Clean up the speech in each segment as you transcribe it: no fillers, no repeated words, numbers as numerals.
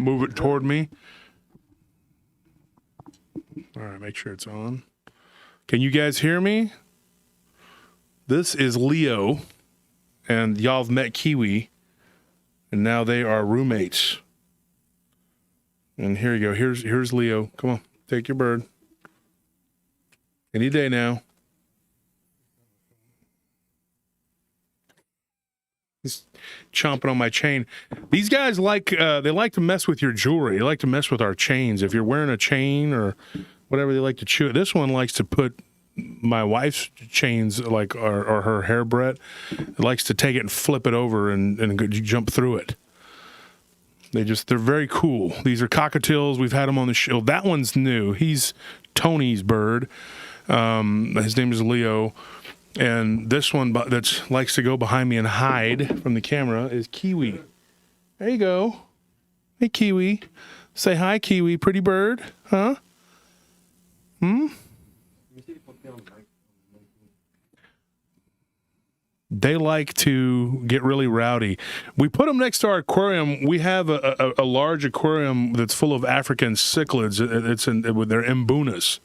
move it toward me. All right, make sure it's on. Can you guys hear me? This is Leo, and y'all have met Kiwi, and now they are roommates. And here you go. Here's Leo. Come on, take your bird. Any day now. He's chomping on my chain. These guys like to mess with your jewelry. They like to mess with our chains. If you're wearing a chain or whatever, they like to chew it. This one likes to put my wife's chains, like or her hair Brett. It likes to take it and flip it over and jump through it. They're very cool. These are cockatiels. We've had them on the show. That one's new. He's Tony's bird. His name is Leo. And this one that likes to go behind me and hide from the camera is Kiwi. There you go. Hey, Kiwi. Say hi, Kiwi. Pretty bird. Huh? They like to get really rowdy. We put them next to our aquarium. We have a large aquarium that's full of African cichlids. They're mbunas.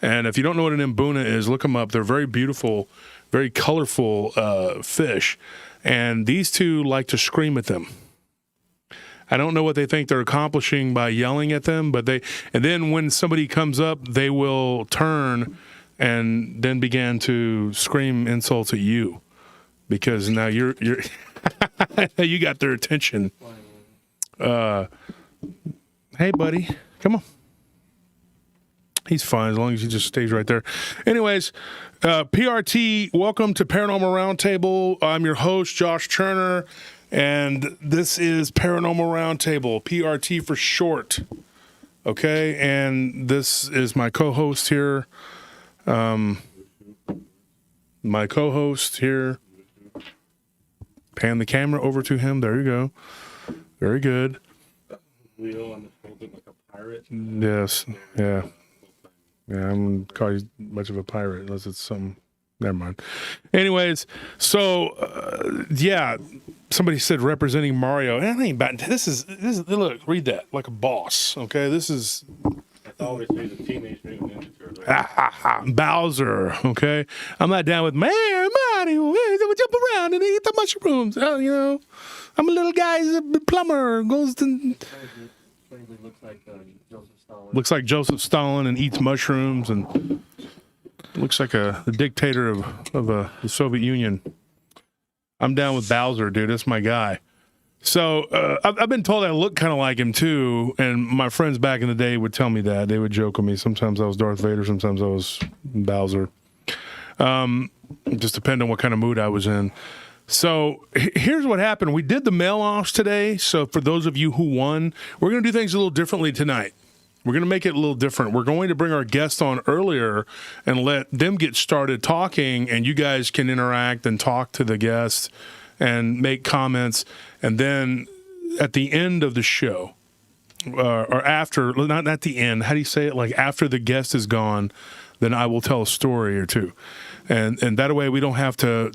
And if you don't know what an mbuna is, look them up. They're very beautiful, very colorful fish. And these two like to scream at them. I don't know what they think they're accomplishing by yelling at them, and then when somebody comes up, they will turn and then begin to scream insults at you because now you're you got their attention. Hey, buddy, come on. He's fine as long as he just stays right there. Anyways, PRT, welcome to Paranormal Roundtable. I'm your host, Josh Turner, and this is Paranormal Roundtable, PRT for short. Okay, and this is my co-host here. My co-host here. Pan the camera over to him. There you go. Very good. Leo on the shoulder like a pirate. Yes, yeah. Yeah, I'm going to call you much of a pirate unless it's some. Never mind. Anyways, so, yeah, somebody said representing Mario. That ain't bad. This is, look, read that, like a boss, okay? This is. I always say the Teenage Mutant Ninja Turtles. Bowser, okay? I'm not down with, man, Mario, we jump around and eat the mushrooms. You know, I'm a little guy, he's a plumber, goes to. Looks like Joseph Stalin and eats mushrooms and looks like the dictator of the Soviet Union. I'm down with Bowser, dude. That's my guy. So I've been told I look kind of like him too, and my friends back in the day would tell me that. They would joke with me. Sometimes I was Darth Vader, sometimes I was Bowser. Just depending on what kind of mood I was in. So here's what happened. We did the mail-offs today. So for those of you who won, we're going to do things a little differently tonight. We're going to make it a little different. We're going to bring our guests on earlier and let them get started talking, and you guys can interact and talk to the guests and make comments. And then at the end of the show, or after, not at the end, how do you say it? Like after the guest is gone, then I will tell a story or two. And that way we don't have to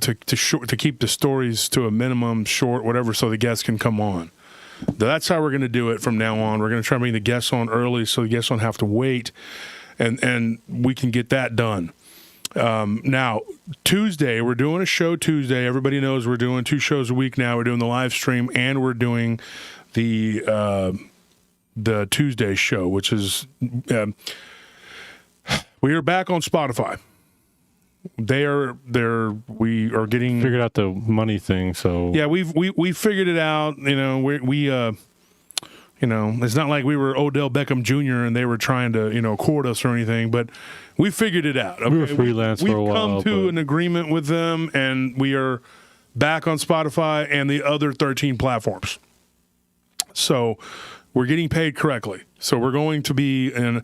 keep the stories to a minimum, short, whatever, so the guests can come on. That's how we're going to do it from now on. We're going to try to bring the guests on early so the guests don't have to wait, and we can get that done. Now, Tuesday, we're doing a show Tuesday. Everybody knows we're doing 2 shows a week now. We're doing the live stream, and we're doing the Tuesday show, which is we are back on Spotify. We are getting Figured out the money thing, so yeah, we figured it out. You know, we it's not like we were Odell Beckham Jr. and they were trying to court us or anything, but we figured it out. Okay? We were freelance for a while. We've come to an agreement with them, and we are back on Spotify and the other 13 platforms. So we're getting paid correctly. So we're going to be, and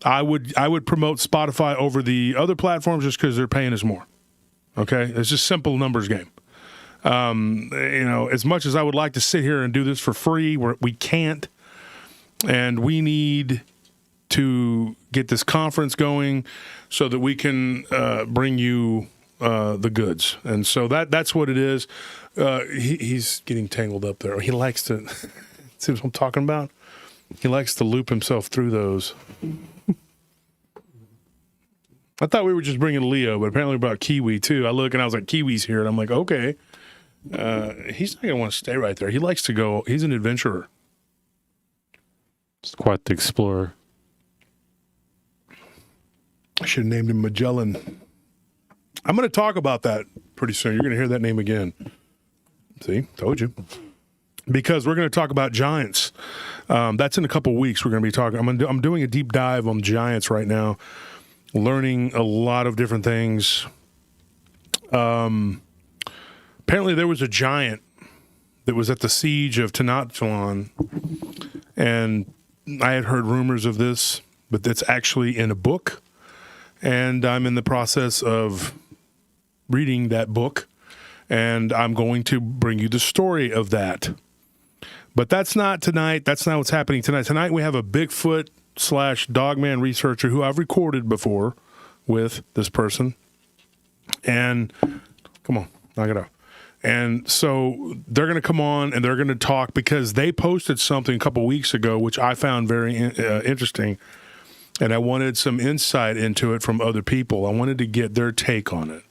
I would promote Spotify over the other platforms just because they're paying us more. Okay, it's just simple numbers game. As much as I would like to sit here and do this for free, we can't, and we need to get this conference going so that we can bring you the goods. And so that's what it is. He's getting tangled up there. He likes to see what I'm talking about. He likes to loop himself through those. I thought we were just bringing Leo, but apparently we brought Kiwi too. I look and I was like, Kiwi's here. And I'm like, okay. He's not going to want to stay right there. He likes to go. He's an adventurer. It's quite the explorer. I should have named him Magellan. I'm going to talk about that pretty soon. You're going to hear that name again. See, told you. Because we're going to talk about giants. That's in a couple weeks. We're going to be talking. I'm doing a deep dive on giants right now, learning a lot of different things. Apparently, there was a giant that was at the siege of Tenochtitlan, and I had heard rumors of this, but it's actually in a book, and I'm in the process of reading that book, and I'm going to bring you the story of that. But that's not tonight. That's not what's happening tonight. Tonight we have a Bigfoot / Dogman researcher who I've recorded before with this person. And come on, knock it off. And so they're going to come on and they're going to talk because they posted something a couple weeks ago, which I found very interesting. And I wanted some insight into it from other people. I wanted to get their take on it.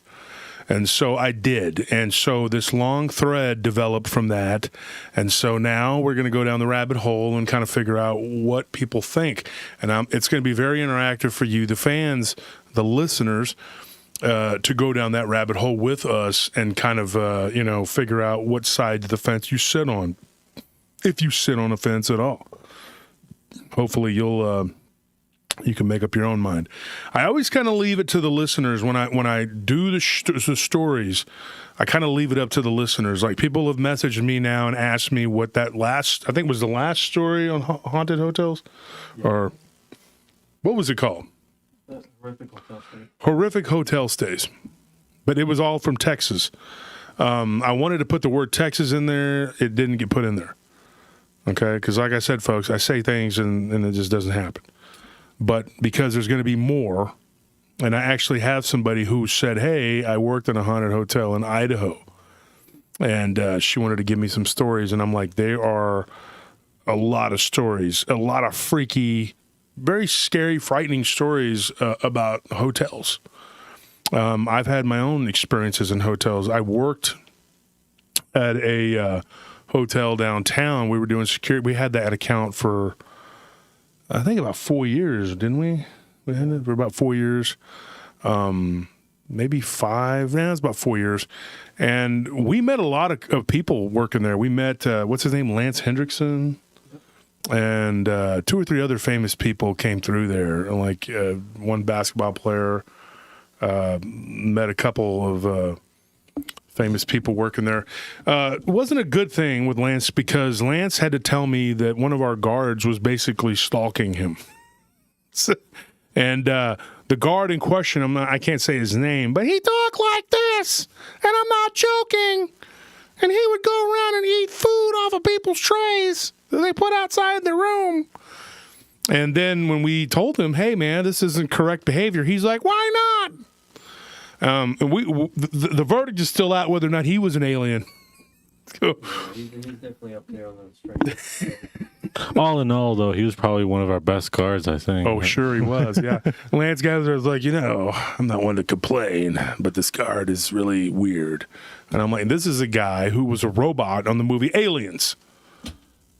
And so I did. And so this long thread developed from that. And so now we're going to go down the rabbit hole and kind of figure out what people think. And it's going to be very interactive for you, the fans, the listeners, to go down that rabbit hole with us and kind of, figure out what side of the fence you sit on, if you sit on a fence at all. Hopefully you can make up your own mind. I always kind of leave it to the listeners when I do the stories. I kind of leave it up to the listeners. Like people have messaged me now and asked me what that last, I think was the last story on haunted hotels, or what was it called? Horrific hotel stays. But it was all from Texas. I wanted to put the word Texas in there. It didn't get put in there. Okay? Because like I said, folks, I say things and it just doesn't happen. But because there's going to be more, and I actually have somebody who said, hey, I worked in a haunted hotel in Idaho. And she wanted to give me some stories. And I'm like, there are a lot of stories, a lot of freaky, very scary, frightening stories about hotels. I've had my own experiences in hotels. I worked at a hotel downtown. We were doing security. We had that account for, I think, about 4 years, didn't we? We had it for about 4 years. Maybe 5. Yeah, it was about 4 years. And we met a lot of people working there. We met, what's his name, Lance Hendrickson? And 2 or 3 other famous people came through there. Like one basketball player, met a couple of famous people working there. It wasn't a good thing with Lance because Lance had to tell me that one of our guards was basically stalking him. And the guard in question, I can't say his name, but he talked like this, and I'm not joking. And he would go around and eat food off of people's trays that they put outside the room. And then when we told him, hey, man, this isn't correct behavior, he's like, why not? And the verdict is still out whether or not he was an alien. He's definitely up there on the strength. All in all, though, he was probably one of our best guards, I think. Oh, sure he was, yeah. Lance Gazer was like, I'm not one to complain, but this guard is really weird. And I'm like, this is a guy who was a robot on the movie Aliens.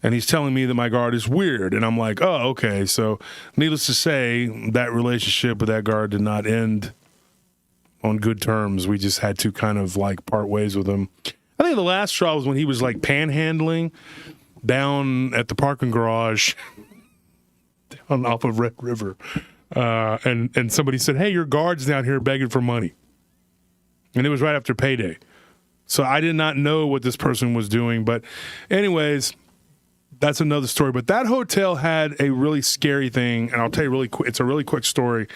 And he's telling me that my guard is weird. And I'm like, oh, okay. So needless to say, that relationship with that guard did not end on good terms. We just had to kind of like part ways with him. I think the last straw was when he was like panhandling down at the parking garage down off of Red River. And somebody said, hey, your guard's down here begging for money. And it was right after payday. So I did not know what this person was doing. But anyways, that's another story. But that hotel had a really scary thing. And I'll tell you really quick. It's a really quick story.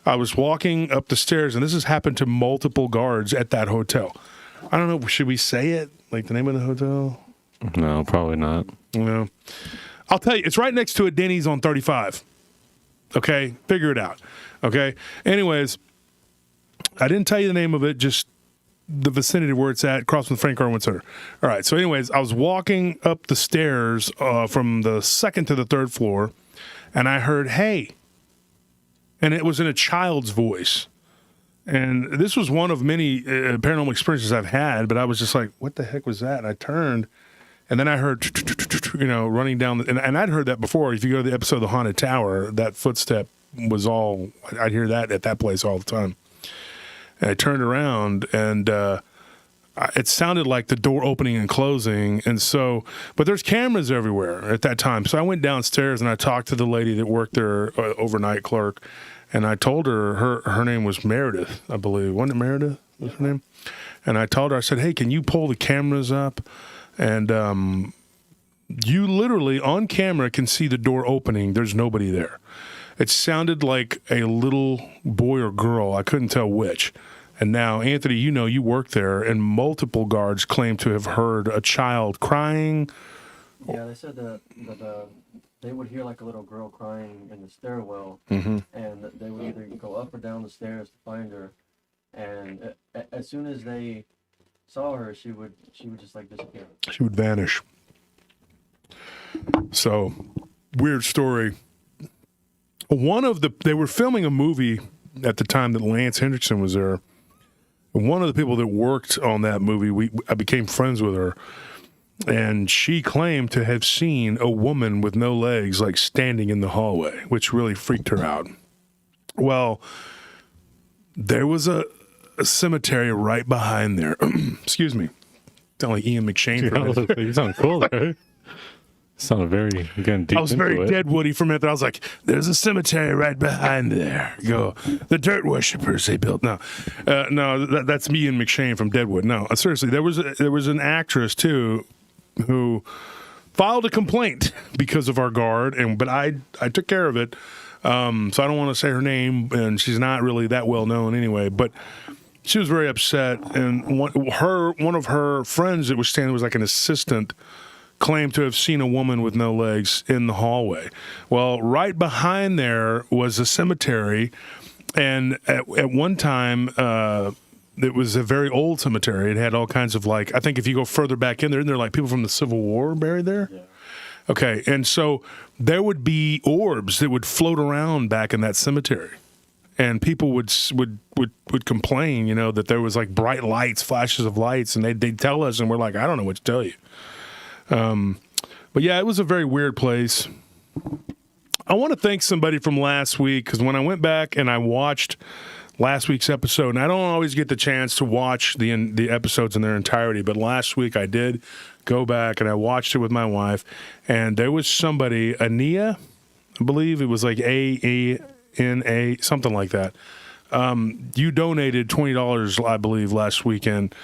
I was walking up the stairs, and this has happened to multiple guards at that hotel. I don't know. Should we say it? Like the name of the hotel? No, probably not. No. I'll tell you. It's right next to a Denny's on 35. Okay? Figure it out. Okay? Anyways, I didn't tell you the name of it. Just the vicinity where it's at, across from the Frank Irwin Center. All right. So, anyways, I was walking up the stairs from the second to the third floor, and I heard, "Hey," and it was in a child's voice. And this was one of many paranormal experiences I've had, but I was just like, "What the heck was that?" And I turned, and then I heard, running down, and I'd heard that before. If you go to the episode of The Haunted Tower, that footstep was all, I'd hear that at that place all the time. And I turned around, and it sounded like the door opening and closing. And so, but there's cameras everywhere at that time. So I went downstairs and I talked to the lady that worked there, overnight clerk. And I told her, her name was Meredith, I believe. Wasn't it Meredith? Was her name? And I told her, I said, "Hey, can you pull the cameras up?" And you literally, on camera, can see the door opening. There's nobody there. It sounded like a little boy or girl. I couldn't tell which. And now, Anthony, you work there, and multiple guards claim to have heard a child crying. Yeah, they said that they would hear like a little girl crying in the stairwell, and they would either go up or down the stairs to find her. And as soon as they saw her, she would just like disappear. She would vanish. So, weird story. They were filming a movie at the time that Lance Hendrickson was there. One of the people that worked on that movie, I became friends with her. And she claimed to have seen a woman with no legs, like standing in the hallway, which really freaked her out. Well, there was a cemetery right behind there. Excuse me. Sound like Ian McShane for a minute. You sound cool there. Sounded very, again, deep. I was very Deadwoody for a minute. I was like, "There's a cemetery right behind there. Go, the dirt worshippers they built." No, that's me and McShane from Deadwood. No, seriously, there was an actress too who filed a complaint because of our guard, but I took care of it. So I don't want to say her name, and she's not really that well known anyway. But she was very upset, and one of her friends that was standing was like an assistant, claimed to have seen a woman with no legs in the hallway. Well, right behind there was a cemetery, and at one time, it was a very old cemetery. It had all kinds of, like, I think if you go further back in there, are like people from the Civil War buried there. Yeah. Okay, and so there would be orbs that would float around back in that cemetery, and people would complain, that there was like bright lights, flashes of lights, and they'd tell us, and we're like, "I don't know what to tell you." But yeah, it was a very weird place. I want to thank somebody from last week, because when I went back and I watched last week's episode, and I don't always get the chance to watch the episodes in their entirety, but last week I did go back and I watched it with my wife, and there was somebody, Ania, I believe it was like AANA, something like that. You donated $20, I believe, last weekend.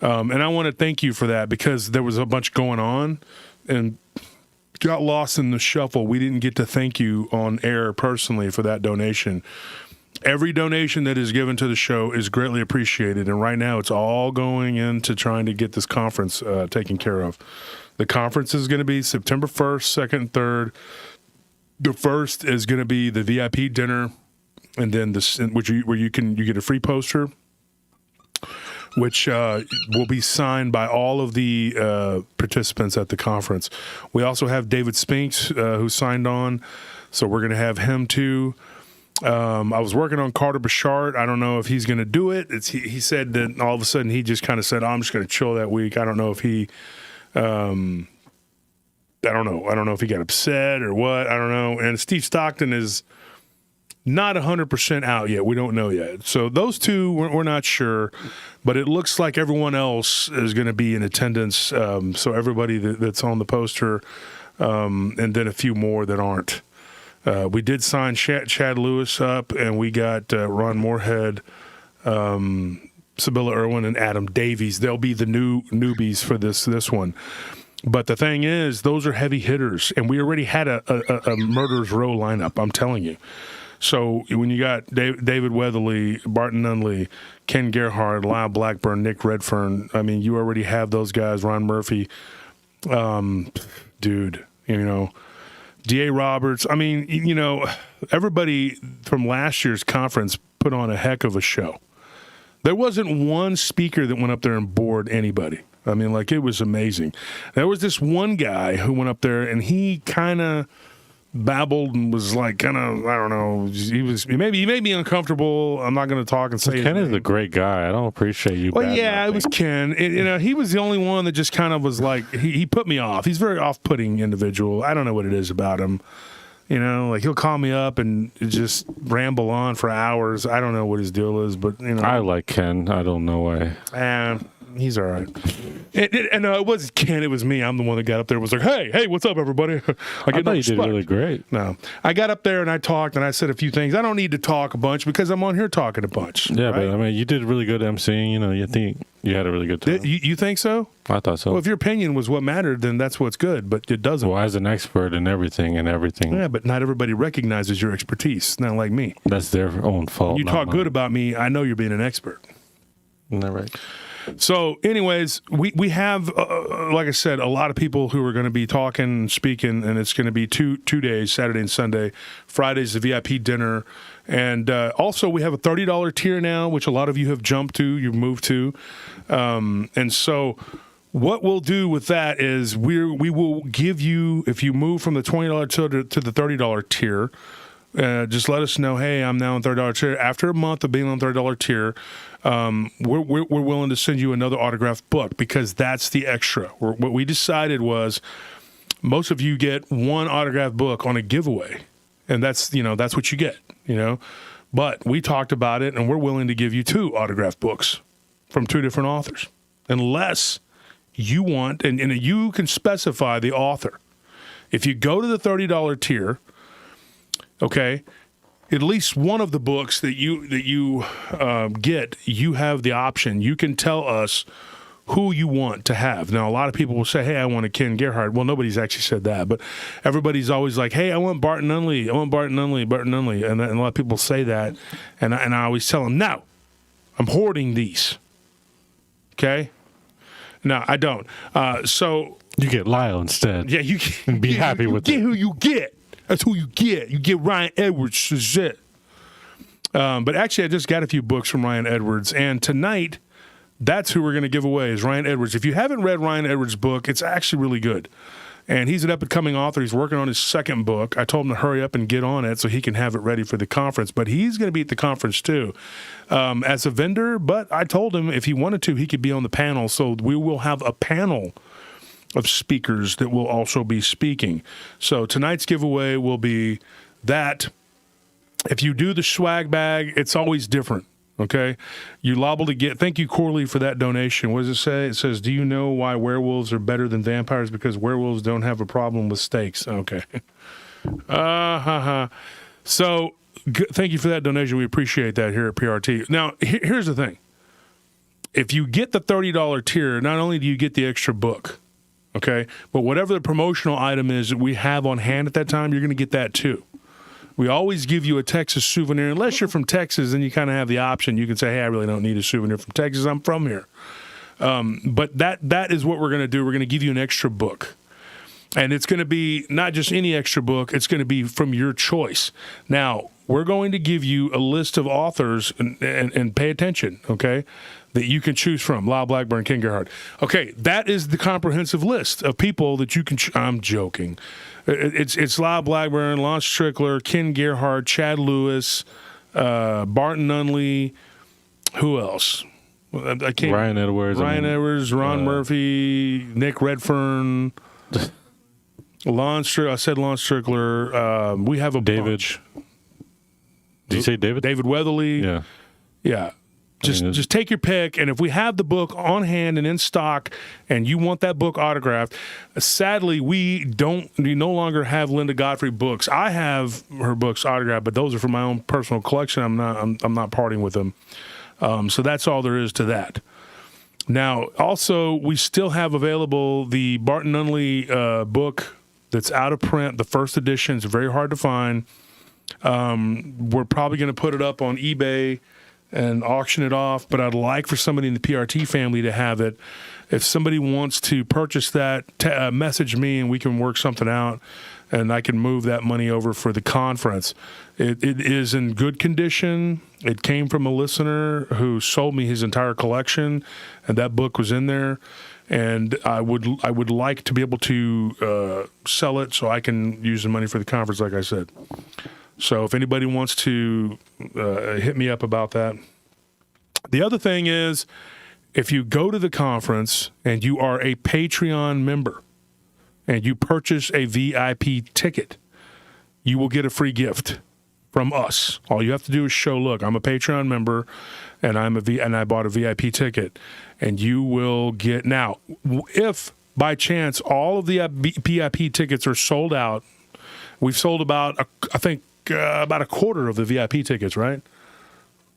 And I want to thank you for that, because there was a bunch going on and got lost in the shuffle. We didn't get to thank you on air personally for that donation. Every donation that is given to the show is greatly appreciated, and right now it's all going into trying to get this conference taken care of. The conference is going to be September 1st, 2nd, and 3rd. The first is going to be the VIP dinner, and then where you get a free poster, which will be signed by all of the participants at the conference. We also have David Spinks, who signed on, so we're going to have him too. I was working on Carter Bashart. I don't know if he's going to do it. He said that all of a sudden he just kind of said, "I'm just going to chill that week." I don't know if he, I don't know if he got upset or what. I don't know. And Steve Stockton is not 100% out yet. We don't know yet. So those two, we're not sure, but it looks like everyone else is going to be in attendance. So everybody that's on the poster, and then a few more that aren't. We did sign Chad Lewis up, and we got Ron Moorhead, Sibylla Irwin, and Adam Davies. They'll be the newbies for this one. But the thing is, those are heavy hitters, and we already had a Murderers Row lineup, I'm telling you. So when you got David Weatherly, Barton Nunley, Ken Gerhard, Lyle Blackburn, Nick Redfern, I mean, you already have those guys, Ron Murphy, dude, D.A. Roberts. I mean, everybody from last year's conference put on a heck of a show. There wasn't one speaker that went up there and bored anybody. I mean, like, it was amazing. There was this one guy who went up there, and he kind of babbled and was like, kind of, I don't know. He made me uncomfortable. I'm not going to talk and say Ken is a great guy. I don't appreciate you. Well, yeah, it was Ken. He was the only one that just kind of was like, he put me off. He's a very off-putting individual. I don't know what it is about him. Like, he'll call me up and just ramble on for hours. I don't know what his deal is, but, I like Ken. I don't know why. He's all right. And it wasn't Ken, it was me. I'm the one that got up there and was like, hey, what's up, everybody? I thought you did really great. No. I got up there and I talked and I said a few things. I don't need to talk a bunch because I'm on here talking a bunch. Yeah, right? but I mean, you did really good emceeing. You think you had a really good time. You think so? I thought so. Well, if your opinion was what mattered, then that's what's good, but it doesn't. Well, as an expert in everything. Yeah, but not everybody recognizes your expertise. Not like me. That's their own fault. You talk good about me, I know you're being an expert. Isn't that right? So, anyways, we have, like I said, a lot of people who are going to be talking and speaking, and it's going to be two days, Saturday and Sunday. Friday's the VIP dinner. And also, we have a $30 tier now, which a lot of you have jumped to, you've moved to. And so what we'll do with that is we will give you, if you move from the $20 tier to the $30 tier, just let us know, hey, I'm now on $30 tier. After a month of being on $30 tier, we're willing to send you another autographed book because that's the extra. What we decided was most of you get one autographed book on a giveaway, and that's what you get, But we talked about it, and we're willing to give you 2 autographed books from 2 different authors, unless you want, and you can specify the author. If you go to the $30 tier, okay, at least one of the books that you get, you have the option. You can tell us who you want to have. Now, a lot of people will say, hey, I want a Ken Gerhard. Well, nobody's actually said that, but everybody's always like, hey, I want Barton Unley. I want Barton Unley, Barton Unley. And a lot of people say that, and I always tell them, no, I'm hoarding these. Okay? No, I don't. So you get Lyle instead. Yeah, you can be happy with it. Get who you get. That's who you get. You get Ryan Edwards. Shit. But actually, I just got a few books from Ryan Edwards, and tonight, that's who we're going to give away is Ryan Edwards. If you haven't read Ryan Edwards' book, it's actually really good. And he's an up-and-coming author. He's working on his 2nd book. I told him to hurry up and get on it so he can have it ready for the conference. But he's going to be at the conference, too, as a vendor. But I told him if he wanted to, he could be on the panel. So we will have a panel of speakers that will also be speaking. So tonight's giveaway will be that. If you do the swag bag, it's always different, okay? You're liable to get, thank you, Corley, for that donation. What does it say? It says, do you know why werewolves are better than vampires? Because werewolves don't have a problem with steaks. Okay. So thank you for that donation. We appreciate that here at PRT. Now, here's the thing. If you get the $30 tier, not only do you get the extra book, okay, but whatever the promotional item is that we have on hand at that time, you're going to get that too. We always give you a Texas souvenir. Unless you're from Texas, then you kind of have the option. You can say, hey, I really don't need a souvenir from Texas. I'm from here. But that is what we're going to do. We're going to give you an extra book. And it's going to be not just any extra book. It's going to be from your choice. Now, we're going to give you a list of authors, and pay attention, okay, that you can choose from. Lyle Blackburn, Ken Gerhard. Okay, that is the comprehensive list of people that you can I'm joking. It's Lyle Blackburn, Lance Strickler, Ken Gerhard, Chad Lewis, Barton Unley. Who else? I can't. Ryan Edwards. Ron Murphy, Nick Redfern, Lance Strickler. I said Lance Strickler. We have a David. bunch. Did you say David? David Weatherly. Yeah. Yeah. Just take your pick, and if we have the book on hand and in stock, and you want that book autographed, sadly we no longer have Linda Godfrey books. I have her books autographed, but those are for my own personal collection. I'm not parting with them. So that's all there is to that. Now, also, we still have available the Barton Unley book that's out of print. The first edition is very hard to find. We're probably going to put it up on eBay and auction it off, but I'd like for somebody in the PRT family to have it. If somebody wants to purchase that, message me and we can work something out. and I can move that money over for the conference. It is in good condition. It came from a listener who sold me his entire collection, and that book was in there. And I would like to be able to sell it so I can use the money for the conference, like I said. So if anybody wants to hit me up about that. The other thing is, if you go to the conference and you are a Patreon member and you purchase a VIP ticket, you will get a free gift from us. All you have to do is show, look, I'm a Patreon member and and I bought a VIP ticket, and you will get. Now, if by chance all of the VIP tickets are sold out, we've sold about about a quarter of the VIP tickets, right?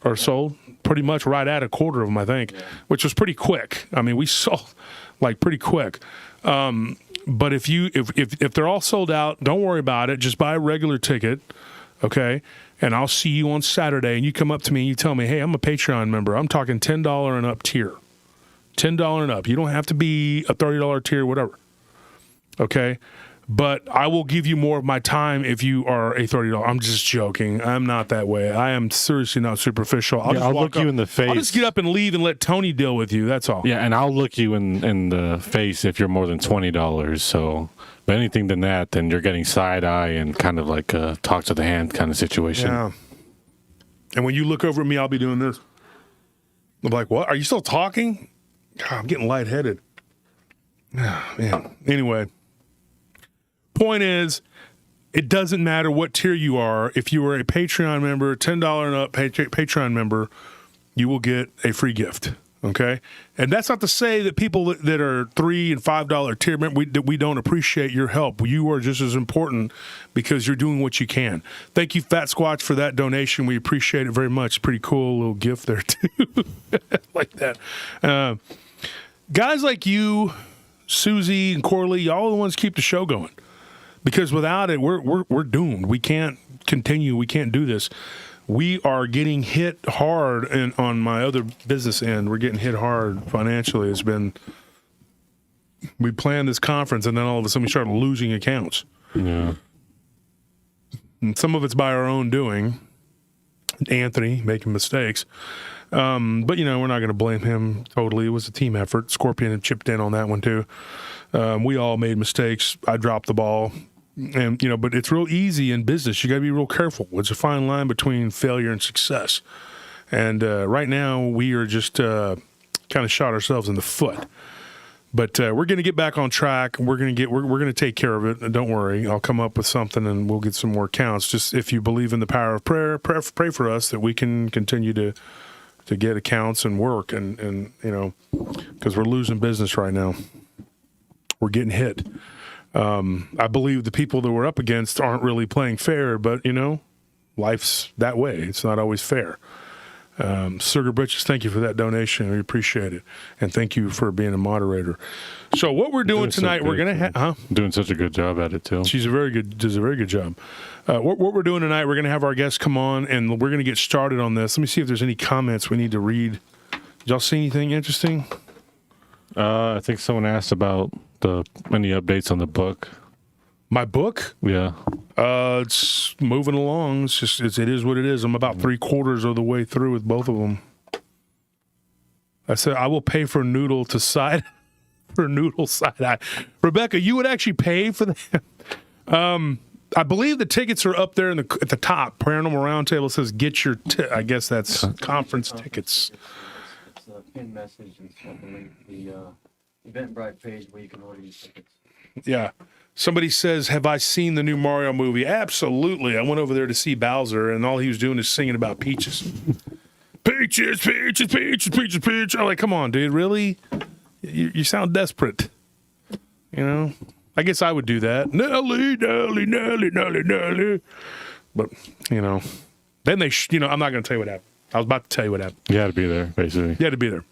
Are sold pretty much right at a quarter of them, I think, which was pretty quick. I mean, we sold like pretty quick. But if they're all sold out, don't worry about it. Just buy a regular ticket, okay? And I'll see you on Saturday, and you come up to me and you tell me, hey, I'm a Patreon member. I'm talking $10 and up tier. $10 and up. You don't have to be a $30 tier, whatever. Okay? But I will give you more of my time if you are a $30. I'm just joking. I'm not that way. I am seriously not superficial. I'll look you in the face. I'll just get up and leave and let Tony deal with you. That's all. Yeah, and I'll look you in the face if you're more than $20. So, but anything than that, then you're getting side eye and kind of like a talk to the hand kind of situation. Yeah. And when you look over at me, I'll be doing this. I'm like, what? Are you still talking? God, I'm getting lightheaded. Oh, man. Anyway. Point is, it doesn't matter what tier you are. If you are a Patreon member, $10 and up Patreon member, you will get a free gift. Okay, and that's not to say that people that are $3 and $5 tier we don't appreciate your help. You are just as important because you're doing what you can. Thank you, Fat Squatch, for that donation. We appreciate it very much. Pretty cool little gift there too, like that. Guys like you, Susie and Corley, y'all are the ones keep the show going. Because without it, we're doomed. We can't continue. We can't do this. We are getting hit hard, and on my other business end, we're getting hit hard financially. We planned this conference, and then all of a sudden we started losing accounts. Yeah. And some of it's by our own doing. Anthony making mistakes. But, we're not going to blame him totally. It was a team effort. Scorpion had chipped in on that one, too. We all made mistakes. I dropped the ball. And, but it's real easy in business. You got to be real careful. It's a fine line between failure and success. And right now, we are just kind of shot ourselves in the foot. But we're going to get back on track. We're going to take care of it. Don't worry. I'll come up with something, and we'll get some more accounts. Just if you believe in the power of prayer, pray for us that we can continue to get accounts and work, and because we're losing business right now. We're getting hit. I believe the people that we're up against aren't really playing fair, but, life's that way. It's not always fair. Sugar Britches, thank you for that donation. We appreciate it. And thank you for being a moderator. So what we're doing tonight, we're going to doing such a good job at it, too. Does a very good job. What we're doing tonight, we're going to have our guests come on, and we're going to get started on this. Let me see if there's any comments we need to read. Did y'all see anything interesting? I think someone asked about any updates on the book. My book? Yeah. It's moving along. It is what it is. I'm about 3/4 of the way through with both of them. I said I will pay for noodle side eye. Rebecca, you would actually pay for that? I believe the tickets are up there at the top. Paranormal Roundtable says get your. I guess that's conference tickets. It's a pinned message and stuff, and the Eventbrite page where you can order your tickets. Yeah. Somebody says, have I seen the new Mario movie? Absolutely. I went over there to see Bowser, and all he was doing is singing about peaches. Peaches, peaches, peaches, peaches, peaches. I'm like, come on, dude, really? You sound desperate. I guess I would do that. Nelly, Nelly, Nelly, Nelly, Nelly. But, then they, I'm not going to tell you what happened. I was about to tell you what happened. You had to be there, basically. You had to be there.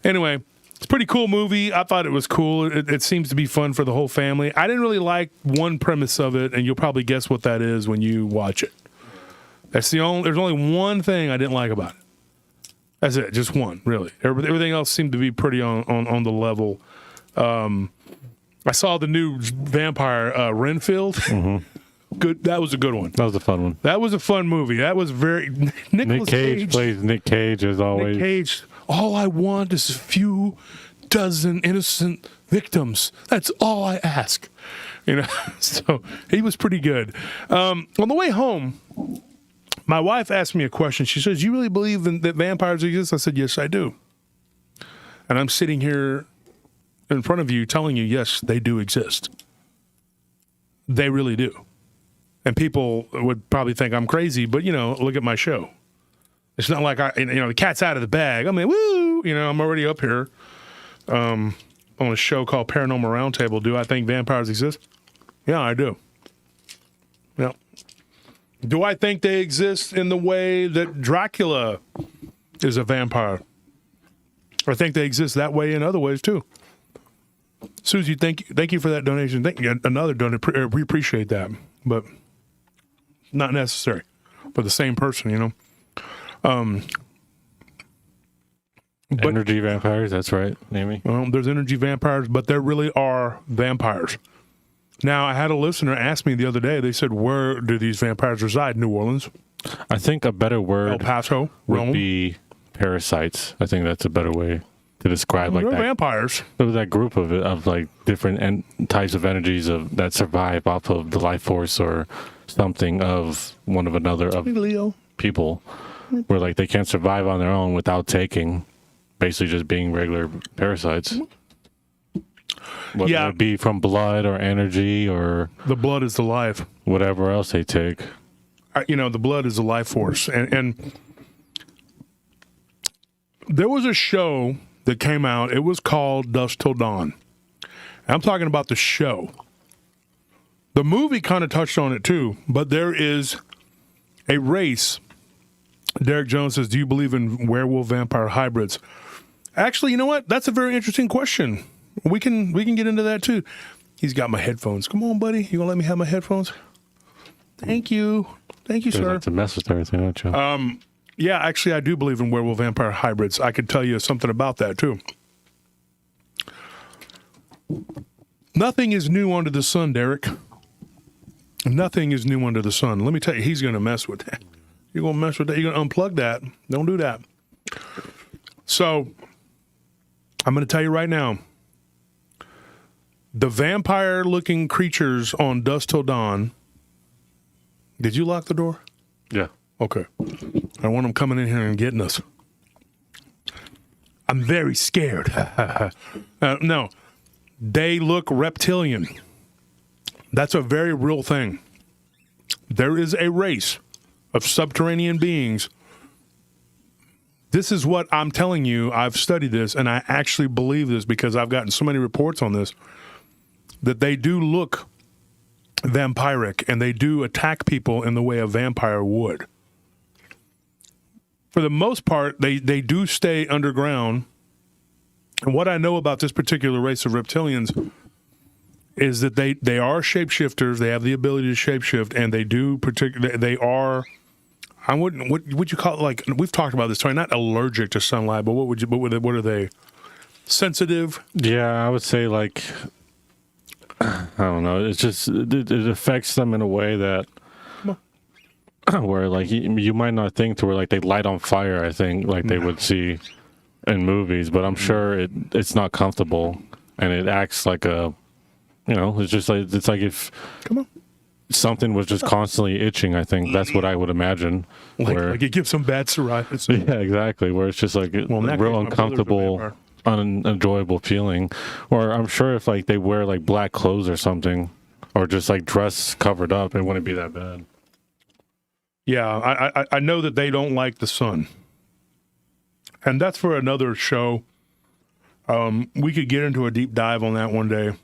Anyway. It's a pretty cool movie. I thought it was cool. It seems to be fun for the whole family. I didn't really like one premise of it, and you'll probably guess what that is when you watch it. There's only one thing I didn't like about it. That's it, just one, really. Everything else seemed to be pretty on the level. I saw the new vampire Renfield. Good. That was a good one. That was a fun one. That was a fun movie. That was very Nick Cage plays Nick Cage as always. Nick Cage. All I want is a few dozen innocent victims. That's all I ask. You know, so he was pretty good. On the way home, my wife asked me a question. She says, "You really believe that vampires exist?" I said, "Yes, I do." And I'm sitting here in front of you telling you, yes, they do exist. They really do. And people would probably think I'm crazy, but, you know, look at my show. It's not like the cat's out of the bag. I mean, woo, I'm already up here on a show called Paranormal Roundtable. Do I think vampires exist? Yeah, I do. Yeah. Do I think they exist in the way that Dracula is a vampire? I think they exist that way in other ways too. Susie, thank you for that donation. Thank you. Another donation. We appreciate that, but not necessary for the same person, Energy vampires, that's right, Amy. Well, there's energy vampires, but there really are vampires. Now, I had a listener ask me the other day, they said, where do these vampires reside? New Orleans? I think a better word El Paso? would Rome? be parasites. I think that's a better way to describe They're that. vampires. There was that group of like different types of energies that survive off of the life force or something of one of another of Leo. people, where like they can't survive on their own without taking, basically just being regular parasites. Whether it be from blood or energy or The blood is the life. whatever else they take. The blood is the life force. And there was a show that came out. It was called Dusk Till Dawn. I'm talking about the show. The movie kind of touched on it too, but there is a race. Derek Jones says, do you believe in werewolf vampire hybrids? Actually, you know what? That's a very interesting question. We can get into that too. He's got my headphones. Come on, buddy. You gonna let me have my headphones? Thank you. Thank you, sir. It's a mess with everything, don't you? Yeah, actually, I do believe in werewolf vampire hybrids. I could tell you something about that, too. Nothing is new under the sun, Derek. Nothing is new under the sun. Let me tell you, he's going to mess with that. You're going to mess with that. You're going to unplug that. Don't do that. So, I'm going to tell you right now, the vampire-looking creatures on Dusk Till Dawn. Did you lock the door? Yeah. Okay. I want them coming in here and getting us. I'm very scared. No, they look reptilian. That's a very real thing. There is a race of subterranean beings. This is what I'm telling you. I've studied this, and I actually believe this because I've gotten so many reports on this, that they do look vampiric, and they do attack people in the way a vampire would. For the most part, they do stay underground. And what I know about this particular race of reptilians is that they are shapeshifters. They have the ability to shapeshift, and they do they are. I wouldn't. What would you call it? Like, we've talked about this. Sorry, not allergic to sunlight, but what are they? Sensitive. Yeah, I would say like, I don't know. It's just it affects them in a way that where like you might not think to where like they light on fire. I think like they would see in movies, but I'm sure it's not comfortable, and it acts like a, it's like if something was just constantly itching. I think that's what I would imagine. Like it gives them bad psoriasis. Yeah, exactly. Where it's just like a real uncomfortable, unenjoyable feeling. Or I'm sure if like they wear like black clothes or something, or just like dress covered up, it wouldn't be that bad. Yeah, I know that they don't like the sun. And that's for another show. We could get into a deep dive on that one day.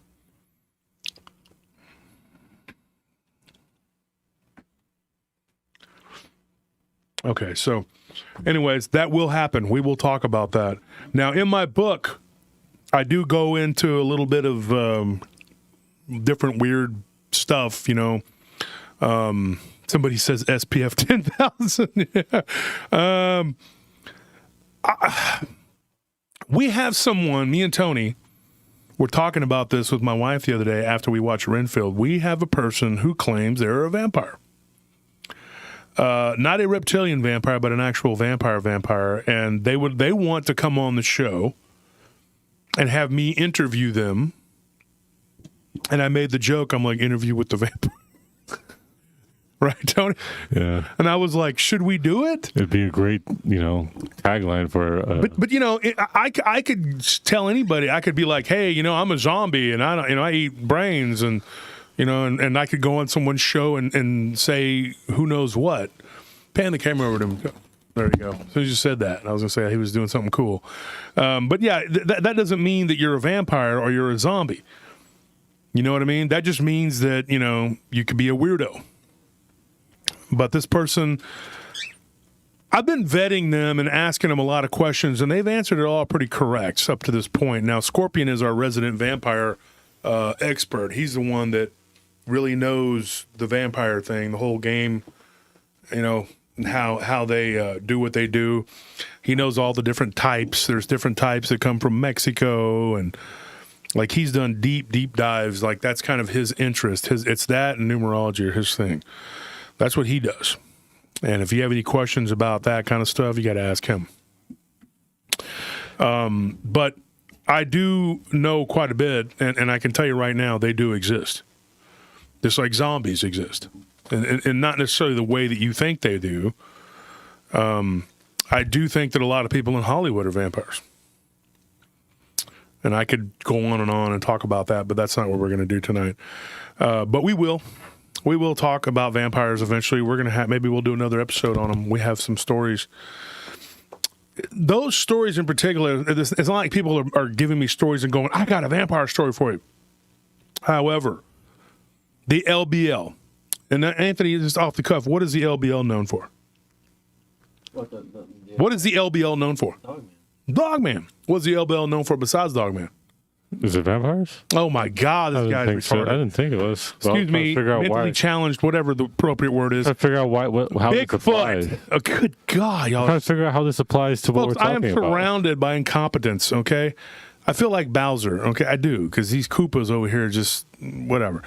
Okay, so anyways, that will happen. We will talk about that. Now, in my book, I do go into a little bit of different weird stuff, Somebody says SPF 10,000. We have someone, me and Tony, we're talking about this with my wife the other day after we watched Renfield. We have a person who claims they're a vampire. Not a reptilian vampire, but an actual vampire. And they want to come on the show and have me interview them. And I made the joke, I'm like, interview with the vampire. Right, Tony? Yeah. And I was like, should we do it? It'd be a great, tagline for. But I could tell anybody. I could be like, hey, I'm a zombie, and I eat brains, and and I could go on someone's show and say who knows what. Pan the camera over to him. There you go. So you just said that. I was gonna say he was doing something cool. But yeah, that doesn't mean that you're a vampire or you're a zombie. You know what I mean? That just means that you could be a weirdo. But this person, I've been vetting them and asking them a lot of questions, and they've answered it all pretty correct up to this point. Now, Scorpion is our resident vampire expert. He's the one that really knows the vampire thing, the whole game, how they do what they do. He knows all the different types. There's different types that come from Mexico, and like he's done deep dives. Like that's kind of his interest. It's that and numerology are his thing. That's what he does. And if you have any questions about that kind of stuff, you got to ask him. But I do know quite a bit, and I can tell you right now, they do exist. Just like zombies exist. And not necessarily the way that you think they do. I do think that a lot of people in Hollywood are vampires. And I could go on and talk about that, but that's not what we're going to do tonight. But we will. We will talk about vampires eventually. We're going to maybe we'll do another episode on them. We have some stories. Those stories in particular, it's not like people are giving me stories and going, I got a vampire story for you. However, the LBL, and Anthony, just off the cuff, what is the LBL known for? What is the LBL known for? Dogman. Dogman. What's the LBL known for besides Dogman? Is it vampires? Oh my God, this guy's retarded. So. I didn't think it was. Excuse me, mentally challenged, whatever the appropriate word is. I figure out how this applies. Bigfoot. Oh, good God, y'all. I'm trying to figure out how this applies to what we're talking about. I am surrounded by incompetence, okay? I feel like Bowser, okay? I do, because these Koopas over here just whatever.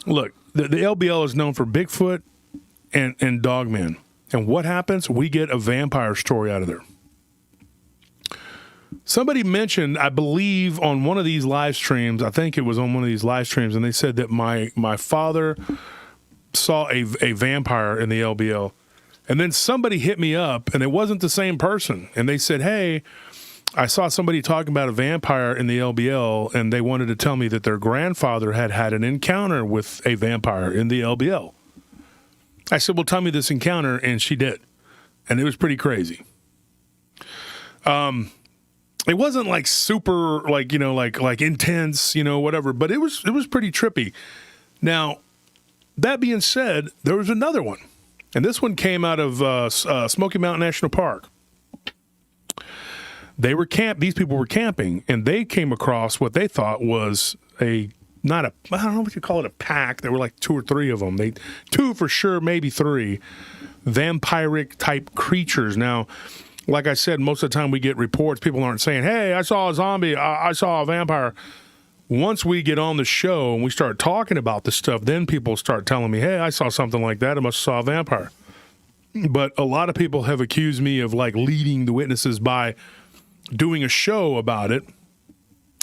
Look, the LBL is known for Bigfoot and Dogman. And what happens? We get a vampire story out of there. Somebody mentioned, I believe, on one of these live streams, I think it was on one of these live streams, and they said that my father saw a vampire in the LBL. And then somebody hit me up, and it wasn't the same person. And they said, hey, I saw somebody talking about a vampire in the LBL, and they wanted to tell me that their grandfather had an encounter with a vampire in the LBL. I said, well, tell me this encounter, and she did. And it was pretty crazy. It wasn't like super, like intense, whatever, but it was pretty trippy. Now, that being said, there was another one, and this one came out of Smoky Mountain National Park. These people were camping, and they came across what they thought was I don't know what you call it, a pack. There were like 2 or 3 of them. Two for sure, maybe 3 vampiric type creatures. Now, like I said, most of the time we get reports, people aren't saying, hey, I saw a zombie, I saw a vampire. Once we get on the show and we start talking about this stuff, then people start telling me, hey, I saw something like that, I must have saw a vampire. But a lot of people have accused me of like leading the witnesses by doing a show about it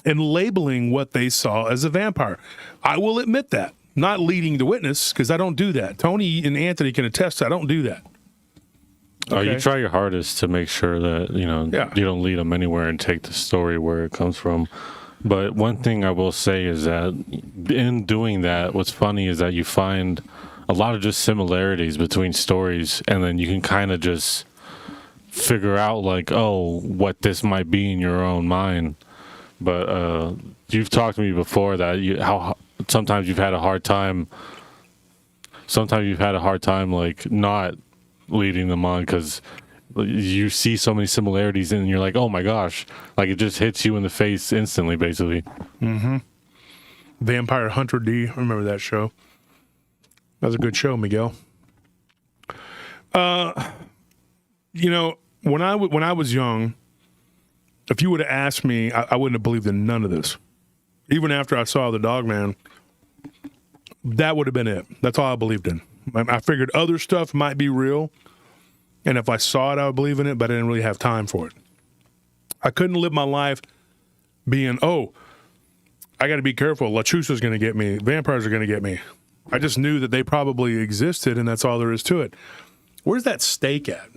and labeling what they saw as a vampire. I will admit that. Not leading the witness, because I don't do that. Tony and Anthony can attest, I don't do that. Okay. You try your hardest to make sure that you don't lead them anywhere and take the story where it comes from. But one thing I will say is that in doing that, what's funny is that you find a lot of just similarities between stories, and then you can kind of just figure out like, oh, what this might be in your own mind. But you've talked to me before that how sometimes you've had a hard time. Sometimes you've had a hard time like not leading them on because you see so many similarities and you're like, oh my gosh, like it just hits you in the face instantly, basically. Mm-hmm. Vampire Hunter D. I remember that show. That was a good show, Miguel. When I was young, if you would have asked me, I wouldn't have believed in none of this. even after I saw the Dogman, that would have been it. That's all I believed in. I figured other stuff might be real, and if I saw it, I would believe in it, but I didn't really have time for it. I couldn't live my life being, oh, I got to be careful. La Chusa's going to get me. Vampires are going to get me. I just knew that they probably existed, and that's all there is to it. Where's that steak at?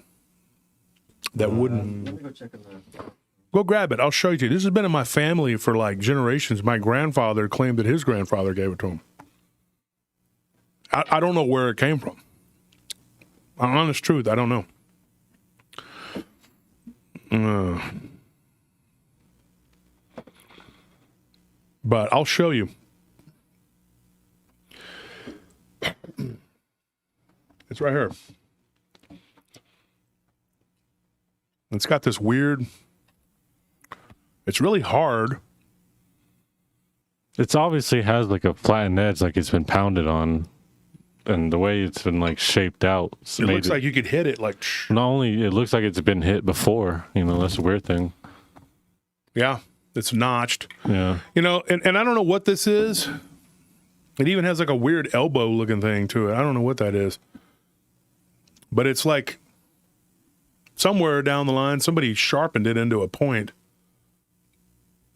That wooden... Let me go check on that. Go grab it. I'll show you. This has been in my family for like generations. My grandfather claimed that his grandfather gave it to him. I don't know where it came from. Honest truth, I don't know. But I'll show you. It's right here. It's got this weird... It's really hard. It's obviously has like a flattened edge, like it's been pounded on. And the way it's been like shaped out, It looks like you could hit it like... not only it looks like it's been hit before, that's the weird thing. Yeah, it's notched. Yeah. And I don't know what this is. It even has like a weird elbow looking thing to it. I don't know what that is. But it's like somewhere down the line, somebody sharpened it into a point.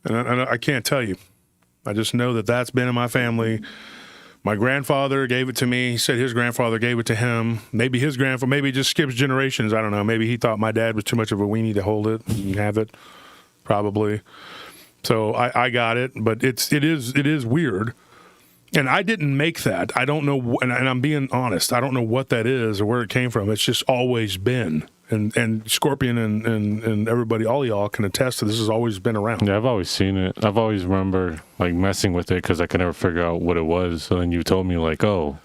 And I can't tell you. I just know that that's been in my family. My grandfather gave it to me. He said his grandfather gave it to him. Maybe his grandfather, maybe it just skips generations. I don't know. Maybe he thought my dad was too much of a weenie to hold it and have it. Probably. So I got it, but it is weird. And I didn't make that. I don't know, and I'm being honest. I don't know what that is or where it came from. It's just always been. And Scorpion and everybody, all y'all can attest to this has always been around. Yeah, I've always seen it. I've always remember like messing with it because I could never figure out what it was. So then you told me like, oh,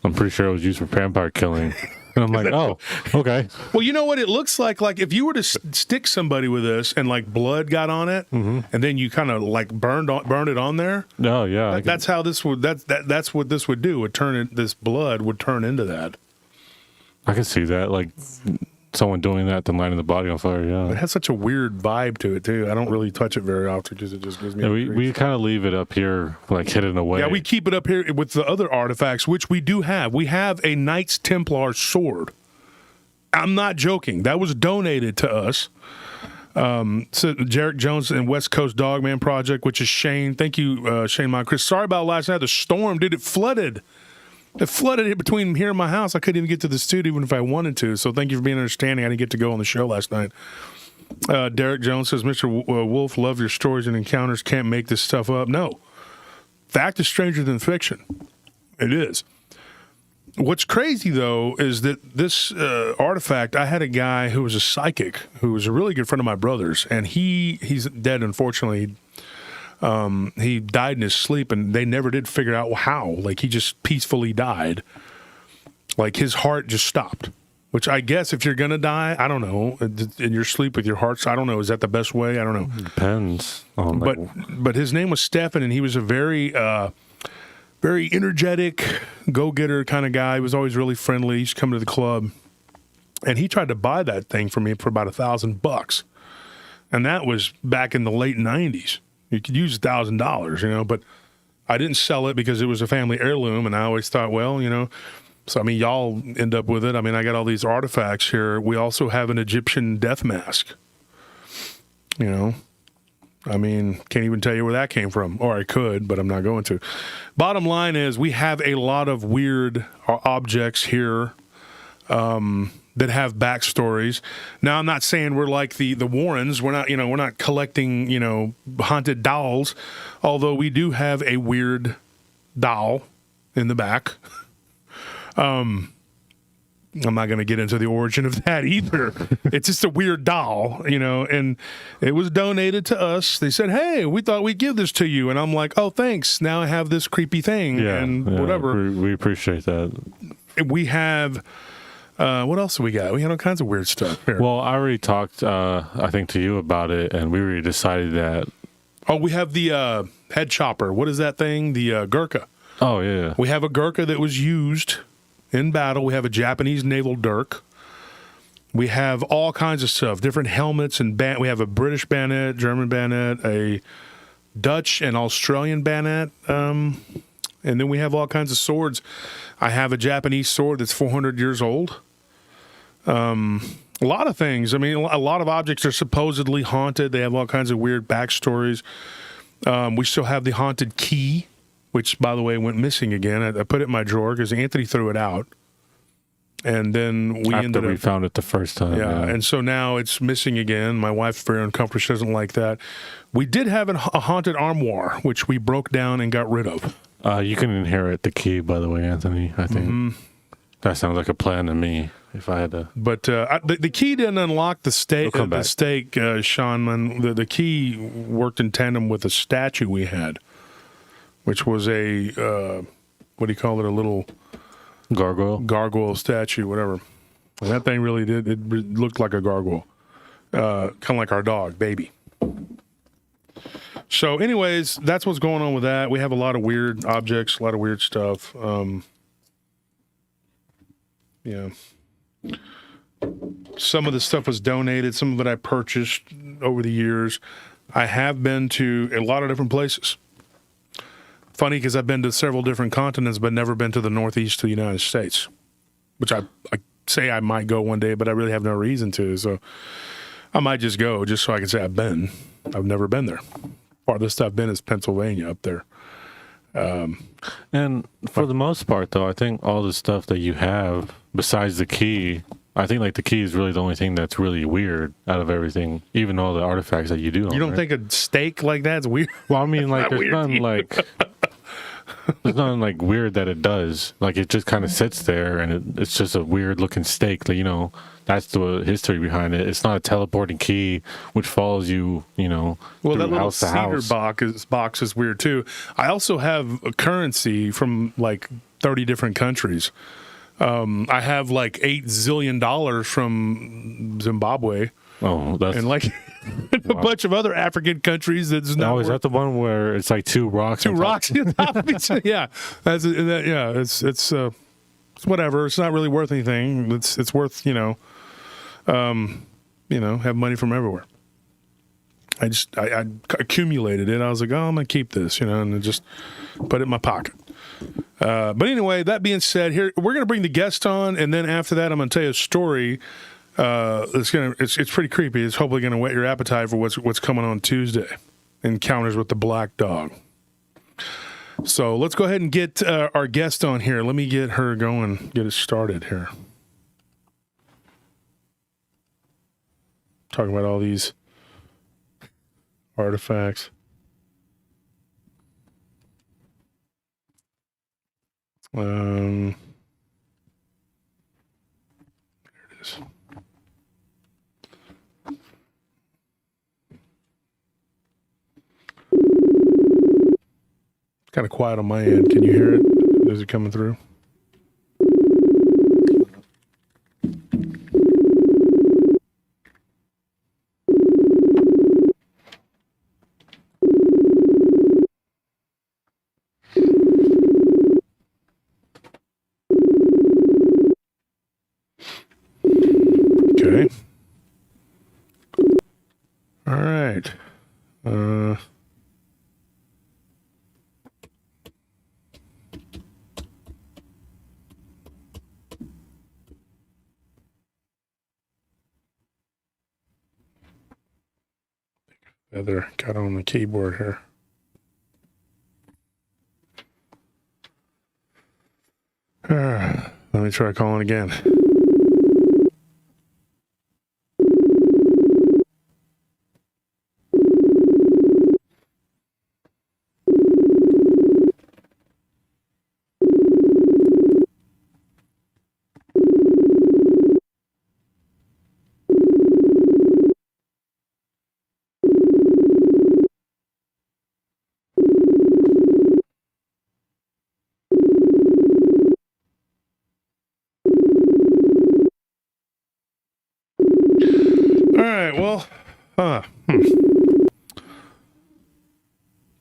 I'm pretty sure it was used for vampire killing. And I'm like, oh, okay. Well, you know what it looks like? Like if you were to stick somebody with this and like blood got on it, and then you kind of like burned it on there. Oh yeah, That's how this would. That's what this would do. Would turn it. This blood would turn into that. I can see that. Like someone doing that, then lighting the body on fire. Yeah, It has such a weird vibe to it too. I don't really touch it very often because it just gives me. yeah we kind of leave it up here, like hidden away. Yeah, we keep it up here with the other artifacts, which we do have. We have a Knights Templar sword. I'm not joking. That was donated to us. So Jarek Jones and West Coast Dogman Project, which is Shane. Thank you, Shane Chris. Sorry about last night. The storm, dude, it flooded. It flooded it between here and my house. I couldn't even get to the studio even if I wanted to. So thank you for being understanding. I didn't get to go on the show last night. Derek Jones says, Mr. Wolf, love your stories and encounters. Can't make this stuff up. No. Fact is stranger than fiction. It is. What's crazy, though, is that this artifact, I had a guy who was a psychic who was a really good friend of my brother's, and he's dead, unfortunately. He died in his sleep, and they never did figure out how. Like, he just peacefully died. Like, his heart just stopped, which I guess if you're going to die, I don't know, in your sleep with your heart, I don't know, is that the best way? I don't know. Depends on But his name was Stefan, and he was a very energetic, go-getter kind of guy. He was always really friendly. He used to come to the club. And he tried to buy that thing for me for about $1,000. And that was back in the late 90s. You could use $1,000, but I didn't sell it because it was a family heirloom. And I always thought, well, so, I mean, y'all end up with it. I mean, I got all these artifacts here. We also have an Egyptian death mask, I mean, can't even tell you where that came from. Or I could, but I'm not going to. Bottom line is we have a lot of weird objects here that have backstories. Now, I'm not saying we're like the Warrens. We're not collecting, haunted dolls. Although we do have a weird doll in the back. I'm not going to get into the origin of that either. It's just a weird doll, and it was donated to us. They said, hey, we thought we'd give this to you. And I'm like, oh, thanks. Now I have this creepy thing and whatever. We appreciate that. We have, what else do we got? We had all kinds of weird stuff here. Well, I already talked, I think, to you about it, and we already decided that. Oh, we have the head chopper. What is that thing? The Gurkha. Oh, yeah. We have a Gurkha that was used in battle. We have a Japanese naval dirk. We have all kinds of stuff, different helmets and we have a British bayonet, German bayonet, a Dutch and Australian bayonet. And then we have all kinds of swords. I have a Japanese sword that's 400 years old. A lot of things. I mean, a lot of objects are supposedly haunted. They have all kinds of weird backstories. We still have the haunted key, which, by the way, went missing again. I put it in my drawer because Anthony threw it out. And then we found it the first time. Yeah, and so now it's missing again. My wife's very uncomfortable. She doesn't like that. We did have a haunted armoire, which we broke down and got rid of. You can inherit the key, by the way, Anthony. I think that sounds like a plan to me. If I had to, but the key didn't unlock the stake. Sean. The key worked in tandem with a statue we had, which was a what do you call it? A little gargoyle statue, whatever. And that thing really did. It looked like a gargoyle, kind of like our dog, Baby. So, anyways, that's what's going on with that. We have a lot of weird objects, a lot of weird stuff. Yeah. Some of the stuff was donated. Some of it I purchased over the years. I have been to a lot of different places. Funny because I've been to several different continents, but never been to the Northeast of the United States, which I say I might go one day, but I really have no reason to. So I might just go just so I can say I've been. I've never been there. Farthest I've been is Pennsylvania up there. And for the most part, though, I think all the stuff that you have, besides the key, I think like the key is really the only thing that's really weird out of everything, even all the artifacts that you do. You don't think a steak like that's weird? Well, I mean, like there's nothing like there's nothing like weird that it does. Like it just kind of sits there, and it's just a weird looking steak. Like, that's the history behind it. It's not a teleporting key which follows you, well, through that little house to cedar house. box is weird too. I also have a currency from like 30 different countries. I have like $8 zillion from Zimbabwe. Oh, that's and like a bunch of other African countries. That's not. Oh, is that the one where it's like two rocks? On top of each other? Yeah, it's whatever. It's not really worth anything. It's worth have money from everywhere. I accumulated it. I was like, oh, I'm gonna keep this, and just put it in my pocket. But anyway, that being said, here we're gonna bring the guest on, and then after that, I'm gonna tell you a story. It's pretty creepy. It's hopefully gonna whet your appetite for what's coming on Tuesday. Encounters with the Black Dog. So let's go ahead and get our guest on here. Let me get her going, get it started here. Talking about all these artifacts. There it is. It's kind of quiet on my end. Can you hear it? Is it coming through? Okay. All right. Feather got on the keyboard here. Let me try calling again.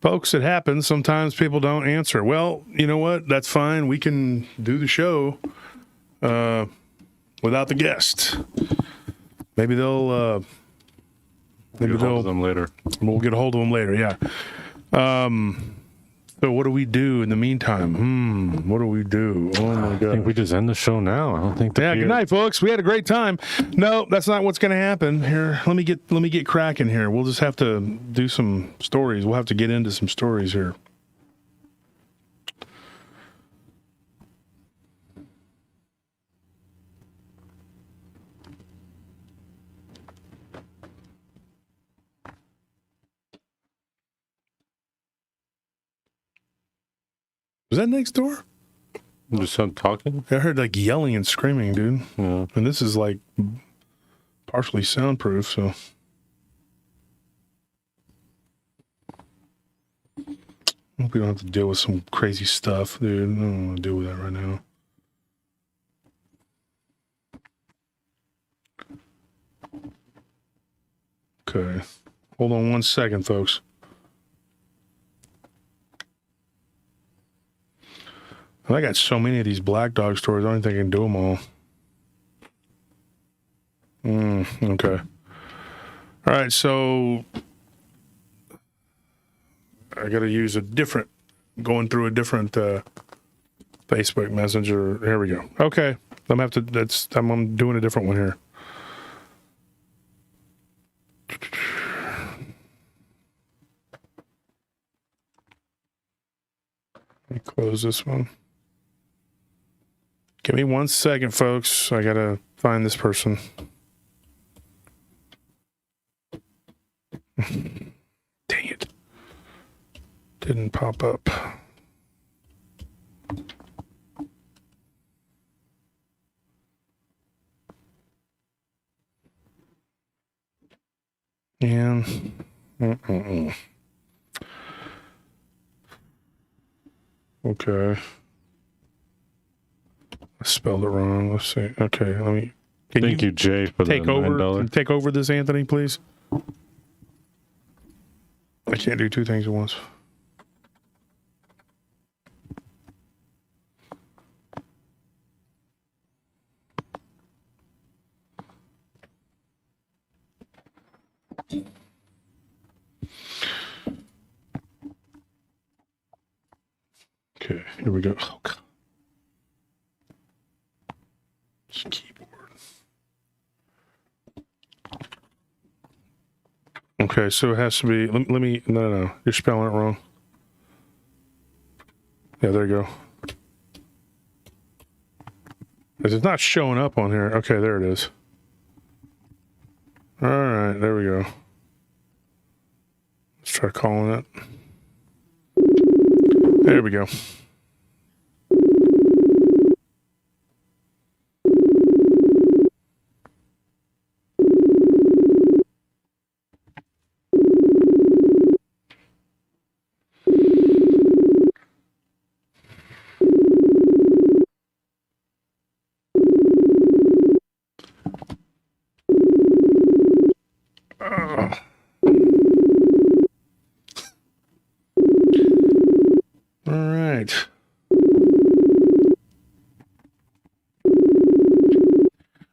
Folks, it happens. Sometimes people don't answer. Well, you know what? That's fine. We can do the show without the guest. Maybe they'll. Maybe they'll. Them later. We'll get a hold of them later. Yeah. So what do we do in the meantime? What do we do? Oh my I think god. we just end the show now. I don't think. Yeah, good night, folks. We had a great time. No, that's not what's going to happen. Here, let me get cracking here. We'll just have to do some stories. We'll have to get into some stories here. Was that next door? Just some talking. I heard like yelling and screaming, dude. Yeah. And this is like partially soundproof, so. Hope we don't have to deal with some crazy stuff, dude. I don't want to deal with that right now. Okay. Hold on 1 second, folks. I got so many of these black dog stories, I don't think I can do them all. Okay. All right, so I got to use going through a different Facebook Messenger. Here we go. Okay, I'm doing a different one here. Let me close this one. Give me 1 second, folks. I got to find this person. Dang it. Didn't pop up. And okay. I spelled it wrong. Let's see. Okay, let me. Thank you, Jay, for the $9. Take over this, Anthony, please. I can't do two things at once. Okay, here we go. Oh, God. Just keyboard. Okay, so it has to be. Let me. No. You're spelling it wrong. Yeah, there you go. It's not showing up on here. Okay, there it is. All right, there we go. Let's try calling it. There we go.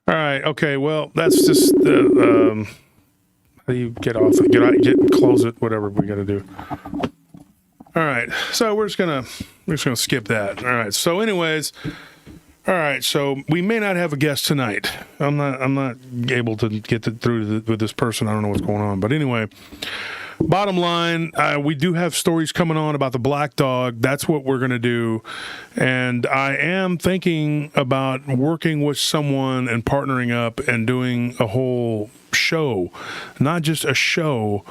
All right. Okay. Well, that's just how do you get off? Close it. Whatever we got to do. All right. So we're just gonna skip that. All right. So, anyways, all right. So we may not have a guest tonight. I'm not able to get through with this person. I don't know what's going on. But anyway. Bottom line, we do have stories coming on about the black dog. That's what we're going to do. And I am thinking about working with someone and partnering up and doing a whole show. Not just a show,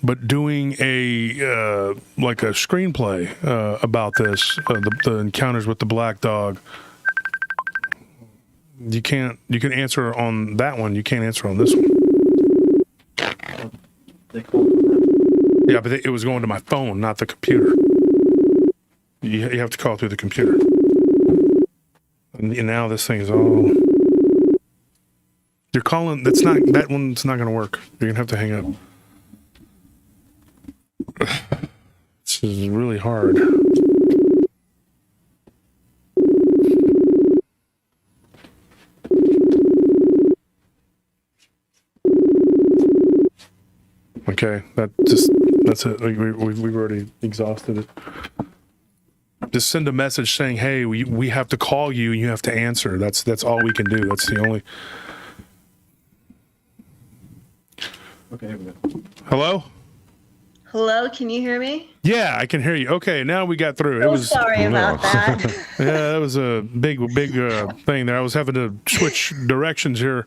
but doing a like a screenplay about this, the encounters with the black dog. You can answer on that one. You can't answer on this one. Yeah, but it was going to my phone, not the computer. You have to call through the computer. And now this thing is all. You're calling. That one's not going to work. You're going to have to hang up. This is really hard. Okay, that just That's it. Like we've already exhausted it. Just send a message saying, "Hey, we have to call you, and you have to answer." That's all we can do. That's the only. Okay, here we go. Hello? Hello, can you hear me? Yeah, I can hear you. Okay, now we got through. It was Sorry about that. yeah, that was a big thing there. I was having to switch directions here.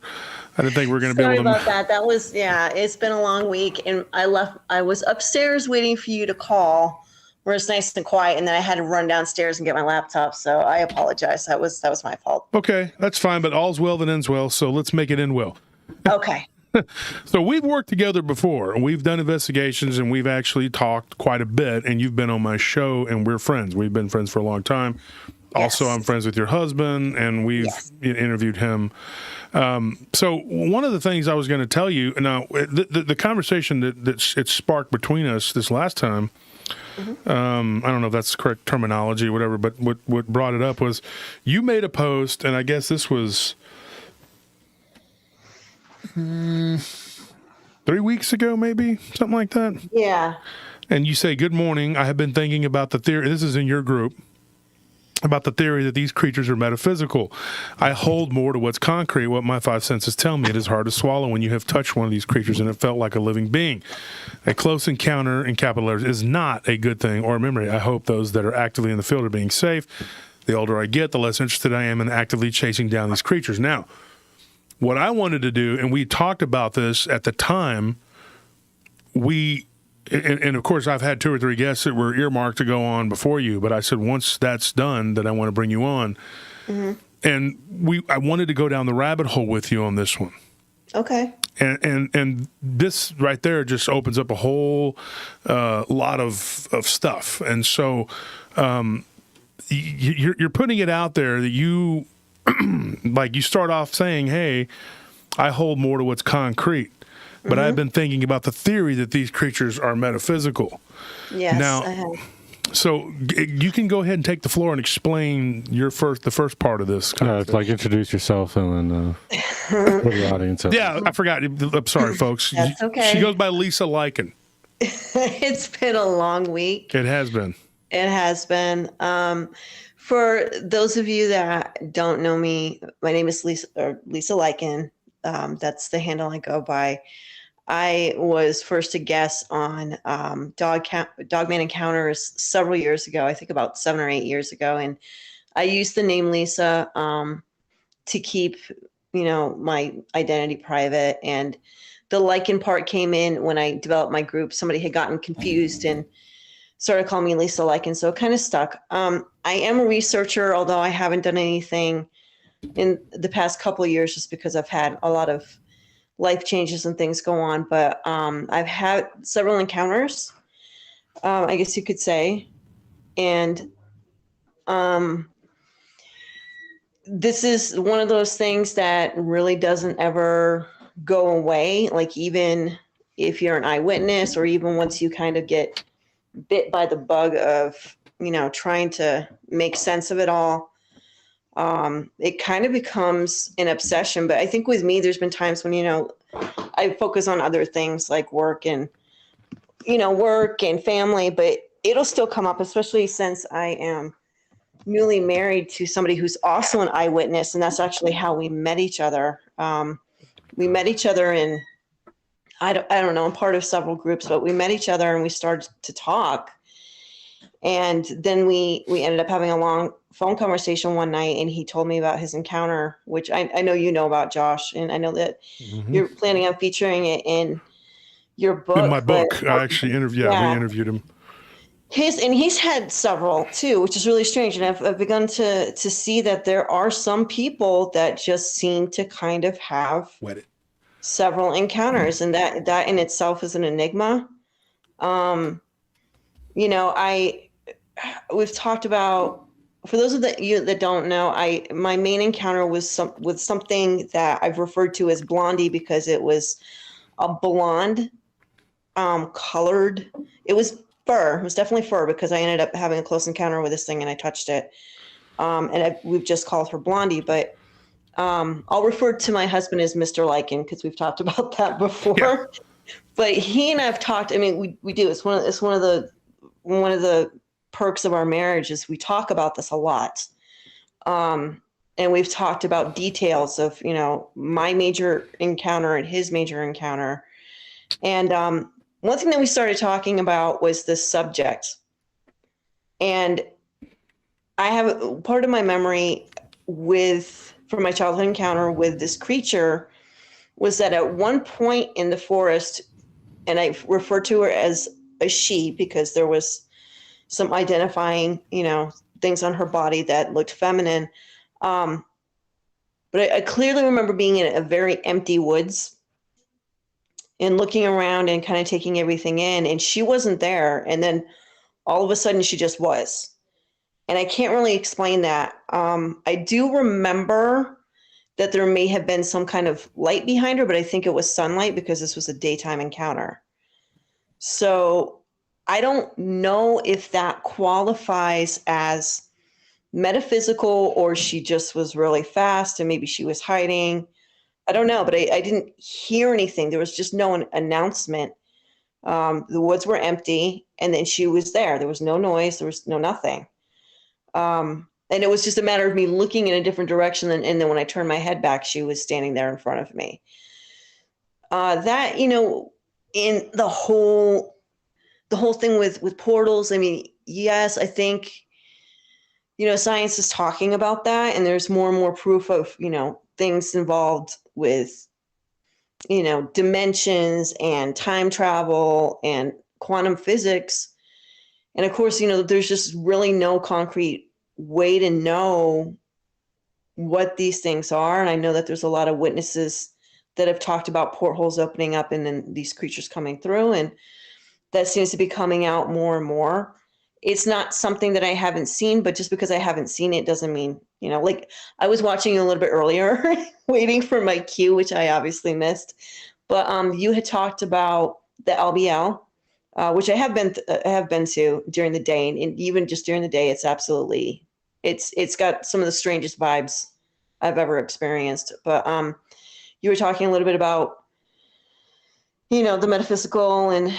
I didn't think we were going to be Sorry able to. about that. That was, yeah, it's been a long week, and I was upstairs waiting for you to call where it's nice and quiet, and then I had to run downstairs and get my laptop, so I apologize. That was my fault. Okay, that's fine, but all's well that ends well, so let's make it end well. Okay. So we've worked together before, and we've done investigations, and we've actually talked quite a bit, and you've been on my show, and we're friends. We've been friends for a long time. Also, I'm friends with your husband, and we've interviewed him. So one of the things I was going to tell you, now, the conversation that it sparked between us this last time, I don't know if that's the correct terminology or whatever, but what brought it up was you made a post, and I guess this was 3 weeks ago, maybe, something like that. Yeah. And you say, "Good morning. I have been thinking about the theory." This is in your group. About the theory that these creatures are metaphysical. I hold more to what's concrete. What my five senses tell me, it is hard to swallow when you have touched one of these creatures and it felt like a living being. A close encounter, in capital letters, is not a good thing or a memory. I hope those that are actively in the field are being safe. The older I get, the less interested I am in actively chasing down these creatures. Now, what I wanted to do, and we talked about this at the time, and of course, I've had 2 or 3 guests that were earmarked to go on before you, but I said once that's done, then I want to bring you on. And I wanted to go down the rabbit hole with you on this one. Okay. And this right there just opens up a whole lot of stuff. And so you're putting it out there that you like you start off saying, "Hey, I hold more to what's concrete." But I've been thinking about the theory that these creatures are metaphysical. Yes, Now, I have. So you can go ahead and take the floor and explain the first part of this. It's like introduce yourself and then for the audience. Yeah, I forgot. I'm sorry, folks. That's okay. She goes by Lisa Lyan. It's been a long week. It has been. It has been. For those of you that don't know me, my name is Lisa Lyan. That's the handle I go by. I was first a guest on Dogman Encounters several years ago, I think about 7 or 8 years ago. And I used the name Lisa to keep, my identity private. And the Lycan part came in when I developed my group. Somebody had gotten confused and started calling me Lisa Lyan, so it kind of stuck. I am a researcher, although I haven't done anything in the past couple of years just because I've had a lot of life changes and things go on. But I've had several encounters, I guess you could say. And this is one of those things that really doesn't ever go away. Like even if you're an eyewitness or even once you kind of get bit by the bug of, trying to make sense of it all, it kind of becomes an obsession. But I think with me, there's been times when, I focus on other things like work and family, but it'll still come up, especially since I am newly married to somebody who's also an eyewitness. And that's actually how we met each other. We met each other in, I don't know, I'm part of several groups, but we met each other and we started to talk. And then we ended up having a long phone conversation one night, and he told me about his encounter, which I know you know about, Josh, and I know that you're planning on featuring it in your book. In my book, I actually we interviewed him. He's had several too, which is really strange. And I've begun to see that there are some people that just seem to kind of have several encounters, and that in itself is an enigma. We've talked about, for those of you that don't know, my main encounter was with something that I've referred to as Blondie because it was a blonde, colored. It was fur. It was definitely fur because I ended up having a close encounter with this thing and I touched it. We've just called her Blondie, but I'll refer to my husband as Mr. Lyan because we've talked about that before. but he and I've talked. I mean, we do. It's one of the perks of our marriage is we talk about this a lot. And we've talked about details of, my major encounter and his major encounter. And one thing that we started talking about was this subject. And I have part of my memory from my childhood encounter with this creature was that at one point in the forest, and I refer to her as a she because there was some identifying, things on her body that looked feminine. But I clearly remember being in a very empty woods and looking around and kind of taking everything in, and she wasn't there. And then all of a sudden she just was. And I can't really explain that. I do remember that there may have been some kind of light behind her, but I think it was sunlight because this was a daytime encounter. So I don't know if that qualifies as metaphysical or she just was really fast and maybe she was hiding. I don't know, but I didn't hear anything. There was just no announcement. The woods were empty and then she was there. There was no noise. There was no nothing. And it was just a matter of me looking in a different direction. And then when I turned my head back, she was standing there in front of me. That, in the whole thing with portals, I mean, yes, I think, science is talking about that, and there's more and more proof of, things involved with, dimensions and time travel and quantum physics. And of course, there's just really no concrete way to know what these things are. And I know that there's a lot of witnesses that have talked about portholes opening up and then these creatures coming through. And that seems to be coming out more and more. It's not something that I haven't seen, but just because I haven't seen it doesn't mean, like I was watching a little bit earlier, waiting for my cue, which I obviously missed. But you had talked about the LBL, which I have been to during the day, and even just during the day, it's absolutely, it's got some of the strangest vibes I've ever experienced. But you were talking a little bit about, the metaphysical, and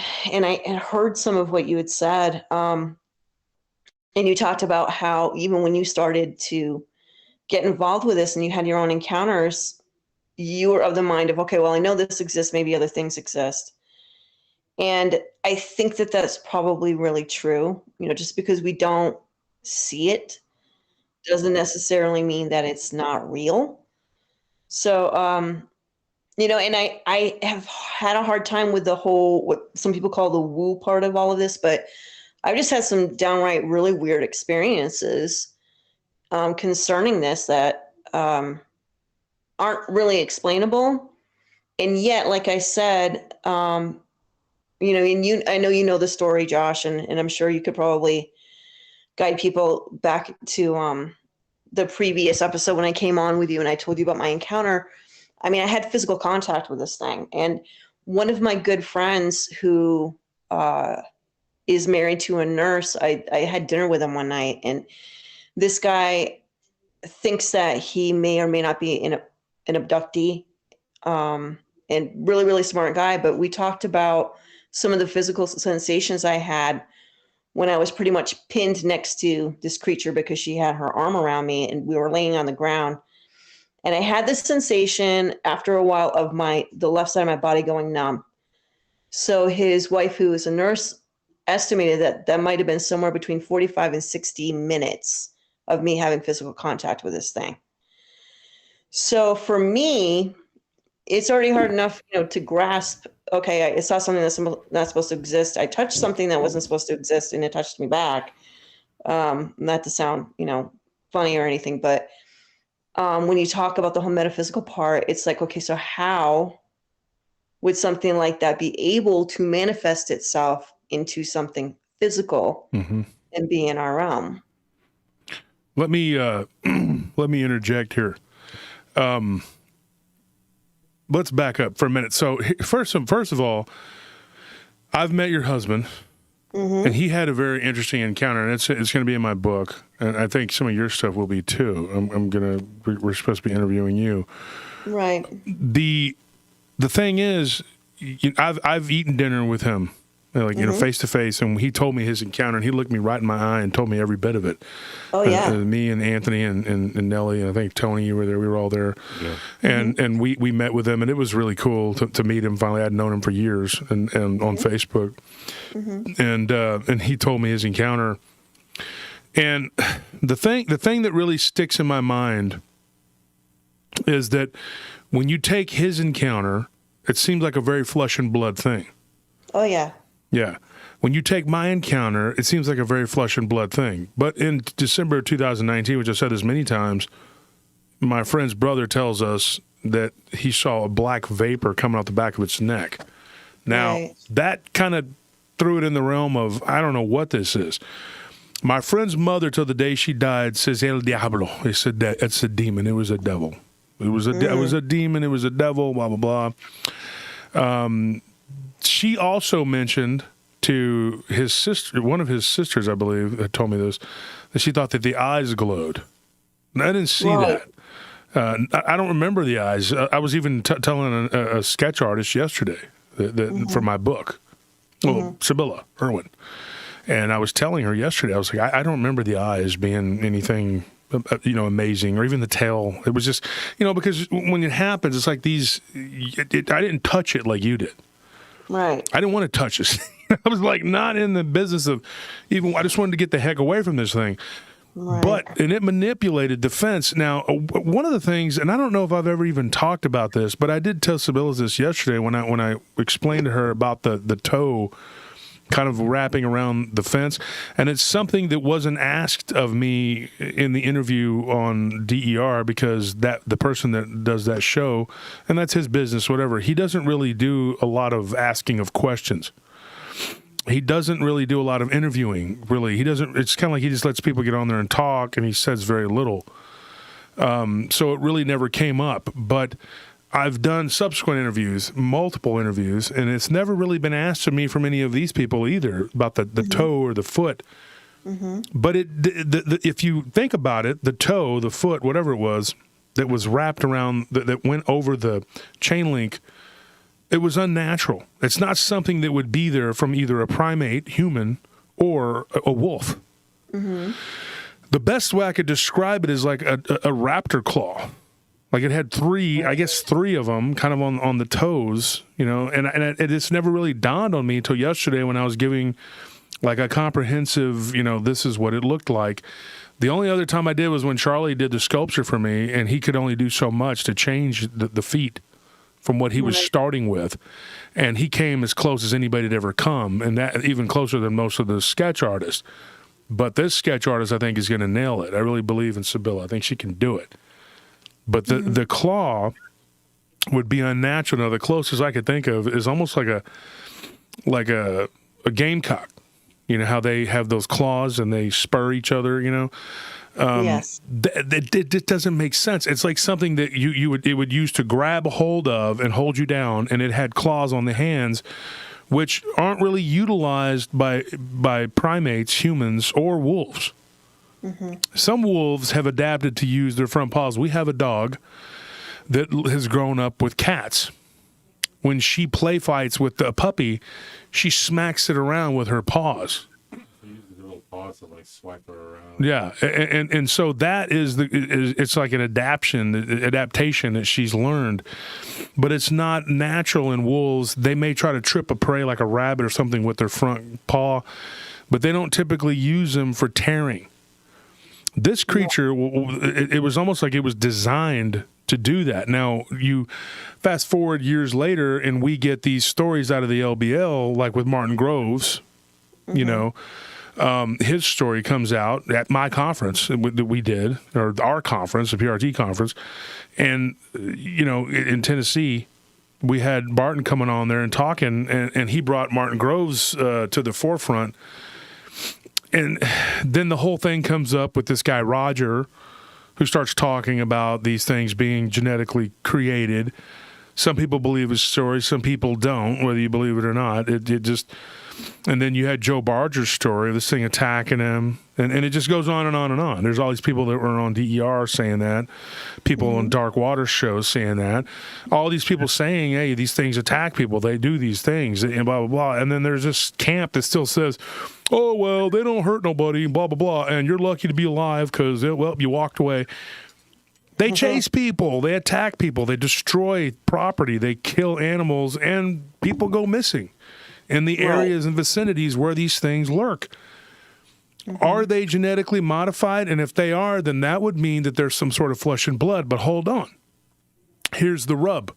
I heard some of what you had said. And you talked about how even when you started to get involved with this and you had your own encounters, you were of the mind of, okay, well, I know this exists, maybe other things exist. And I think that that's probably really true. Just because we don't see it doesn't necessarily mean that it's not real. So, and I have had a hard time with the whole, what some people call the woo part of all of this, but I've just had some downright really weird experiences concerning this that aren't really explainable. And yet, like I said, and I know you know the story, Josh, and I'm sure you could probably guide people back to the previous episode when I came on with you and I told you about my encounter. I mean, I had physical contact with this thing. And one of my good friends who is married to a nurse, I had dinner with him one night, and this guy thinks that he may or may not be an abductee, and really, really smart guy. But we talked about some of the physical sensations I had when I was pretty much pinned next to this creature because she had her arm around me and we were laying on the ground. And I had this sensation after a while of the left side of my body going numb. So his wife, who is a nurse, estimated that might have been somewhere between 45 and 60 minutes of me having physical contact with this thing. So for me, it's already hard enough, to grasp, okay, I saw something that's not supposed to exist. I touched something that wasn't supposed to exist and it touched me back. Not to sound, funny or anything, but when you talk about the whole metaphysical part, it's like, okay, so how would something like that be able to manifest itself into something physical and be in our realm? Let me interject here. Let's back up for a minute. So first of all, I've met your husband, and he had a very interesting encounter, and it's going to be in my book, and I think some of your stuff will be too. We're supposed to be interviewing you, right? The thing is, I've eaten dinner with him, like, face to face, and he told me his encounter, and he looked me right in my eye and told me every bit of it. Oh yeah. Me and Anthony and Nellie, and I think Tony, you were there. We were all there, and we met with him, and it was really cool to meet him. Finally, I'd known him for years, and on Facebook, and he told me his encounter. And the thing that really sticks in my mind is that when you take his encounter, it seems like a very flesh and blood thing. Oh yeah. Yeah. When you take my encounter, it seems like a very flesh and blood thing. But in December of 2019, which I've said this many times, my friend's brother tells us that he saw a black vapor coming out the back of its neck. Now, that kind of threw it in the realm of, I don't know what this is. My friend's mother, till the day she died, says, El Diablo. It said that it's a demon. It was a devil. It was a demon. It was a devil, blah, blah, blah. She also mentioned to his sister, one of his sisters, I believe, had told me this, that she thought that the eyes glowed. And I didn't see that. I don't remember the eyes. I was even telling a sketch artist yesterday for my book, Sibylla Irwin. And I was telling her yesterday, I was like, I don't remember the eyes being anything, amazing, or even the tail. It was just, because when it happens, it's like these, I didn't touch it like you did. Right. I didn't want to touch this. I was like not in the business of I just wanted to get the heck away from this thing. Right. And it manipulated the fence. Now, one of the things, and I don't know if I've ever even talked about this, but I did tell Sibylla this yesterday when I explained to her about the toe kind of wrapping around the fence. And it's something that wasn't asked of me in the interview on DER, because the person that does that show, and that's his business, whatever, he doesn't really do a lot of asking of questions. He doesn't really do a lot of interviewing, really. It's kind of like he just lets people get on there and talk, and he says very little. So it really never came up. But I've done subsequent interviews, multiple interviews, and it's never really been asked of me from any of these people either about the toe or the foot. But if you think about it, the toe, the foot, whatever it was, that was wrapped around, that went over the chain link, it was unnatural. It's not something that would be there from either a primate, human, or a wolf. The best way I could describe it is like a raptor claw. Like it had three of them kind of on the toes, and it just never really dawned on me until yesterday when I was giving like a comprehensive, this is what it looked like. The only other time I did was when Charlie did the sculpture for me, and he could only do so much to change the feet from what he was starting with. And he came as close as anybody had ever come, and that even closer than most of the sketch artists. But this sketch artist, I think, is going to nail it. I really believe in Sibylla. I think she can do it. But the claw would be unnatural. Now, the closest I could think of is almost like a gamecock. You know how they have those claws and they spur each other. Yes. It doesn't make sense. It's like something that it would use to grab a hold of and hold you down, and it had claws on the hands, which aren't really utilized by primates, humans, or wolves. Some wolves have adapted to use their front paws. We have a dog that has grown up with cats. When she play fights with a puppy, she smacks it around with her paws. She uses her little paws to like swipe her around. Yeah, and so that it's like an adaptation that she's learned, but it's not natural in wolves. They may try to trip a prey like a rabbit or something with their front paw, but they don't typically use them for tearing. This creature, it was almost like it was designed to do that. Now, you fast forward years later, and we get these stories out of the LBL, like with Martin Groves, his story comes out at my conference that we did, or our conference, the PRT conference, and, in Tennessee, we had Barton coming on there and talking, and he brought Martin Groves to the forefront. And then the whole thing comes up with this guy, Roger, who starts talking about these things being genetically created. Some people believe his story, some people don't, whether you believe it or not. And then you had Joe Barger's story of this thing attacking him. And it just goes on and on and on. There's all these people that were on DER saying that, people on Dark Water shows saying that, all these people saying, hey, these things attack people, they do these things, and blah, blah, blah. And then there's this camp that still says, oh, well, they don't hurt nobody, blah, blah, blah, and you're lucky to be alive because, well, you walked away. They chase people, they attack people, they destroy property, they kill animals, and people go missing in the areas and vicinities where these things lurk. Are they genetically modified? And if they are, then that would mean that there's some sort of flesh and blood. But hold on. Here's the rub.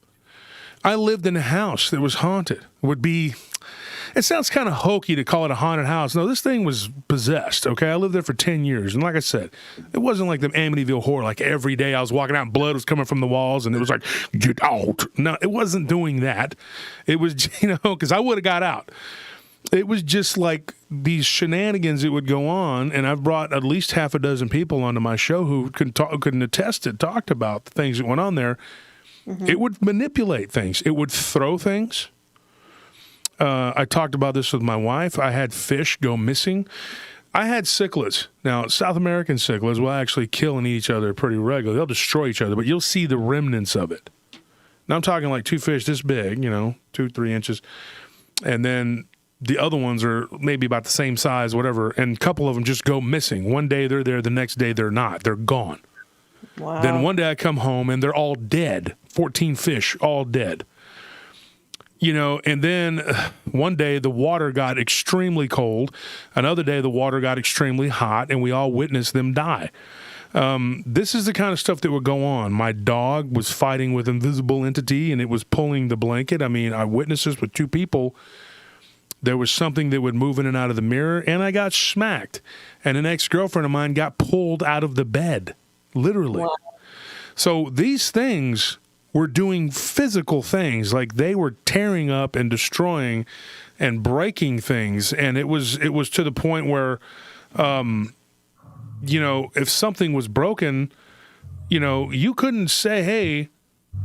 I lived in a house that was haunted. It sounds kind of hokey to call it a haunted house. No, this thing was possessed, okay? I lived there for 10 years. And like I said, it wasn't like the Amityville Horror. Like every day I was walking out and blood was coming from the walls and it was like, get out. No, it wasn't doing that. It was, because I would have got out. It was just like these shenanigans that would go on, and I've brought at least half a dozen people onto my show who couldn't attest it, talked about the things that went on there. It would manipulate things. It would throw things. I talked about this with my wife. I had fish go missing. I had cichlids. Now, South American cichlids will actually kill and eat each other pretty regularly. They'll destroy each other, but you'll see the remnants of it. Now, I'm talking like two fish this big, 2-3 inches, and then the other ones are maybe about the same size, whatever, and a couple of them just go missing. One day they're there, the next day they're not. They're gone. Wow. Then one day I come home and they're all dead. 14 fish, all dead. And then one day the water got extremely cold. Another day the water got extremely hot, and we all witnessed them die. This is the kind of stuff that would go on. My dog was fighting with invisible entity, and it was pulling the blanket. I mean, I witnessed this with two people. There was something that would move in and out of the mirror, and I got smacked. And an ex-girlfriend of mine got pulled out of the bed, literally. Wow. So these things were doing physical things, like they were tearing up and destroying and breaking things. And it was to the point where, if something was broken, you couldn't say, hey,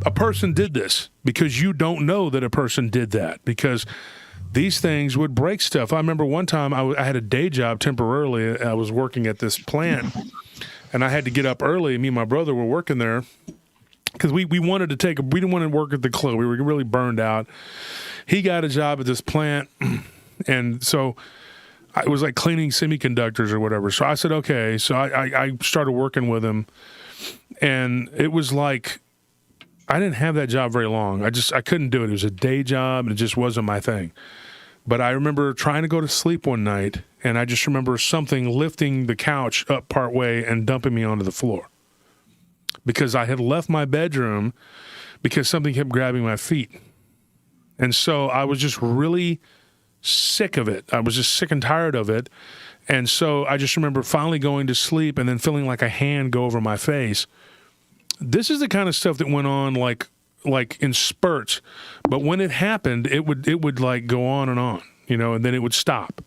a person did this, because you don't know that a person did that, because these things would break stuff. I remember one time I had a day job temporarily. I was working at this plant, and I had to get up early. Me and my brother were working there because we wanted to we didn't want to work at the club. We were really burned out. He got a job at this plant, and so it was like cleaning semiconductors or whatever. So I said, okay. So I started working with him, and it was like, I didn't have that job very long. I couldn't do it. It was a day job, and it just wasn't my thing. But I remember trying to go to sleep one night, and I just remember something lifting the couch up part way and dumping me onto the floor. Because I had left my bedroom because something kept grabbing my feet. And so I was just really sick of it. I was just sick and tired of it. And so I just remember finally going to sleep and then feeling like a hand go over my face. This is the kind of stuff that went on like in spurts, but when it happened, it would like go on, and then it would stop.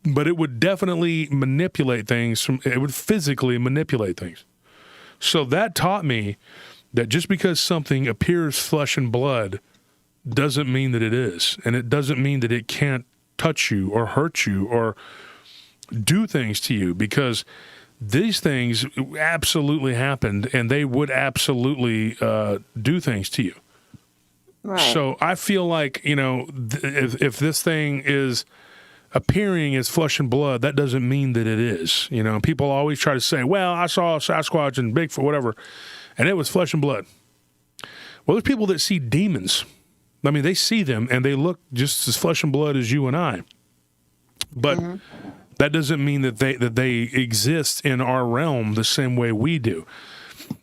But it would definitely manipulate things. It would physically manipulate things. So that taught me that just because something appears flesh and blood doesn't mean that it is, and it doesn't mean that it can't touch you or hurt you or do things to you, because these things absolutely happened, and they would absolutely do things to you. Right. So I feel like, if this thing is appearing as flesh and blood, that doesn't mean that it is. People always try to say, well, I saw Sasquatch and Bigfoot, whatever, and it was flesh and blood. Well, there's people that see demons. I mean, they see them, and they look just as flesh and blood as you and I. But that doesn't mean that they exist in our realm the same way we do.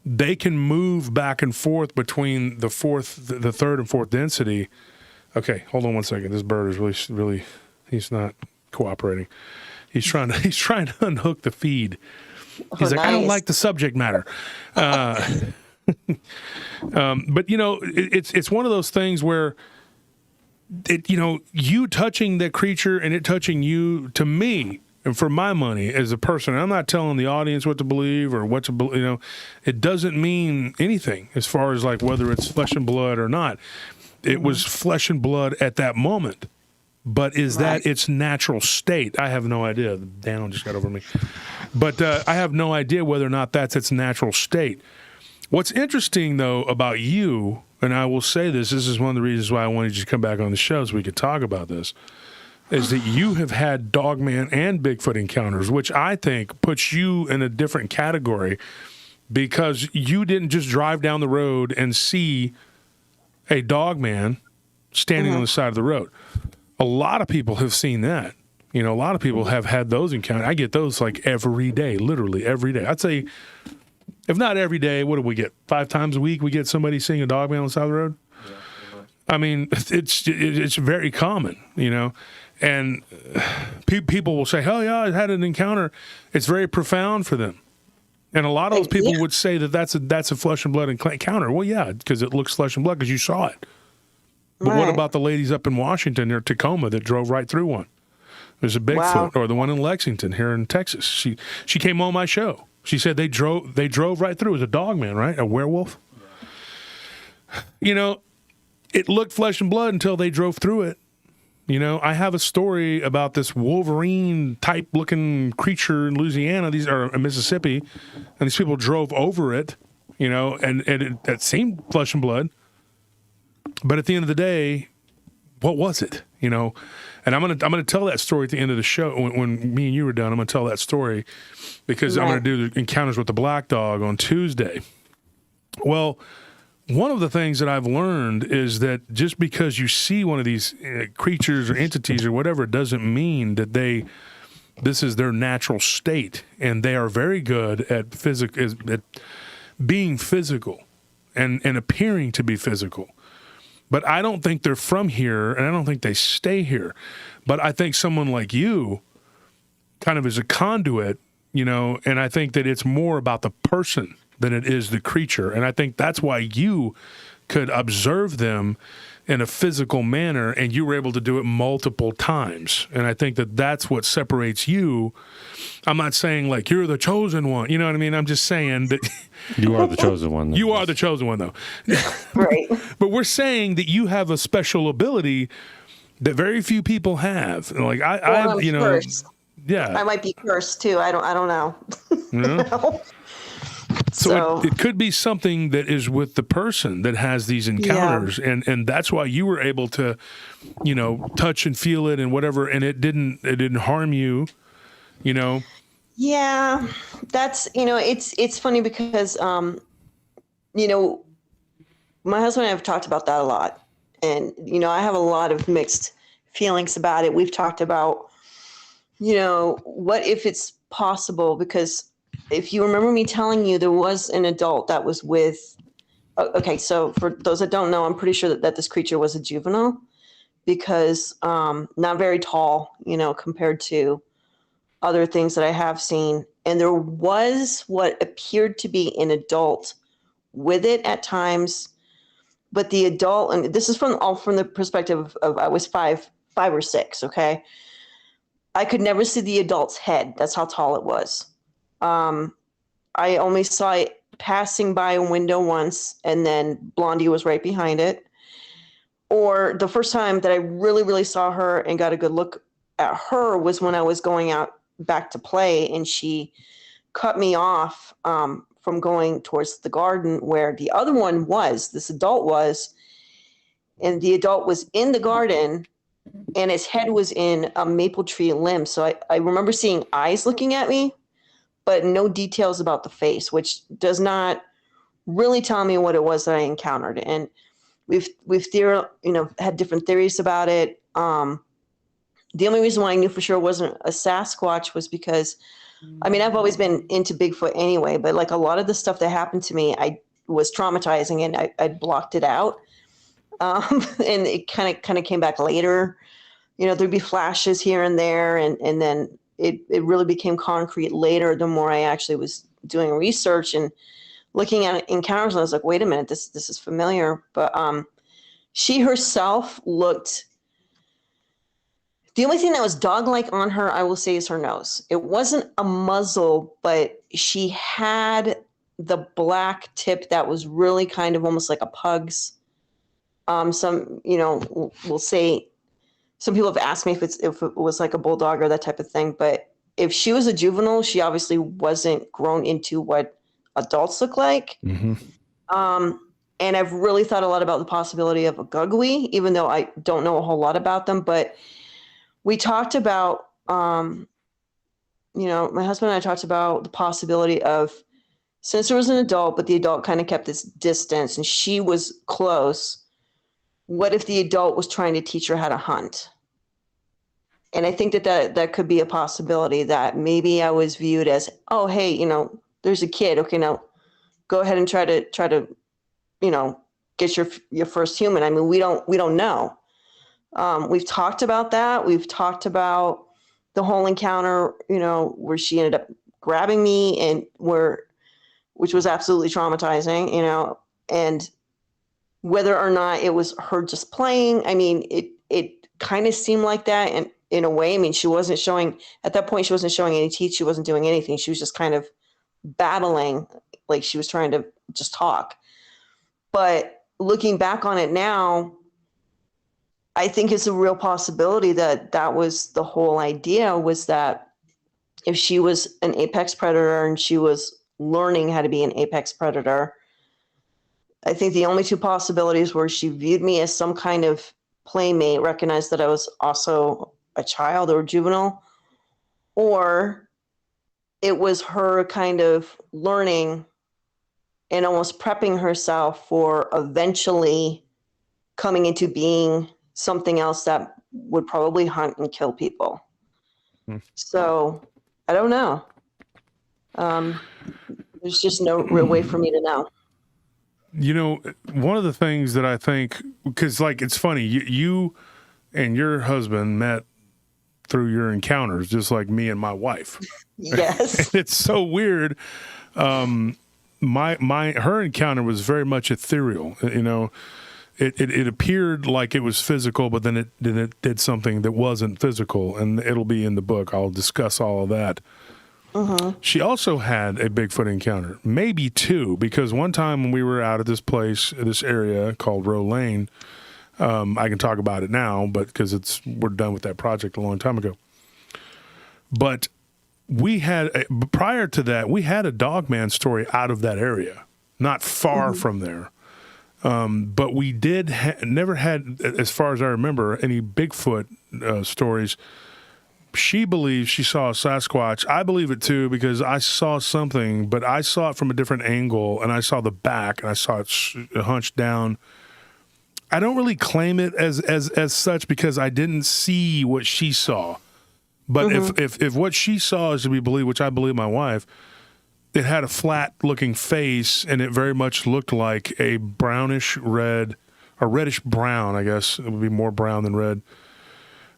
They can move back and forth between the third and fourth density. Okay, hold on one second. This bird is really, he's not cooperating. He's trying to unhook the feed. He's like, nice. I don't like the subject matter. But it's one of those things where you touching that creature and it touching you, to me, and for my money as a person, I'm not telling the audience what to believe or what to believe, it doesn't mean anything as far as like whether it's flesh and blood or not. It was flesh and blood at that moment. but is Right. that its natural state? I have no idea. Dan just got over me. But I have no idea whether or not that's its natural state. What's interesting, though, about you, and I will say this is one of the reasons why I wanted you to come back on the show so we could talk about this, is that you have had Dogman and Bigfoot encounters, which I think puts you in a different category because you didn't just drive down the road and see a Dogman standing on the side of the road. A lot of people have seen that. You know, a lot of people have had those encounters. I get those like every day, literally every day. I'd say, if not every day, what do we get? 5 times a week we get somebody seeing a Dogman on the side of the road? Yeah, pretty much. I mean, it's very common, you know, and people will say, "Oh yeah, I had an encounter." It's very profound for them, and a lot of those people would say that that's a flesh and blood encounter. Well, yeah, because it looks flesh and blood because you saw it. But what Right. about the ladies up in Washington or Tacoma that drove right through one? There's a Bigfoot, Wow. or the one in Lexington here in Texas. She came on my show. She said they drove right through. It was a Dogman, right? A werewolf. You know, it looked flesh and blood until they drove through it. You know, I have a story about this Wolverine type looking creature in Louisiana, in Mississippi, and these people drove over it, you know, and it seemed flesh and blood. But at the end of the day, what was it? You know, and I'm gonna tell that story at the end of the show when me and you were done. I'm gonna tell that story because I'm gonna do the encounters with the black dog on Tuesday. Well, one of the things that I've learned is that just because you see one of these creatures or entities or whatever, it doesn't mean that this is their natural state, and they are very good at being physical and appearing to be physical. But I don't think they're from here, and I don't think they stay here. But I think someone like you kind of is a conduit, you know, and I think that it's more about the person than it is the creature. And I think that's why you could observe them in a physical manner, and you were able to do it multiple times. And I think that that's what separates you. I'm not saying like you're the chosen one. You know what I mean? I'm just saying that You are the chosen one. you are the chosen one, though. Right. But we're saying that you have a special ability that very few people have. Like Well, I'm you know, cursed. I yeah. might be cursed too. I don't know. You know? So it could be something that is with the person that has these encounters, and that's why you were able to, you know, touch and feel it and whatever, and it didn't harm you, you know. Yeah, that's, you know, it's funny because you know, my husband and I have talked about that a lot, and you know, I have a lot of mixed feelings about it. We've talked about, you know, what if it's possible, because if you remember me telling you, there was an adult that was with, okay, so for those that don't know, I'm pretty sure that this creature was a juvenile, because not very tall, you know, compared to other things that I have seen. And there was what appeared to be an adult with it at times, but the adult, and this is from the perspective of I was five or six, okay? I could never see the adult's head. That's how tall it was. I only saw it passing by a window once, and then Blondie was right behind it. Or the first time that I really, really saw her and got a good look at her was when I was going out back to play, and she cut me off from going towards the garden where the other one was, this adult was, and the adult was in the garden, and his head was in a maple tree limb. So I remember seeing eyes looking at me, but no details about the face, which does not really tell me what it was that I encountered. And we've had different theories about it. The only reason why I knew for sure it wasn't a Sasquatch was because, I mean, I've always been into Bigfoot anyway, but like a lot of the stuff that happened to me, I was traumatizing and I blocked it out. And it kind of came back later. You know, there'd be flashes here and there, and then it really became concrete later, the more I actually was doing research and looking at encounters. And I was like, wait a minute, this is familiar. But she herself looked, the only thing that was dog-like on her, I will say, is her nose. It wasn't a muzzle, but she had the black tip that was really kind of almost like a pug's. Some, you know, we'll say some people have asked me if it was like a bulldog or that type of thing, but if she was a juvenile, she obviously wasn't grown into what adults look like. Mm-hmm. And I've really thought a lot about the possibility of a gugly, even though I don't know a whole lot about them. But we talked about, my husband and I talked about the possibility of, since there was an adult, but the adult kind of kept this distance and she was close, what if the adult was trying to teach her how to hunt? And I think that could be a possibility, that maybe I was viewed as, oh, hey, there's a kid. Okay, now go ahead and try to, get your first human. I mean, we don't know. We've talked about that. We've talked about the whole encounter, where she ended up grabbing me and which was absolutely traumatizing, and whether or not it was her just playing. I mean, it kind of seemed like that. And in a way, I mean, at that point, she wasn't showing any teeth. She wasn't doing anything. She was just kind of babbling, like she was trying to just talk. But looking back on it now, I think it's a real possibility that was the whole idea, was that if she was an apex predator and she was learning how to be an apex predator, I think the only two possibilities were she viewed me as some kind of playmate, recognized that I was also a child or a juvenile, or it was her kind of learning and almost prepping herself for eventually coming into being something else that would probably hunt and kill people. So I don't know. There's just no real way for me to know. One of the things that I think, because it's funny, you and your husband met through your encounters, just like me and my wife. Yes. It's so weird. Her encounter was very much ethereal. It appeared like it was physical, but then it did something that wasn't physical, and it'll be in the book. I'll discuss all of that. Uh-huh. She also had a Bigfoot encounter, maybe two, because one time when we were out at this place, this area called Row Lane, I can talk about it now, but because we're done with that project a long time ago. But prior to that, we had a Dogman story out of that area, not far from there. But we never had, as far as I remember, any Bigfoot stories. She believes she saw a Sasquatch. I believe it too, because I saw something, but I saw it from a different angle, and I saw the back, and I saw it hunched down. I don't really claim it as such, because I didn't see what she saw. But if what she saw is to be believed, which I believe my wife, it had a flat-looking face, and it very much looked like a brownish red, or reddish brown, I guess. It would be more brown than red.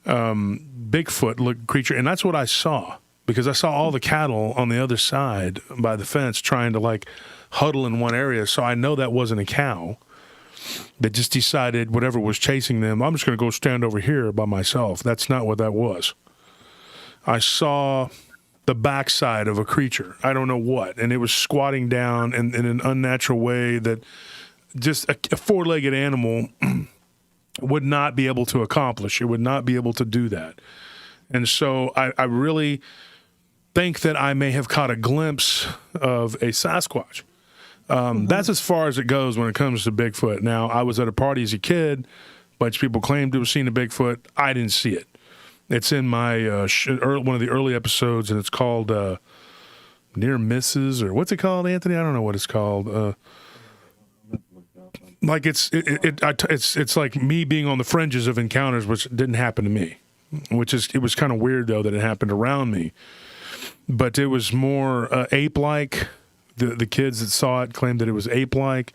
Bigfoot creature, and that's what I saw, because I saw all the cattle on the other side by the fence trying to huddle in one area. So I know that wasn't a cow that just decided, whatever was chasing them, I'm just going to go stand over here by myself. That's not what that was. I saw the backside of a creature. I don't know what, and it was squatting down in an unnatural way that just a four-legged animal would not be able to accomplish. It would not be able to do that. And so I really think that I may have caught a glimpse of a Sasquatch. That's as far as it goes when it comes to Bigfoot. Now, I was at a party as a kid. A bunch of people claimed to have seen a Bigfoot. I didn't see it. It's in my one of the early episodes, and it's called Near Misses, or what's it called, Anthony? I don't know what it's called. It's like me being on the fringes of encounters, which didn't happen to me. It was kind of weird though that it happened around me, but it was more ape-like. The kids that saw it claimed that it was ape-like.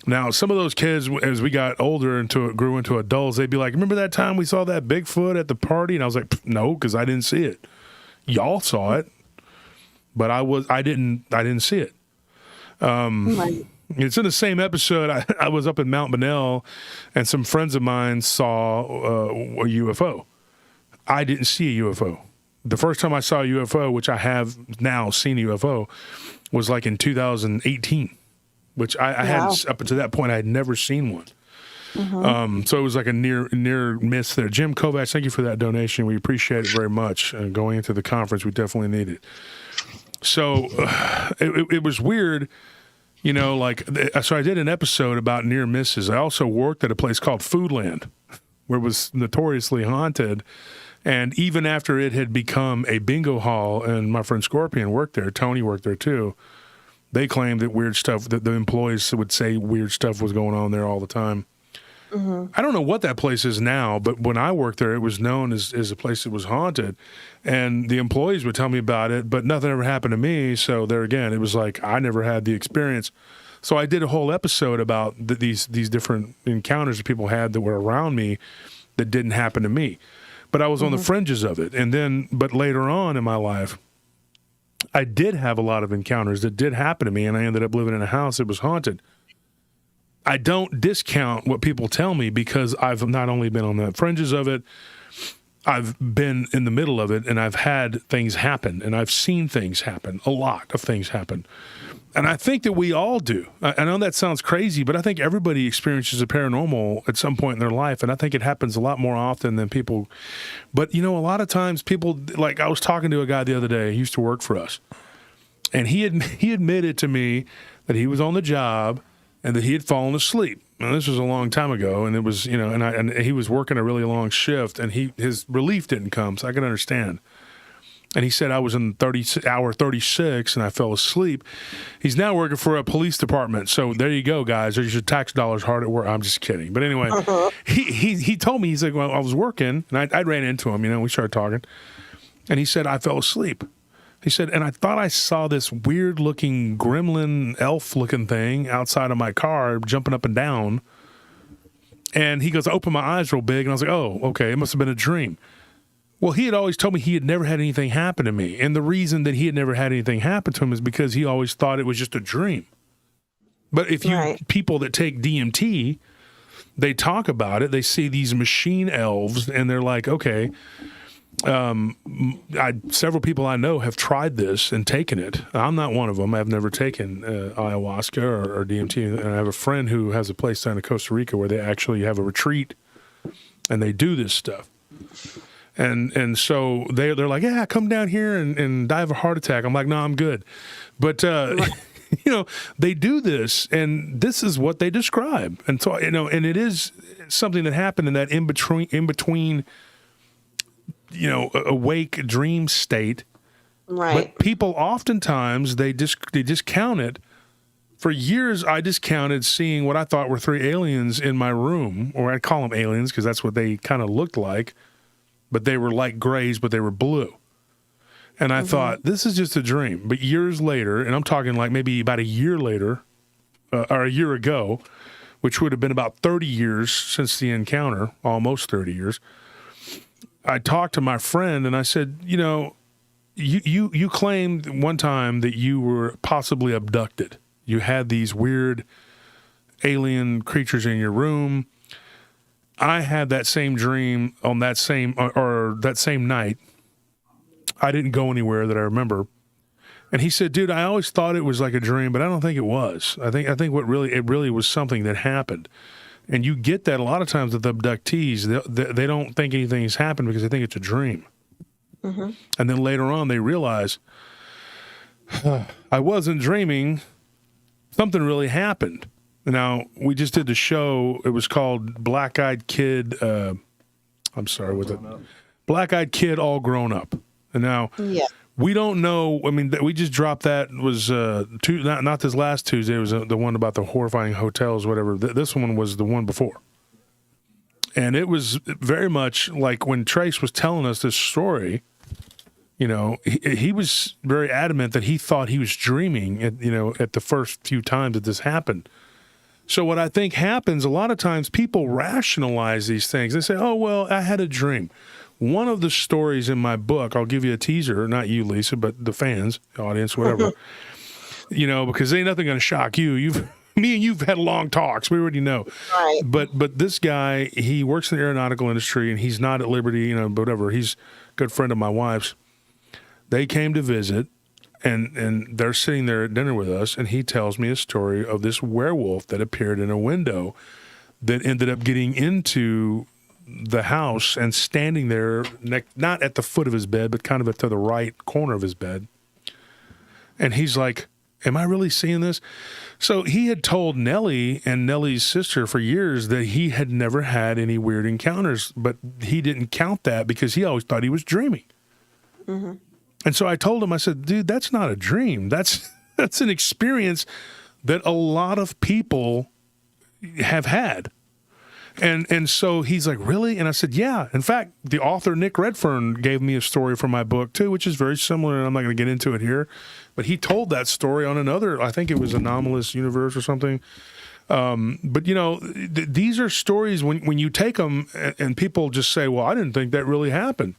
Now, some of those kids, as we got older and grew into adults, they'd be like, "Remember that time we saw that Bigfoot at the party?" And I was like, "No, because I didn't see it. Y'all saw it, but I didn't see it." It's in the same episode. I was up in Mount Bonnell, and some friends of mine saw a UFO. I didn't see a UFO. The first time I saw a UFO, which I have now seen a UFO, was in 2018, which I hadn't, up until that point, I had never seen one. So it was like a near miss there. Jim Kovacs, thank you for that donation. We appreciate it very much. Going into the conference, we definitely need it. So it was weird, you know, like, so I did an episode about near misses. I also worked at a place called Foodland, where it was notoriously haunted. And even after it had become a bingo hall, and my friend Scorpion worked there, Tony worked there too, they claimed that weird stuff, that the employees would say weird stuff was going on there all the time. I don't know what that place is now, but when I worked there, it was known as a place that was haunted. And the employees would tell me about it, but nothing ever happened to me. So there again, it was like I never had the experience. So I did a whole episode about these different encounters that people had that were around me that didn't happen to me. But I was on the fringes of it. And then, but later on in my life, I did have a lot of encounters that did happen to me, and I ended up living in a house that was haunted. I don't discount what people tell me because I've not only been on the fringes of it, I've been in the middle of it, and I've had things happen, and I've seen things happen, a lot of things happen. And I think that we all do. I know that sounds crazy, but I think everybody experiences a paranormal at some point in their life, and I think it happens a lot more often than people. But, you know, a lot of times people, like I was talking to a guy the other day, he used to work for us, and he admitted to me that he was on the job and that he had fallen asleep. Now, this was a long time ago, and it was, you know, and he was working a really long shift, and his relief didn't come, so I can understand. And he said, I was in hour 36 and I fell asleep. He's now working for a police department. So there you go, guys. There's your tax dollars hard at work. I'm just kidding. But anyway, he told me, he's like, well, I was working, and I ran into him, you know, we started talking. And he said, I fell asleep. He said, and I thought I saw this weird-looking gremlin elf-looking thing outside of my car jumping up and down. And he goes, I opened my eyes real big, and I was like, oh, okay, it must have been a dream. Well, he had always told me he had never had anything happen to me. And the reason that he had never had anything happen to him is because he always thought it was just a dream. But if you people that take DMT, they talk about it. They see these machine elves, and they're like, okay, several people I know have tried this and taken it. I'm not one of them. I've never taken ayahuasca or DMT. And I have a friend who has a place down in Costa Rica where they actually have a retreat, and they do this stuff. And so they're like, yeah, come down here and die of a heart attack. I'm like, no, I'm good. But, you know, they do this, and this is what they describe. And so, you know, and it is something that happened in that in between, you know, awake dream state. Right. But people oftentimes, they discount it. For years, I discounted seeing what I thought were 3 aliens in my room, or I'd call them aliens because that's what they kind of looked like. But they were like grays, but they were blue. And I thought, this is just a dream. But years later, and I'm talking like maybe about a year later, or a year ago, which would have been about 30 years since the encounter, almost 30 years, I talked to my friend and I said, you know, you claimed one time that you were possibly abducted. You had these weird alien creatures in your room. I had that same dream on that same or that same night. I didn't go anywhere that I remember. And he said, dude, I always thought it was like a dream, but I don't think it was. I think it really was something that happened. And you get that a lot of times with abductees. They don't think anything's happened because they think it's a dream. And then later on they realize, I wasn't dreaming. Something really happened. Now, we just did the show. It was called Black-Eyed Kid. I'm sorry, was it? Black-Eyed Kid All Grown Up. And now, we don't know. I mean, we just dropped that. It was not this last Tuesday. It was the one about the horrifying hotels, whatever. This one was the one before. And it was very much like when Trace was telling us this story, you know, he was very adamant that he thought he was dreaming at the first few times that this happened. So what I think happens, a lot of times people rationalize these things. They say, oh, well, I had a dream. One of the stories in my book, I'll give you a teaser, not you, Lisa, but the fans, audience, whatever, you know, because ain't nothing going to shock you. Me and you've had long talks. We already know. Right. But this guy, he works in the aeronautical industry, and he's not at liberty, you know, whatever. He's a good friend of my wife's. They came to visit. And they're sitting there at dinner with us, and he tells me a story of this werewolf that appeared in a window that ended up getting into the house and standing there, not at the foot of his bed, but kind of to the right corner of his bed. And he's like, am I really seeing this? So he had told Nellie and Nellie's sister for years that he had never had any weird encounters, but he didn't count that because he always thought he was dreaming. Mm-hmm. And so I told him, I said, dude, that's not a dream. That's an experience that a lot of people have had. And so he's like, really? And I said, yeah. In fact, the author Nick Redfern gave me a story from my book too, which is very similar, and I'm not going to get into it here. But he told that story on another, I think it was Anomalous Universe or something. But, you know, these are stories when you take them and people just say, well, I didn't think that really happened.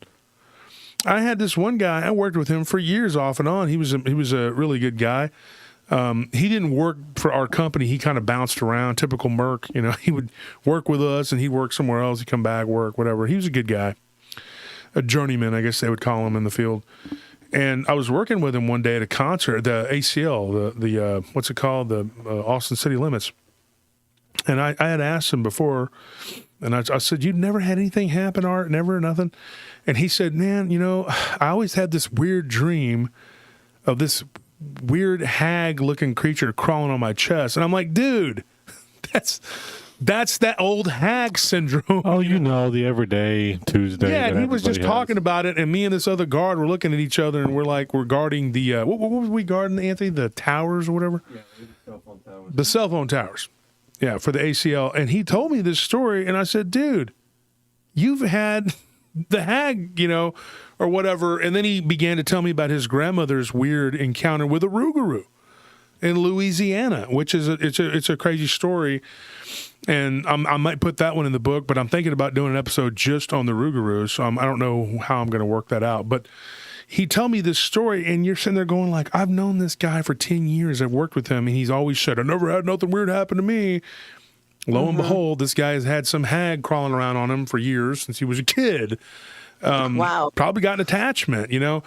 I had this one guy, I worked with him for years off and on. He was a really good guy. He didn't work for our company. He kind of bounced around, typical Merc. You know, he would work with us and he'd work somewhere else. He'd come back, work, whatever. He was a good guy, a journeyman, I guess they would call him in the field. And I was working with him one day at a concert, the ACL, the what's it called, the Austin City Limits. And I had asked him before, and I said, "You've never had anything happen, Art? Never, nothing?" And he said, "Man, you know, I always had this weird dream of this weird hag-looking creature crawling on my chest." And I'm like, dude, that's that old hag syndrome. Oh, you know, the everyday Tuesday. Yeah, and he was just talking about it, and me and this other guard were looking at each other, and we're guarding the, what was we guarding, Anthony? The towers or whatever? Yeah, the cell phone towers. The cell phone towers. Yeah, for the ACL. And he told me this story, and I said, dude, you've had the hag, you know, or whatever. And then he began to tell me about his grandmother's weird encounter with a rougarou in Louisiana, which is it's a crazy story. And I might put that one in the book, but I'm thinking about doing an episode just on the rougarou. So I don't know how I'm going to work that out. But he told me this story, and you're sitting there going like, I've known this guy for 10 years. I've worked with him, and he's always said, I never had nothing weird happen to me. Lo and behold, this guy has had some hag crawling around on him for years since he was a kid. Wow. Probably got an attachment, you know.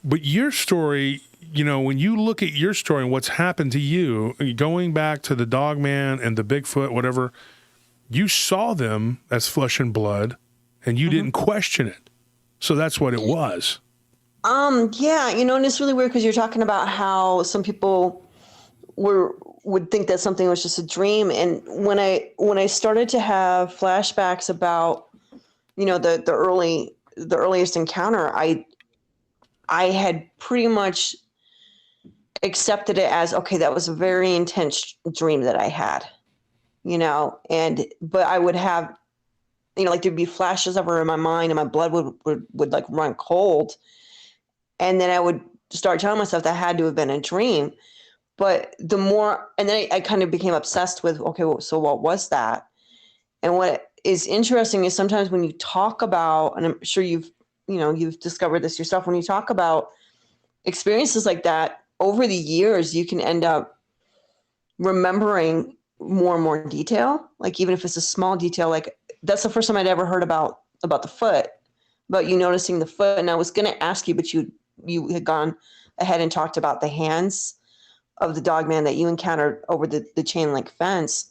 But your story, you know, when you look at your story and what's happened to you, going back to the Dogman and the Bigfoot, whatever, you saw them as flesh and blood, and you didn't question it. So that's what it was. Yeah, you know, and it's really weird because you're talking about how some people would think that something was just a dream. And when I started to have flashbacks about, you know, the earliest encounter, I had pretty much accepted it as, okay, that was a very intense dream that I had, you know, but I would have, you know, like there'd be flashes of her in my mind and my blood would like run cold. And then I would start telling myself that had to have been a dream. But the more, and then I kind of became obsessed with, okay, well, so what was that? And what is interesting is sometimes when you talk about, and I'm sure you've discovered this yourself, when you talk about experiences like that, over the years, you can end up remembering more and more detail. Like even if it's a small detail, like that's the first time I'd ever heard about the foot, about you noticing the foot. And I was going to ask you, but you had gone ahead and talked about the hands of the Dogman that you encountered over the chain link fence.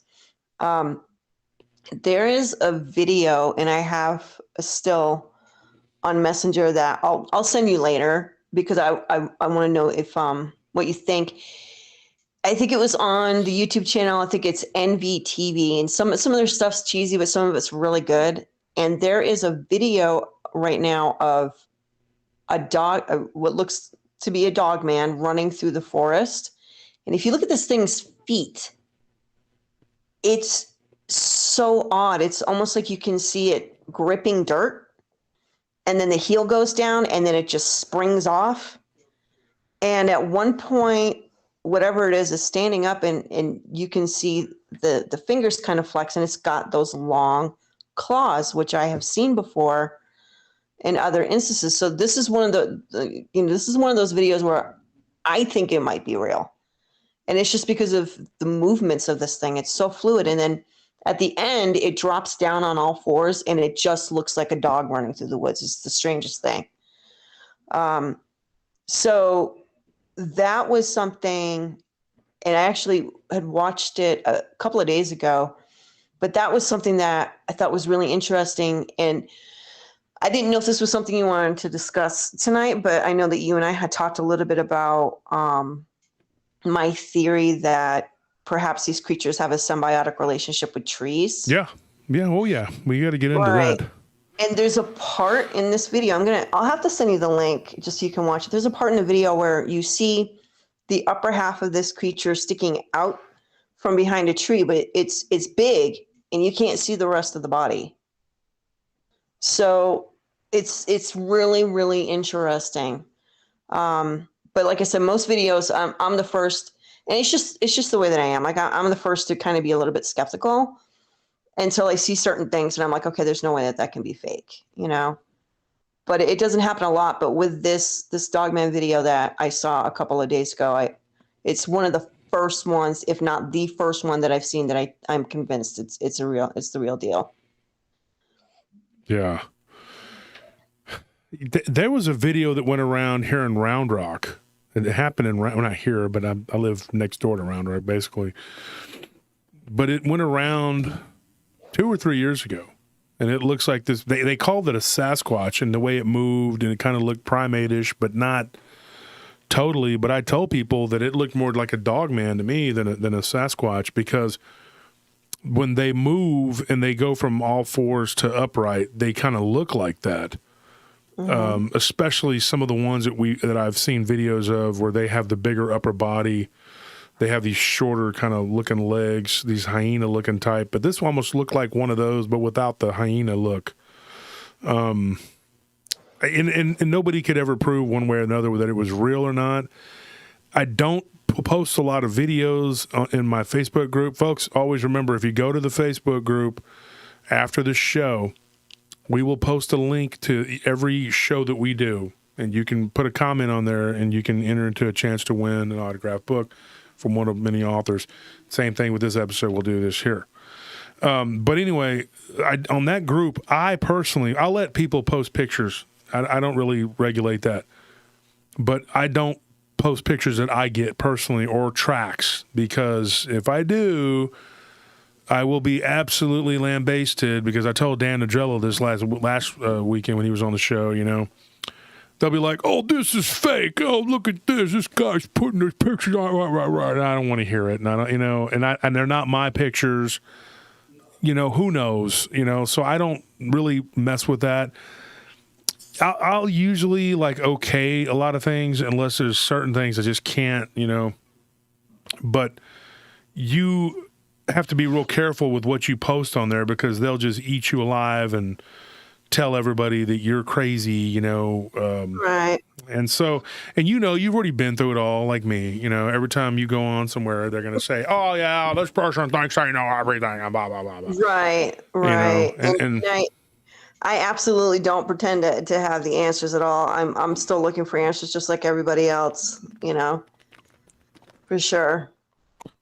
There is a video, and I have a still on Messenger that I'll send you later because I want to know if what you think. I think it was on the YouTube channel. I think it's NVTV, and some of their stuff's cheesy, but some of it's really good. And there is a video right now of a dog, what looks to be a dog man running through the forest. And if you look at this thing's feet, it's so odd. It's almost like you can see it gripping dirt, and then the heel goes down, and then it just springs off. And at one point, whatever it is standing up, and you can see the fingers kind of flex, and it's got those long claws, which I have seen before in other instances. So this is one of this is one of those videos where I think it might be real. And it's just because of the movements of this thing. It's so fluid. And then at the end, it drops down on all fours, and it just looks like a dog running through the woods. It's the strangest thing. So that was something, and I actually had watched it a couple of days ago, But that was something that I thought was really interesting. And I didn't know if this was something you wanted to discuss tonight, but I know that you and I had talked a little bit about my theory that perhaps these creatures have a symbiotic relationship with trees. Yeah. Yeah. Oh, yeah. We got to get into Right. that. And there's a part in this video, I'll have to send you the link just so you can watch it. There's a part in the video where you see the upper half of this creature sticking out from behind a tree, but it's big and you can't see the rest of the body. So it's really, really interesting. But like I said, most videos, I'm the first, and it's just the way that I am. Like I'm the first to kind of be a little bit skeptical until I see certain things, and I'm like, okay, there's no way that can be fake, you know. But it doesn't happen a lot. But with this Dogman video that I saw a couple of days ago, it's one of the first ones, if not the first one that I've seen that I'm convinced it's the real deal. Yeah. There was a video that went around here in Round Rock. It happened in, well, not here, but I live next door to Round Rock, basically. But it went around 2 or 3 years ago. And it looks like this, they called it a Sasquatch, and the way it moved, and it kind of looked primate-ish, but not totally. But I told people that it looked more like a Dogman to me than a Sasquatch, because when they move and they go from all fours to upright, they kind of look like that. Especially some of the ones that I've seen videos of where they have the bigger upper body. They have these shorter kind of looking legs, these hyena looking type. But this almost looked like one of those, but without the hyena look. And nobody could ever prove one way or another that it was real or not. I don't post a lot of videos in my Facebook group. Folks, always remember, if you go to the Facebook group after the show, we will post a link to every show that we do, and you can put a comment on there, and you can enter into a chance to win an autographed book from one of many authors. Same thing with this episode. We'll do this here. But anyway, on that group, I'll let people post pictures. I don't really regulate that. But I don't post pictures that I get personally or tracks, because if I do, I will be absolutely lambasted, because I told Dan Nadrello this last weekend when he was on the show, you know. They'll be like, oh, this is fake. Oh, look at this. This guy's putting his pictures on. Right. And I don't want to hear it. And I don't, you know, and they're not my pictures. You know, who knows? You know, so I don't really mess with that. I'll usually okay a lot of things, unless there's certain things I just can't, you know. But you have to be real careful with what you post on there, because they'll just eat you alive and tell everybody that you're crazy, you know. Right. And so, and you know, you've already been through it all, like me. You know, every time you go on somewhere, they're going to say, oh, yeah, this person thinks I know everything, blah, blah, blah, blah. Right. You know, and I absolutely don't pretend to have the answers at all. I'm still looking for answers just like everybody else, you know, for sure.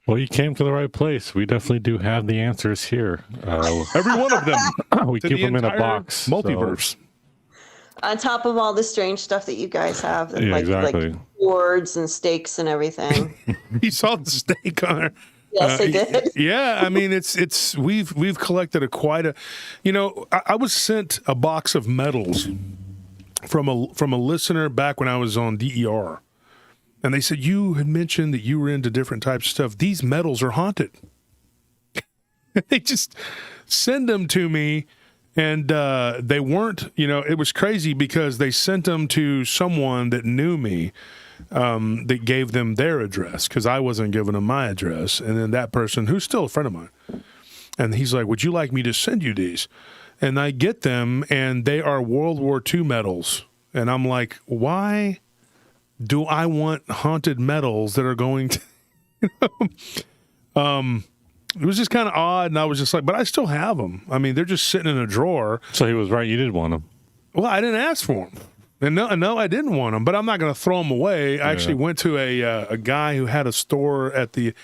Well, you came to the right place. We definitely do have the answers here. every one of them. We keep them in a box. Multiverse. So. On top of all the strange stuff that you guys have, Yeah, exactly. like boards and stakes and everything. You saw the steak on her. Yes, I did. Yeah, I mean, we've collected quite a, you know, I was sent a box of medals from a listener back when I was on DER. And they said, you had mentioned that you were into different types of stuff. These medals are haunted. They just send them to me, and they weren't, you know, it was crazy, because they sent them to someone that knew me, that gave them their address, because I wasn't giving them my address. And then that person, who's still a friend of mine, and he's like, would you like me to send you these? And I get them, and they are World War II medals. And I'm like, why do I want haunted medals that are going to, it was just kind of odd. And I was just like, but I still have them. I mean, they're just sitting in a drawer. So he was right. You did want them. Well, I didn't ask for them. And no, I didn't want them, but I'm not going to throw them away. I actually went to a guy who had a store at they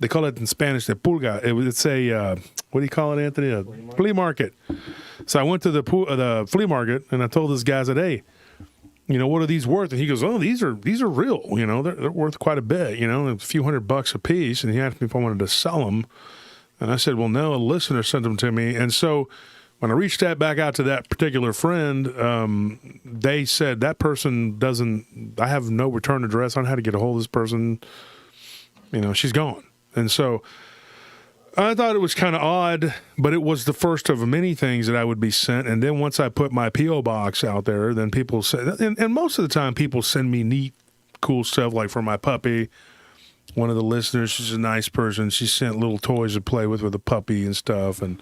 call it in Spanish, the pulga. It's a, what do you call it, Anthony? A flea market. So I went to the flea market, and I told this guy, I said, hey, you know, what are these worth? And he goes, oh, these are real. You know, they're worth quite a bit, you know, a few $100 a piece. And he asked me if I wanted to sell them. And I said, well, no, a listener sent them to me. And so when I reached back out to that particular friend, they said that person I have no return address on how to get a hold of this person. She's gone. And so I thought it was kind of odd, but it was the first of many things that I would be sent. And then once I put my P.O. box out there, then people said, and most of the time people send me neat, cool stuff, like for my puppy. One of the listeners, she's a nice person. She sent little toys to play with a puppy and stuff, and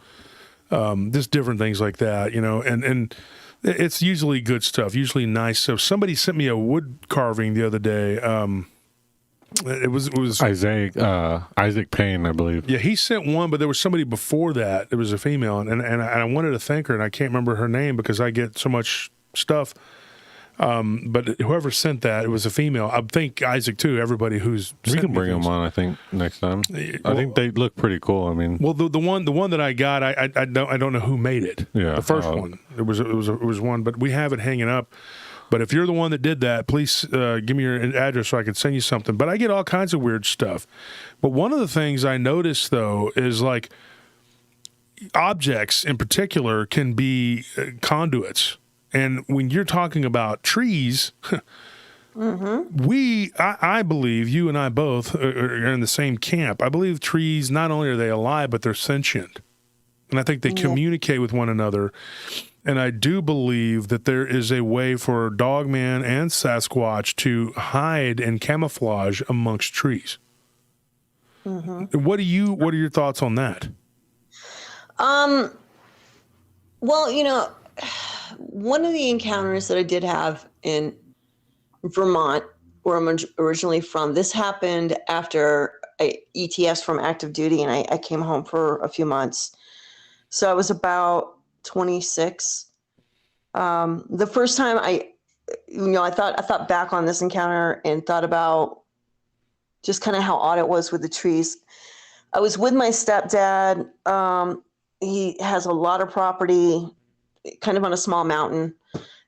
just different things like that, and it's usually good stuff, usually nice stuff. Somebody sent me a wood carving the other day. It was Isaac Payne, I believe. Yeah, he sent one, but there was somebody before that. It was a female, and I wanted to thank her, and I can't remember her name because I get so much stuff. But whoever sent that, it was a female. I think Isaac too. Everybody who's we can bring them on. I think next time. I think they look pretty cool. I mean, well, the one that I got, I don't know who made it. Yeah, the first one. It was one, but we have it hanging up. But if you're the one that did that, please give me your address so I can send you something. But I get all kinds of weird stuff. But one of the things I noticed, though, is like objects in particular can be conduits. And when you're talking about trees, I believe, you and I both are in the same camp. I believe trees, not only are they alive, but they're sentient. And I think they communicate with one another. And I do believe that there is a way for Dogman and Sasquatch to hide and camouflage amongst trees. What are your thoughts on that? Well, one of the encounters that I did have in Vermont, where I'm originally from, this happened after I ETS from active duty, and I came home for a few months. So I was about 26. The first time I thought back on this encounter and thought about just kind of how odd it was with the trees. I was with my stepdad. He has a lot of property, kind of on a small mountain,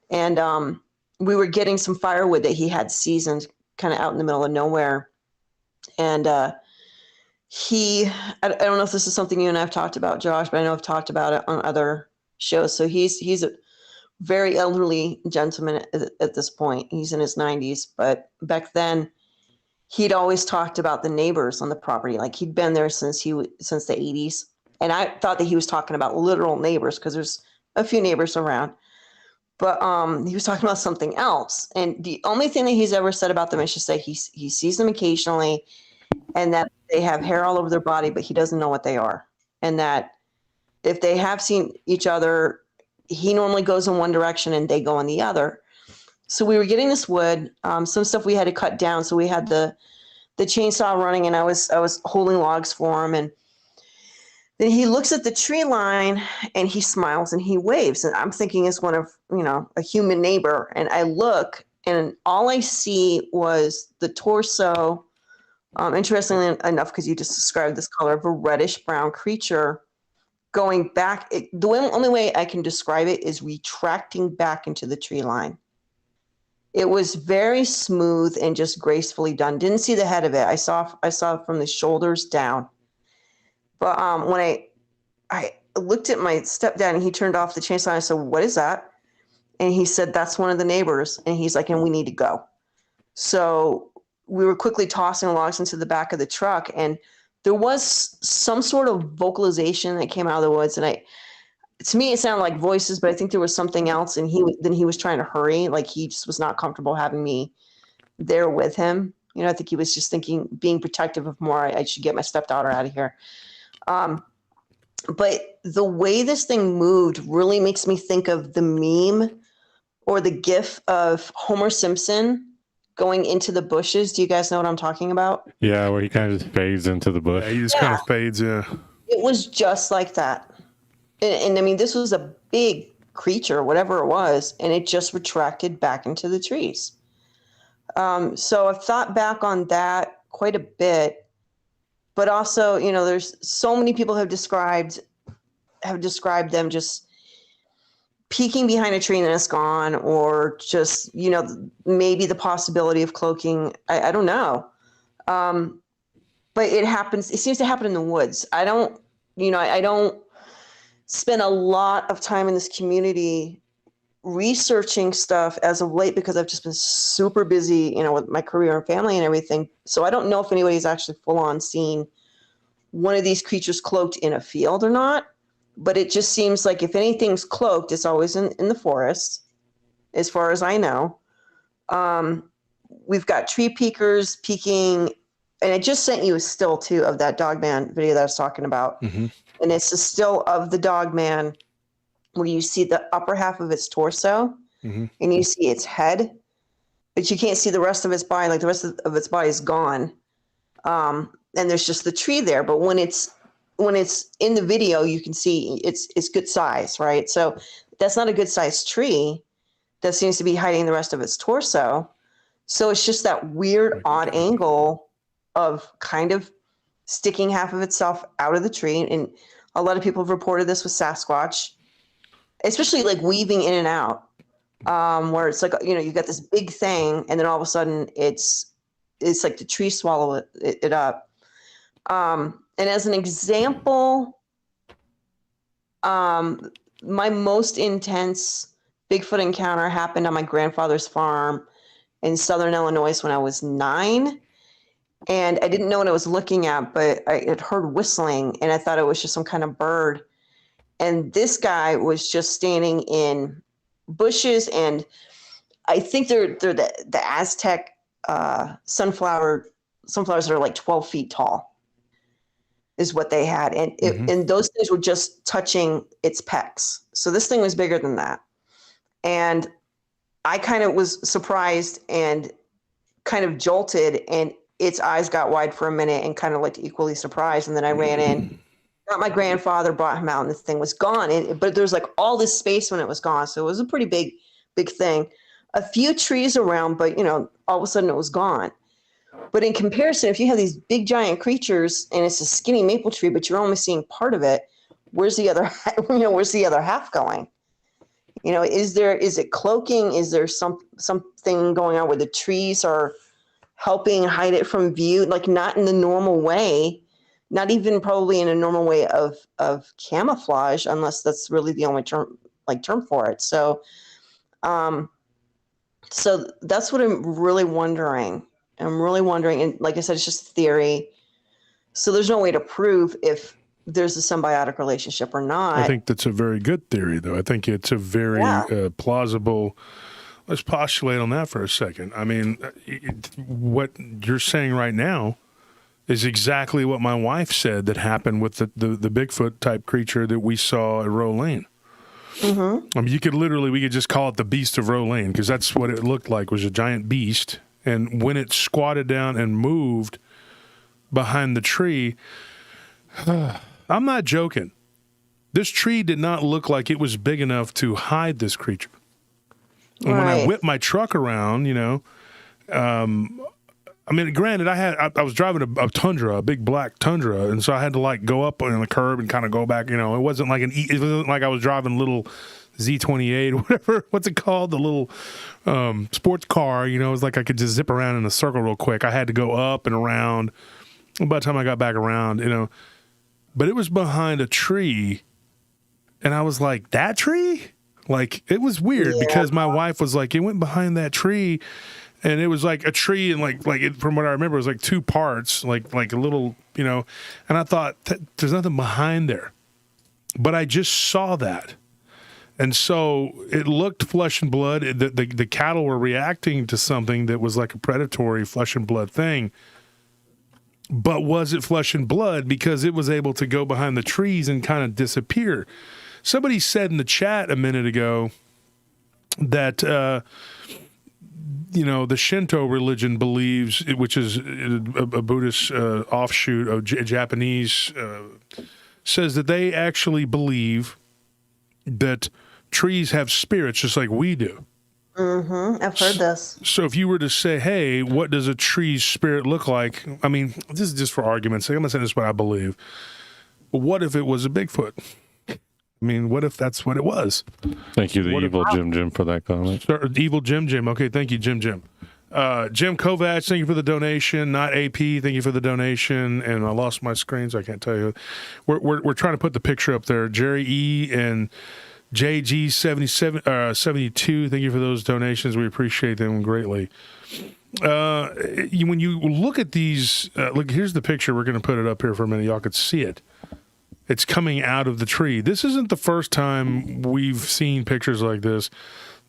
and we were getting some firewood that he had seasoned, kind of out in the middle of nowhere. And I don't know if this is something you and I have talked about, Josh, but I know I've talked about it on other shows. So he's a very elderly gentleman at this point. He's in his 90s, but back then he'd always talked about the neighbors on the property. Like he'd been there since the 80s. And I thought that he was talking about literal neighbors because there's a few neighbors around. But he was talking about something else. And the only thing that he's ever said about them is just say he sees them occasionally and that they have hair all over their body, but he doesn't know what they are. And that if they have seen each other, he normally goes in one direction and they go in the other. So we were getting this wood, some stuff we had to cut down. So we had the chainsaw running, and I was holding logs for him. And then he looks at the tree line and he smiles and he waves. And I'm thinking it's one of, a human neighbor. And I look, and all I see was the torso, interestingly enough, because you just described this color of a reddish brown creature going back. The only way I can describe it is retracting back into the tree line. It was very smooth and just gracefully done. Didn't see the head of it. I saw from the shoulders down. But when I looked at my stepdad and he turned off the chainsaw, I said, "What is that?" And he said, "That's one of the neighbors." And he's like, "And we need to go." So we were quickly tossing logs into the back of the truck, and there was some sort of vocalization that came out of the woods. And to me, it sounded like voices, but I think there was something else. And he was trying to hurry. Like he just was not comfortable having me there with him. I think he was just thinking, being protective of more, I should get my stepdaughter out of here. But the way this thing moved really makes me think of the meme or the GIF of Homer Simpson going into the bushes. Do you guys know what I'm talking about? Yeah, where he kind of just fades into the bush. Yeah, he just kind of fades, yeah. It was just like that. And I mean, this was a big creature, whatever it was, and it just retracted back into the trees. So I've thought back on that quite a bit. But also, there's so many people have described them just peeking behind a tree and then it's gone, or just, maybe the possibility of cloaking. I don't know. But it happens. It seems to happen in the woods. I don't I don't spend a lot of time in this community researching stuff as of late because I've just been super busy, with my career and family and everything. So I don't know if anybody's actually full on seen one of these creatures cloaked in a field or not. But it just seems like if anything's cloaked, it's always in the forest, as far as I know. We've got tree peekers peeking, and I just sent you a still too of that Dogman video that I was talking about. Mm-hmm. And it's a still of the Dogman where you see the upper half of its torso, Mm-hmm. and you see its head, but you can't see the rest of its body. Like the rest of its body is gone. And there's just the tree there. But when it's in the video, you can see it's good size, right? So that's not a good sized tree that seems to be hiding the rest of its torso. So it's just that weird, odd angle of kind of sticking half of itself out of the tree. And a lot of people have reported this with Sasquatch, especially like weaving in and out, where it's like, you got this big thing, and then all of a sudden it's like the tree swallow it up. And as an example, my most intense Bigfoot encounter happened on my grandfather's farm in southern Illinois when I was 9. And I didn't know what I was looking at, but I had heard whistling, and I thought it was just some kind of bird. And this guy was just standing in bushes, and I think they're the Aztec sunflowers that are like 12 feet tall is what they had. And and those things were just touching its pecs. So this thing was bigger than that. And I kind of was surprised and kind of jolted, and its eyes got wide for a minute and kind of looked equally surprised. And then I ran in, got my grandfather, brought him out, and the thing was gone. But there's like all this space when it was gone. So it was a pretty big thing. A few trees around, but all of a sudden it was gone. But in comparison, if you have these big giant creatures and it's a skinny maple tree, but you're only seeing part of it, where's the other half going? Is it cloaking? Is there something going on where the trees are helping hide it from view? Like not in the normal way, not even probably in a normal way of camouflage, unless that's really the only term for it. So, so that's what I'm really wondering. And like I said, it's just a theory. So there's no way to prove if there's a symbiotic relationship or not. I think that's a very good theory, though. I think it's a very plausible. Let's postulate on that for a second. I mean, what you're saying right now is exactly what my wife said that happened with the Bigfoot type creature that we saw at Row Lane. Mm-hmm. I mean, we could just call it the Beast of Row Lane, because that's what it looked like, was a giant beast. And when it squatted down and moved behind the tree, I'm not joking. This tree did not look like it was big enough to hide this creature. And when I whipped my truck around, I mean, granted, I was driving a Tundra, a big black Tundra, and so I had to go up on the curb and kind of go back. It wasn't like it wasn't like I was driving a little Z28 or whatever. What's it called? The little sports car. It was like I could just zip around in a circle real quick. I had to go up and around. And by the time I got back around, but it was behind a tree, and I was like, that tree? It was weird because my wife was like, it went behind that tree, and it was like a tree, and from what I remember, it was like two parts, like a little, and I thought there's nothing behind there, but I just saw that, and so it looked flesh and blood. The cattle were reacting to something that was like a predatory flesh and blood thing. But was it flesh and blood because it was able to go behind the trees and kind of disappear? Somebody said in the chat a minute ago that, the Shinto religion believes, which is a Buddhist offshoot of Japanese, says that they actually believe that trees have spirits just like we do. Mm-hmm. I've heard this. So if you were to say, hey, what does a tree's spirit look like? I mean, this is just for argument's sake. I'm not saying this is what I believe. But what if it was a Bigfoot? I mean, what if that's what it was? Thank you, Evil Jim Jim, for that comment. Evil Jim Jim. Okay, thank you, Jim Jim. Jim Kovacs, thank you for the donation. Not AP, thank you for the donation. And I lost my screen, so I can't tell you. We're trying to put the picture up there. Jerry E and JG72, thank you for those donations. We appreciate them greatly. When you look at these, look, here's the picture. We're going to put it up here for a minute. Y'all could see it. It's coming out of the tree. This isn't the first time we've seen pictures like this.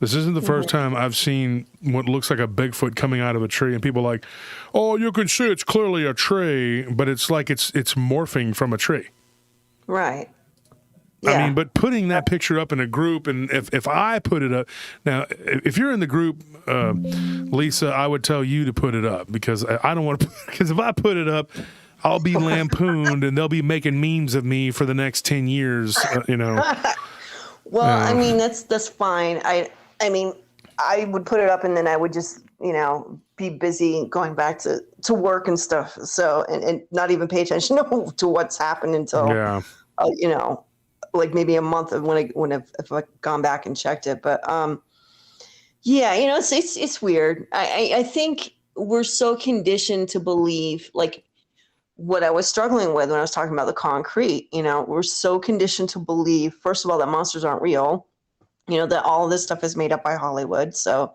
This isn't the first time I've seen what looks like a Bigfoot coming out of a tree, and people are like, "Oh, you can see it's clearly a tree," but it's like it's morphing from a tree. Right. Yeah. I mean, but putting that picture up in a group, and if I put it up now, if you're in the group, Lisa, I would tell you to put it up because I don't want to. Because if I put it up, I'll be lampooned, and they'll be making memes of me for the next 10 years. Well, I mean, that's fine. I mean, I would put it up and then I would just, be busy going back to work and stuff. So, and not even pay attention to what's happened until, like maybe a month of if I've gone back and checked it. But, it's weird. I think we're so conditioned to believe, like what I was struggling with when I was talking about the concrete, we're so conditioned to believe, first of all, that monsters aren't real. That all of this stuff is made up by Hollywood. So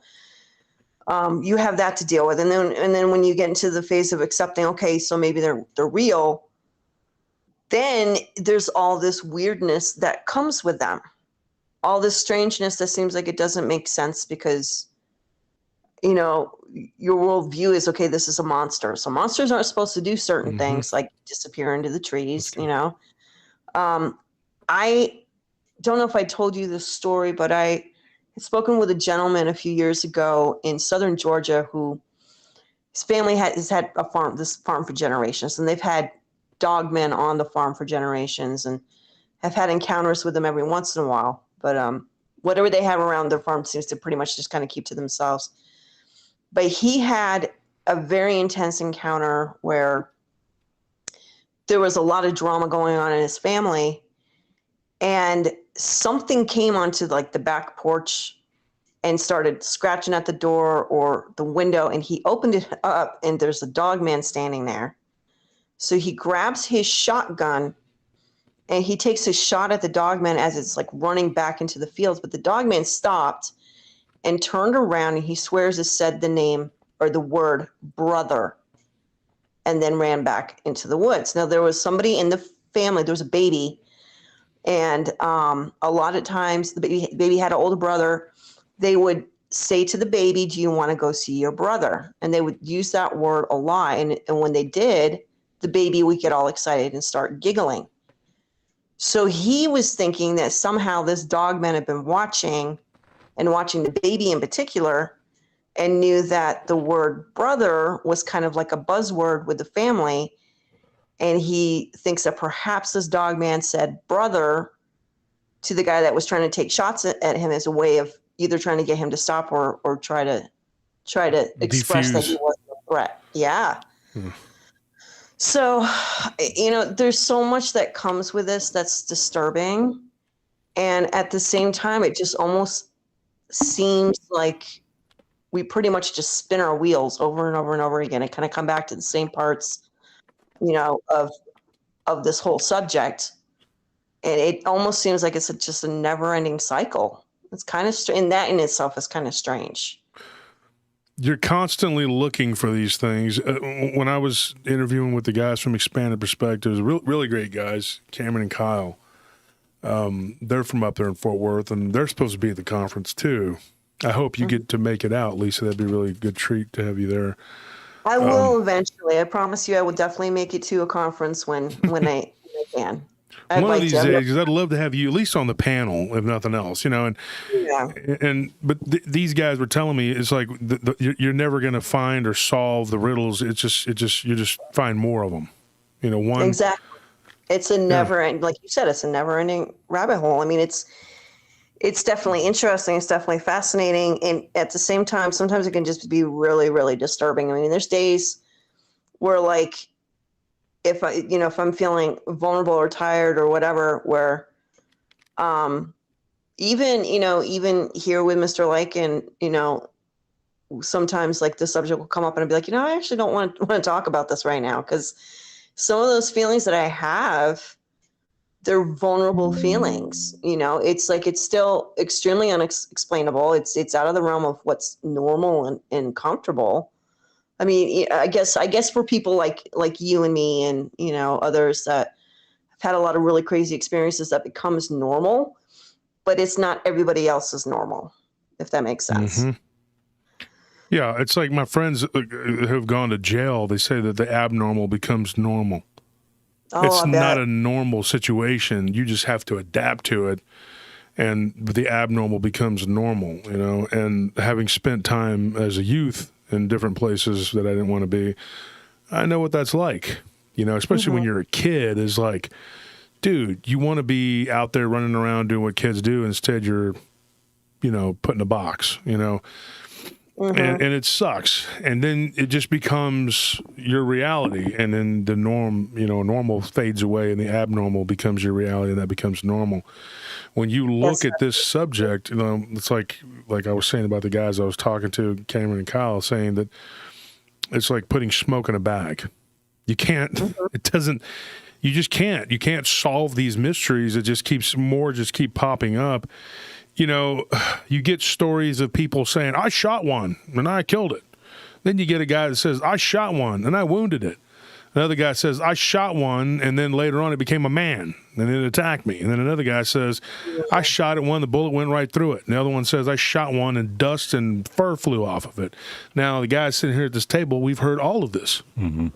you have that to deal with. And then when you get into the phase of accepting, okay, so maybe they're real, then there's all this weirdness that comes with them. All this strangeness that seems like it doesn't make sense because, your worldview is, okay, this is a monster. So monsters aren't supposed to do certain things like disappear into the trees, I don't know if I told you this story, but I had spoken with a gentleman a few years ago in southern Georgia who his family has had this farm for generations, and they've had Dogman on the farm for generations and have had encounters with them every once in a while. But whatever they have around their farm seems to pretty much just kind of keep to themselves. But he had a very intense encounter where there was a lot of drama going on in his family, and something came onto like the back porch and started scratching at the door or the window, and he opened it up and there's a dog man standing there. So he grabs his shotgun and he takes a shot at the dog man as it's like running back into the fields, but the dog man stopped and turned around, and he swears it said the name or the word brother, and then ran back into the woods. Now there was somebody in the family, there was a baby, and a lot of times the baby had an older brother. They would say to the baby, "Do you want to go see your brother?" And they would use that word a lot. And when they did, the baby would get all excited and start giggling. So he was thinking that somehow this dog man had been watching the baby in particular, and knew that the word brother was kind of like a buzzword with the family. And he thinks that perhaps this dog man said brother to the guy that was trying to take shots at him as a way of either trying to get him to stop or try to express that he wasn't a threat. Yeah. So, there's so much that comes with this that's disturbing. And at the same time, it just almost seems like we pretty much just spin our wheels over and over and over again and kind of come back to the same parts, of this whole subject. And it almost seems like it's just a never-ending cycle. It's kind of strange, and that in itself is kind of strange. You're constantly looking for these things. When I was interviewing with the guys from Expanded Perspectives, really great guys, Cameron and Kyle, they're from up there in Fort Worth, and they're supposed to be at the conference too. I hope you get to make it out, Lisa. That'd be a really good treat to have you there. I will eventually. I promise you I will definitely make it to a conference when I can. One of these days, because I'd love to have you at least on the panel, if nothing else, but these guys were telling me it's like you're never going to find or solve the riddles. You just find more of them. Exactly. It's a never-ending, like you said, it's a never-ending rabbit hole. I mean, it's definitely interesting. It's definitely fascinating, and at the same time, sometimes it can just be really, really disturbing. I mean, there's days where, like, if I'm feeling vulnerable or tired or whatever, where, even here with Mr. Lycan, sometimes like the subject will come up and I'll be like, I actually don't want to talk about this right now, because some of those feelings that I have, they're vulnerable feelings. It's like, it's still extremely unexplainable. It's out of the realm of what's normal and comfortable. I mean, I guess for people like you and me and, others that have had a lot of really crazy experiences, that becomes normal, but it's not everybody else's normal, if that makes sense. Mm-hmm. Yeah, it's like my friends who have gone to jail, they say that the abnormal becomes normal. Oh, It's I bet. not a normal situation. You just have to adapt to it, and the abnormal becomes normal, And having spent time as a youth in different places that I didn't want to be, I know what that's like, especially when you're a kid. Is like, dude, you want to be out there running around doing what kids do. Instead, you're, put in a box, And it sucks. And then it just becomes your reality. And then the normal fades away and the abnormal becomes your reality, and that becomes normal. When you look at this subject, it's like I was saying about the guys I was talking to, Cameron and Kyle, saying that it's like putting smoke in a bag. You can't, you just can't. You can't solve these mysteries. It just keep popping up. You get stories of people saying, I shot one and I killed it. Then you get a guy that says, I shot one and I wounded it. Another guy says, I shot one and then later on it became a man and it attacked me. And then another guy says, I shot at one, the bullet went right through it. And the other one says, I shot one and dust and fur flew off of it. Now, the guys sitting here at this table, we've heard all of this. Mm-hmm.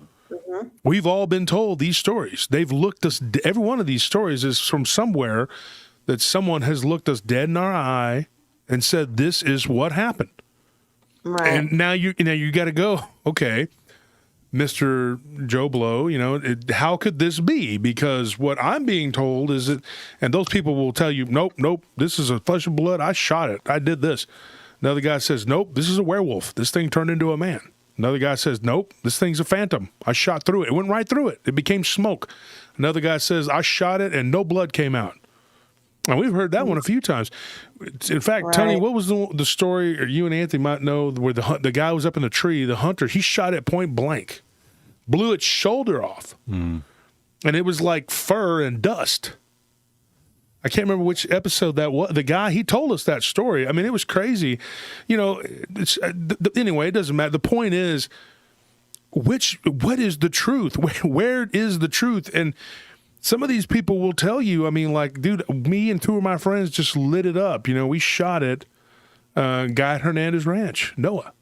We've all been told these stories. They've looked us, every one of these stories is from somewhere that someone has looked us dead in our eye and said, this is what happened. Right. And now you got to go, okay, Mr. Joe Blow, how could this be? Because what I'm being told is that, and those people will tell you, nope, this is a flesh and blood. I shot it. I did this. Another guy says, nope, this is a werewolf. This thing turned into a man. Another guy says, nope, this thing's a phantom. I shot through it. It went right through it. It became smoke. Another guy says, I shot it and no blood came out. And we've heard that one a few times. In fact, Right. Tony, what was the story, or you and Anthony might know, where the guy was up in the tree, the hunter, he shot it point blank, blew its shoulder off, and it was like fur and dust. I can't remember which episode that was. The guy, he told us that story. I mean, it was crazy. Anyway, it doesn't matter. The point is, what is the truth? Where is the truth? And some of these people will tell you, I mean, like, dude, me and two of my friends just lit it up. We shot it, guy at Hernandez Ranch, Noah.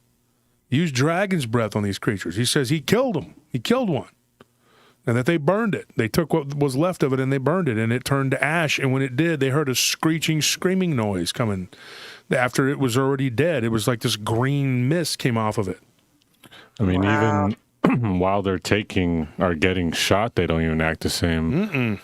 Used dragon's breath on these creatures. He says he killed them. He killed one. And that they burned it. They took what was left of it and they burned it, and it turned to ash. And when it did, they heard a screeching, screaming noise coming after it was already dead. It was like this green mist came off of it. I mean, even while they're getting shot, they don't even act the same.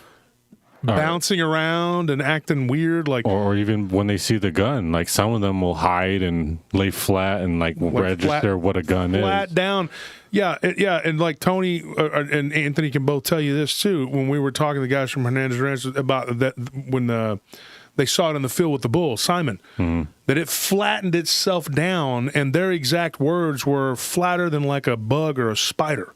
Bouncing around and acting weird, like, or even when they see the gun, like some of them will hide and lay flat and like register what a gun flat is. down. Yeah, and like Tony and Anthony can both tell you this too. When we were talking to the guys from Hernandez Ranch about that, when they saw it in the field with the bull, Simon, that it flattened itself down, and their exact words were flatter than like a bug or a spider.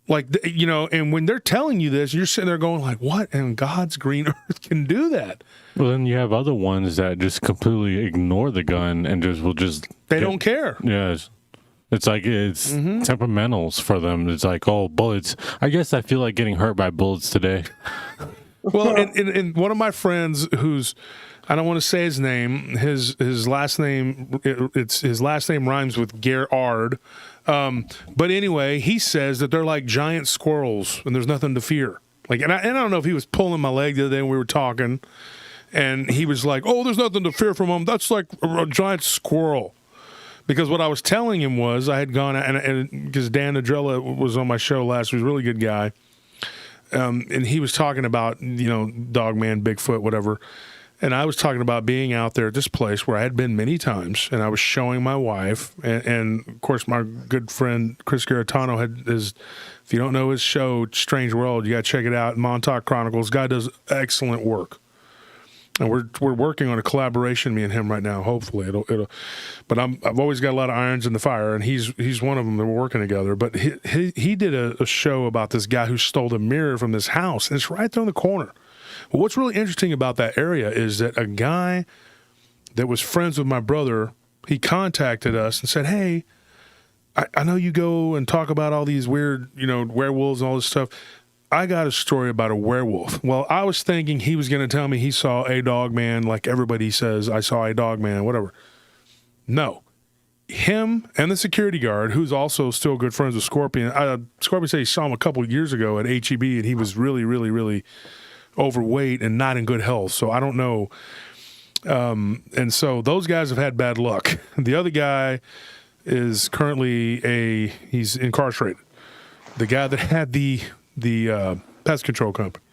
Like, and when they're telling you this, you're sitting there going like, what in God's green earth can do that? Well, then you have other ones that just completely ignore the gun and They don't care. Yes. It's like it's temperamentals for them. It's like, oh, bullets. I guess I feel like getting hurt by bullets today. Well, and one of my friends who's, I don't want to say his name. His last name, his last name rhymes with Gerard. But anyway, he says that they're like giant squirrels and there's nothing to fear. Like, and I don't know if he was pulling my leg the other day when we were talking, and he was like, "Oh, there's nothing to fear from them. That's like a giant squirrel." Because what I was telling him was I had gone, and because Dan Nadrella was on my show last, he was a really good guy, and he was talking about Dogman, Bigfoot, whatever. And I was talking about being out there at this place where I had been many times, and I was showing my wife, and of course my good friend Chris Garitano if you don't know his show, Strange World, you got to check it out, Montauk Chronicles. Guy does excellent work. And we're working on a collaboration, me and him right now. Hopefully it'll. But I've always got a lot of irons in the fire, and he's one of them that we're working together. But he did a show about this guy who stole the mirror from this house, and it's right there in the corner. Well, what's really interesting about that area is that a guy that was friends with my brother, he contacted us and said, "Hey, I know you go and talk about all these weird, werewolves and all this stuff. I got a story about a werewolf." Well, I was thinking he was going to tell me he saw a Dogman, like everybody says, I saw a Dogman, whatever. No. Him and the security guard, who's also still good friends with Scorpion. Scorpion said he saw him a couple of years ago at HEB, and he was really, really, really overweight and not in good health. So I don't know. And so those guys have had bad luck. The other guy is currently he's incarcerated. The guy that had the pest control company.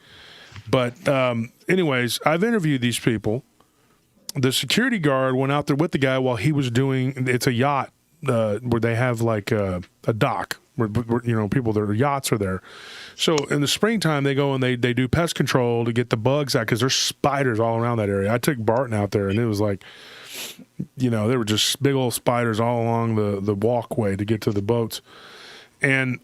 But anyways, I've interviewed these people. The security guard went out there with the guy while he was it's a yacht where they have like a dock where people, their yachts are there. So in the springtime, they go and they do pest control to get the bugs out because there's spiders all around that area. I took Barton out there and it was like, there were just big old spiders all along the walkway to get to the boats. And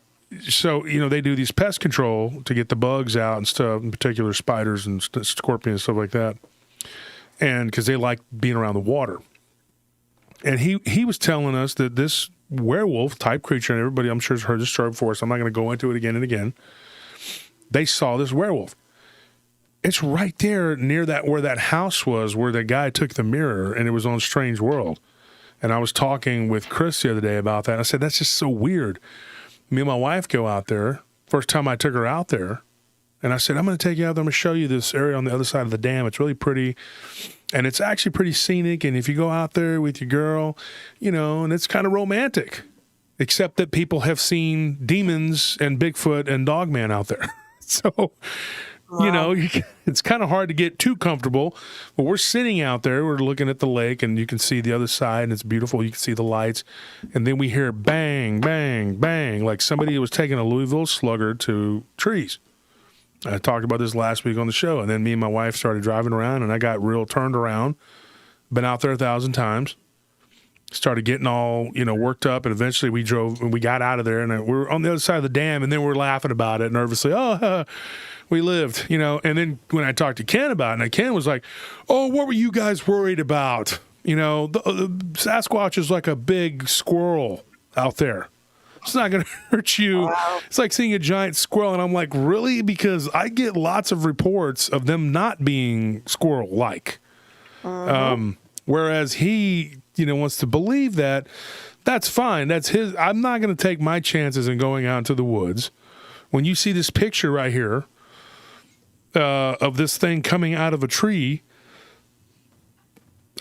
so, they do these pest control to get the bugs out and stuff, in particular spiders and scorpions and stuff like that. And because they like being around the water. And he was telling us that this werewolf type creature, and everybody I'm sure has heard this story before, so I'm not going to go into it again and again. They saw this werewolf. It's right there near where that house was, where the guy took the mirror, and it was on Strange World. And I was talking with Chris the other day about that. I said, that's just so weird. Me and my wife go out there. First time I took her out there. And I said, I'm going to take you out there. I'm going to show you this area on the other side of the dam. It's really pretty. And it's actually pretty scenic. And if you go out there with your girl, and it's kind of romantic. Except that people have seen demons and Bigfoot and Dogman out there. So, it's kind of hard to get too comfortable. But we're sitting out there. We're looking at the lake, and you can see the other side, and it's beautiful. You can see the lights. And then we hear bang, bang, bang, like somebody was taking a Louisville Slugger to trees. I talked about this last week on the show. And then me and my wife started driving around, and I got real turned around. Been out there 1,000 times. Started getting all, worked up, and eventually we drove, and we got out of there, and we were on the other side of the dam, and then we're laughing about it nervously. Oh, we lived, And then when I talked to Ken about it, and Ken was like, "Oh, what were you guys worried about? The Sasquatch is like a big squirrel out there. It's not going to hurt you." Wow. It's like seeing a giant squirrel, and I'm like, really? Because I get lots of reports of them not being squirrel-like. Whereas he, wants to believe that. That's fine. That's his. I'm not going to take my chances in going out into the woods. When you see this picture right here of this thing coming out of a tree,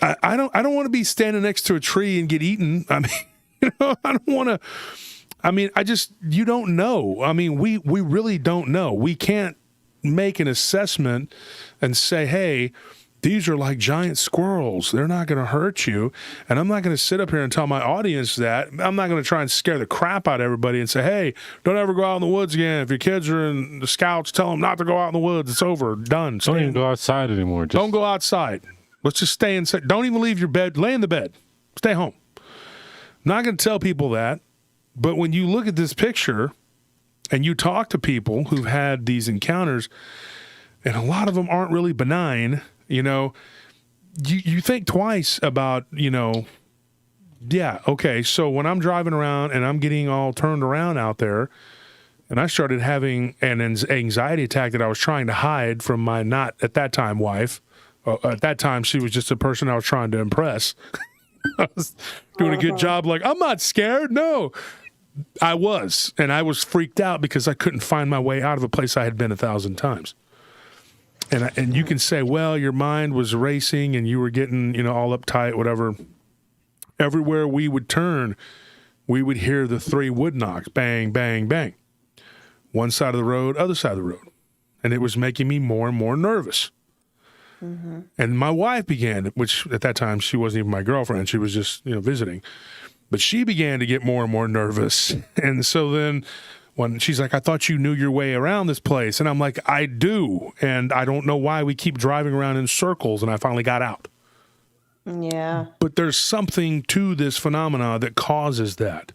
I don't want to be standing next to a tree and get eaten. I mean, I don't want to. I mean, you don't know. I mean, we really don't know. We can't make an assessment and say, hey, these are like giant squirrels. They're not going to hurt you. And I'm not going to sit up here and tell my audience that. I'm not going to try and scare the crap out of everybody and say, hey, don't ever go out in the woods again. If your kids are in the scouts, tell them not to go out in the woods. It's over. Done. Don't even go outside anymore. Don't go outside. Let's just stay inside. Don't even leave your bed. Lay in the bed. Stay home. I'm not going to tell people that. But when you look at this picture and you talk to people who've had these encounters, and a lot of them aren't really benign, you think twice about, yeah, okay, so when I'm driving around and I'm getting all turned around out there, and I started having an anxiety attack that I was trying to hide from my not at that time wife. At that time, she was just a person I was trying to impress. I was doing a good job, like, I'm not scared. No, I was. And I was freaked out because I couldn't find my way out of a place I had been 1,000 times. And you can say, well, your mind was racing and you were getting, all uptight, whatever. Everywhere we would turn, we would hear the 3 wood knocks, bang, bang, bang. One side of the road, other side of the road. And it was making me more and more nervous. Mm-hmm. And my wife began, which at that time, she wasn't even my girlfriend. She was just, visiting. But she began to get more and more nervous. And so then When she's like, I thought you knew your way around this place. And I'm like, I do. And I don't know why we keep driving around in circles. And I finally got out. Yeah. But there's something to this phenomena that causes that.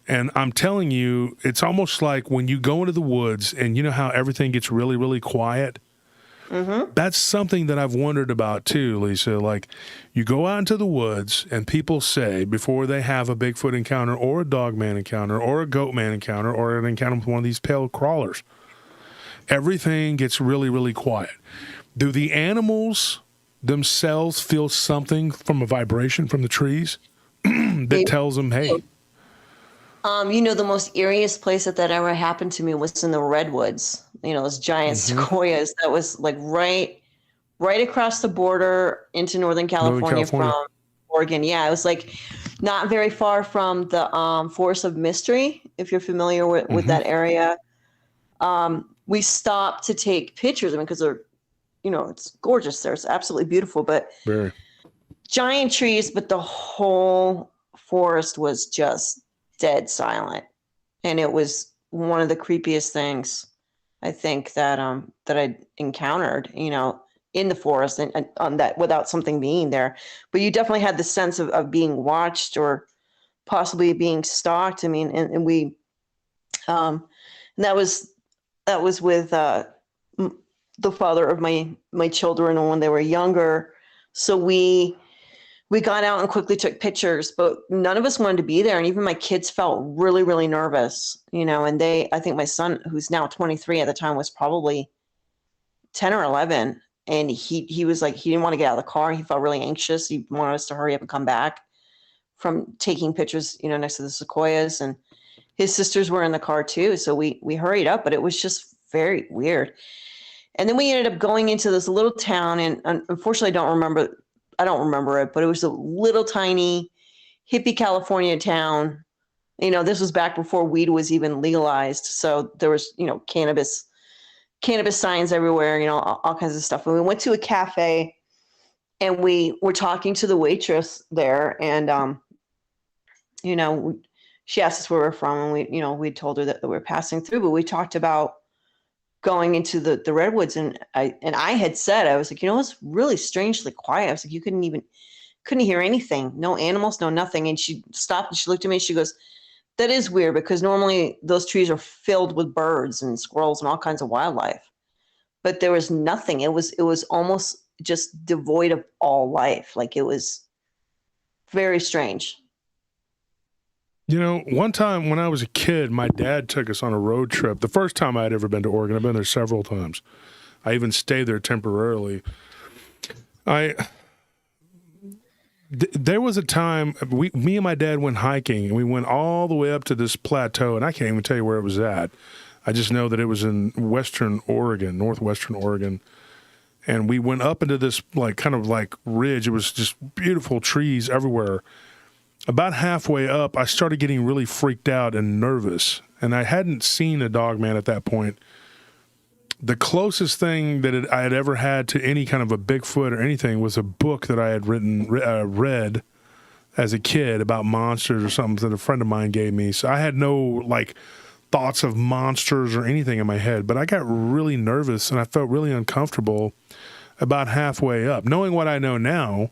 And I'm telling you, it's almost like when you go into the woods and you know how everything gets really, really quiet. Mm-hmm. That's something that I've wondered about too, Lisa. Like, you go out into the woods and people say before they have a Bigfoot encounter or a Dogman encounter or a Goatman encounter or an encounter with one of these pale crawlers, everything gets really, really quiet. Do the animals themselves feel something from a vibration from the trees that tells them, hey? The most eeriest place that ever happened to me was in the redwoods. Those giant sequoias. That was like right across the border into Northern California from Oregon. Yeah, it was like not very far from the Forest of Mystery, if you're familiar with that area. We stopped to take pictures of them because they're, it's gorgeous there. It's absolutely beautiful, but Very. Giant trees, but the whole forest was just dead silent. And it was one of the creepiest things I think that I encountered, in the forest and on that without something being there. But you definitely had the sense of being watched or possibly being stalked. I mean, and we and that was with the father of my children when they were younger. So we got out and quickly took pictures, but none of us wanted to be there. And even my kids felt really, really nervous, and I think my son, who's now 23 at the time, was probably 10 or 11. And he was like, he didn't want to get out of the car. He felt really anxious. He wanted us to hurry up and come back from taking pictures, next to the sequoias. And his sisters were in the car too. So we hurried up, but it was just very weird. And then we ended up going into this little town, and unfortunately I don't remember it, but it was a little tiny hippie California town. This was back before weed was even legalized. So there was, cannabis signs everywhere, all kinds of stuff. And we went to a cafe and we were talking to the waitress there. And, she asked us where we're from, and we told her that we were passing through, but we talked about going into the redwoods. And I had said, I was like, it's really strangely quiet. I was like, you couldn't hear anything, no animals, no nothing. And she stopped and she looked at me and she goes, that is weird, because normally those trees are filled with birds and squirrels and all kinds of wildlife, but there was nothing. It was almost just devoid of all life. Like, it was very strange. One time when I was a kid, my dad took us on a road trip. The first time I had ever been to Oregon, I've been there several times. I even stayed there temporarily. There was a time me and my dad went hiking, and we went all the way up to this plateau, and I can't even tell you where it was at. I just know that it was in northwestern Oregon. And we went up into this kind of ridge. It was just beautiful trees everywhere. About halfway up, I started getting really freaked out and nervous, and I hadn't seen a Dogman at that point. The closest thing that I had ever had to any kind of a Bigfoot or anything was a book that I had read as a kid about monsters or something that a friend of mine gave me. So I had no thoughts of monsters or anything in my head, but I got really nervous and I felt really uncomfortable about halfway up. Knowing what I know now,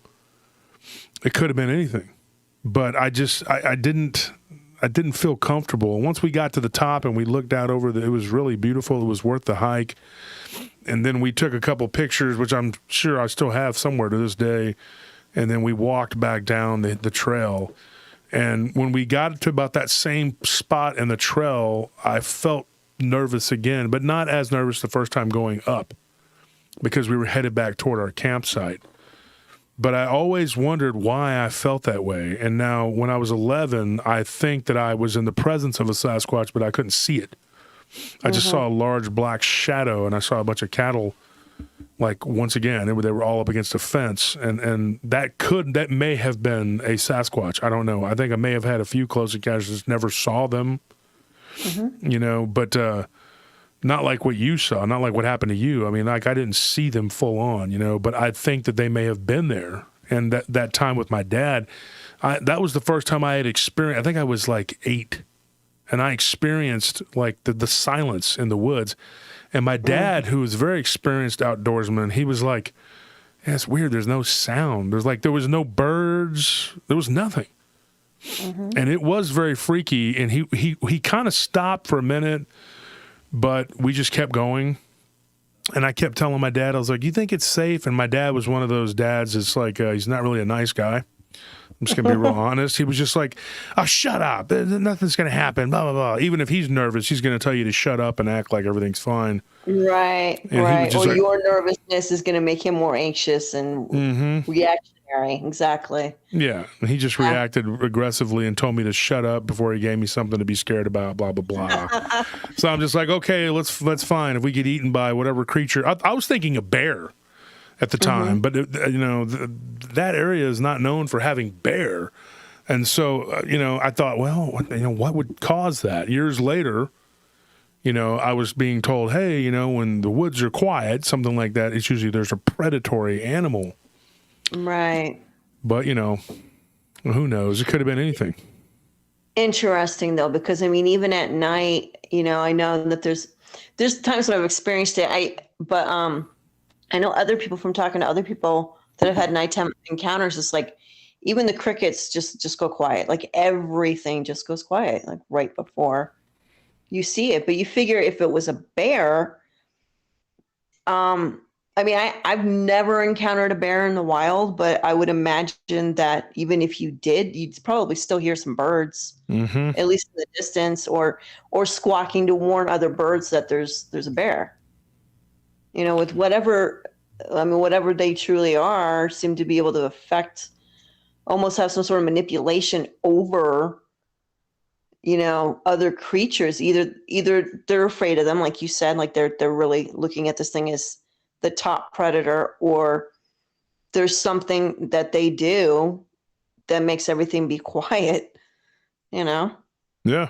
it could have been anything. But I didn't feel comfortable. Once we got to the top and we looked out over it was really beautiful. It was worth the hike. And then we took a couple pictures, which I'm sure I still have somewhere to this day. And then we walked back down the trail. And when we got to about that same spot in the trail, I felt nervous again, but not as nervous the first time going up, because we were headed back toward our campsite. But I always wondered why I felt that way. And now when I was 11, I think that I was in the presence of a Sasquatch, but I couldn't see it. I just saw a large black shadow, and I saw a bunch of cattle, once again, they were all up against a fence. And that may have been a Sasquatch. I don't know. I think I may have had a few close encounters, never saw them, but not like what you saw, not like what happened to you. I mean, I didn't see them full on, but I think that they may have been there. And that time with my dad, that was the first time I had experienced, I think I was 8 and I experienced like the silence in the woods. And my dad, who was a very experienced outdoorsman, he was like, yeah, it's weird. There's no sound. There was no birds. There was nothing. And it was very freaky. And he kind of stopped for a minute, but we just kept going. And I kept telling my dad, I was like, you think it's safe? And my dad was one of those dads that's like, he's not really a nice guy. I'm just going to be real honest. He was just like, oh, shut up. Nothing's going to happen, blah, blah, blah. Even if he's nervous, he's going to tell you to shut up and act like everything's fine. Right, And right. Or like, your nervousness is going to make him more anxious and reactionary. Exactly. Yeah. And he just reacted aggressively and told me to shut up before he gave me something to be scared about, blah, blah, blah. So I'm just like, okay, let's fine. If we get eaten by whatever creature. I was thinking a bear at the time, but that area is not known for having bear. And so, I thought, well, what would cause that? Years later, I was being told, hey, when the woods are quiet, something like that, it's usually there's a predatory animal. Right. But, who knows? It could have been anything. Interesting though, because I mean, even at night, I know that there's times when I've experienced it. I know other people from talking to other people that have had nighttime encounters. It's like even the crickets just go quiet. Like everything just goes quiet, like right before you see it. But you figure if it was a bear, I've never encountered a bear in the wild, but I would imagine that even if you did, you'd probably still hear some birds, at least in the distance, or squawking to warn other birds that there's a bear. With whatever they truly are, seem to be able to affect, almost have some sort of manipulation over, other creatures. Either they're afraid of them, like you said, like they're really looking at this thing as the top predator, or there's something that they do that makes everything be quiet, Yeah,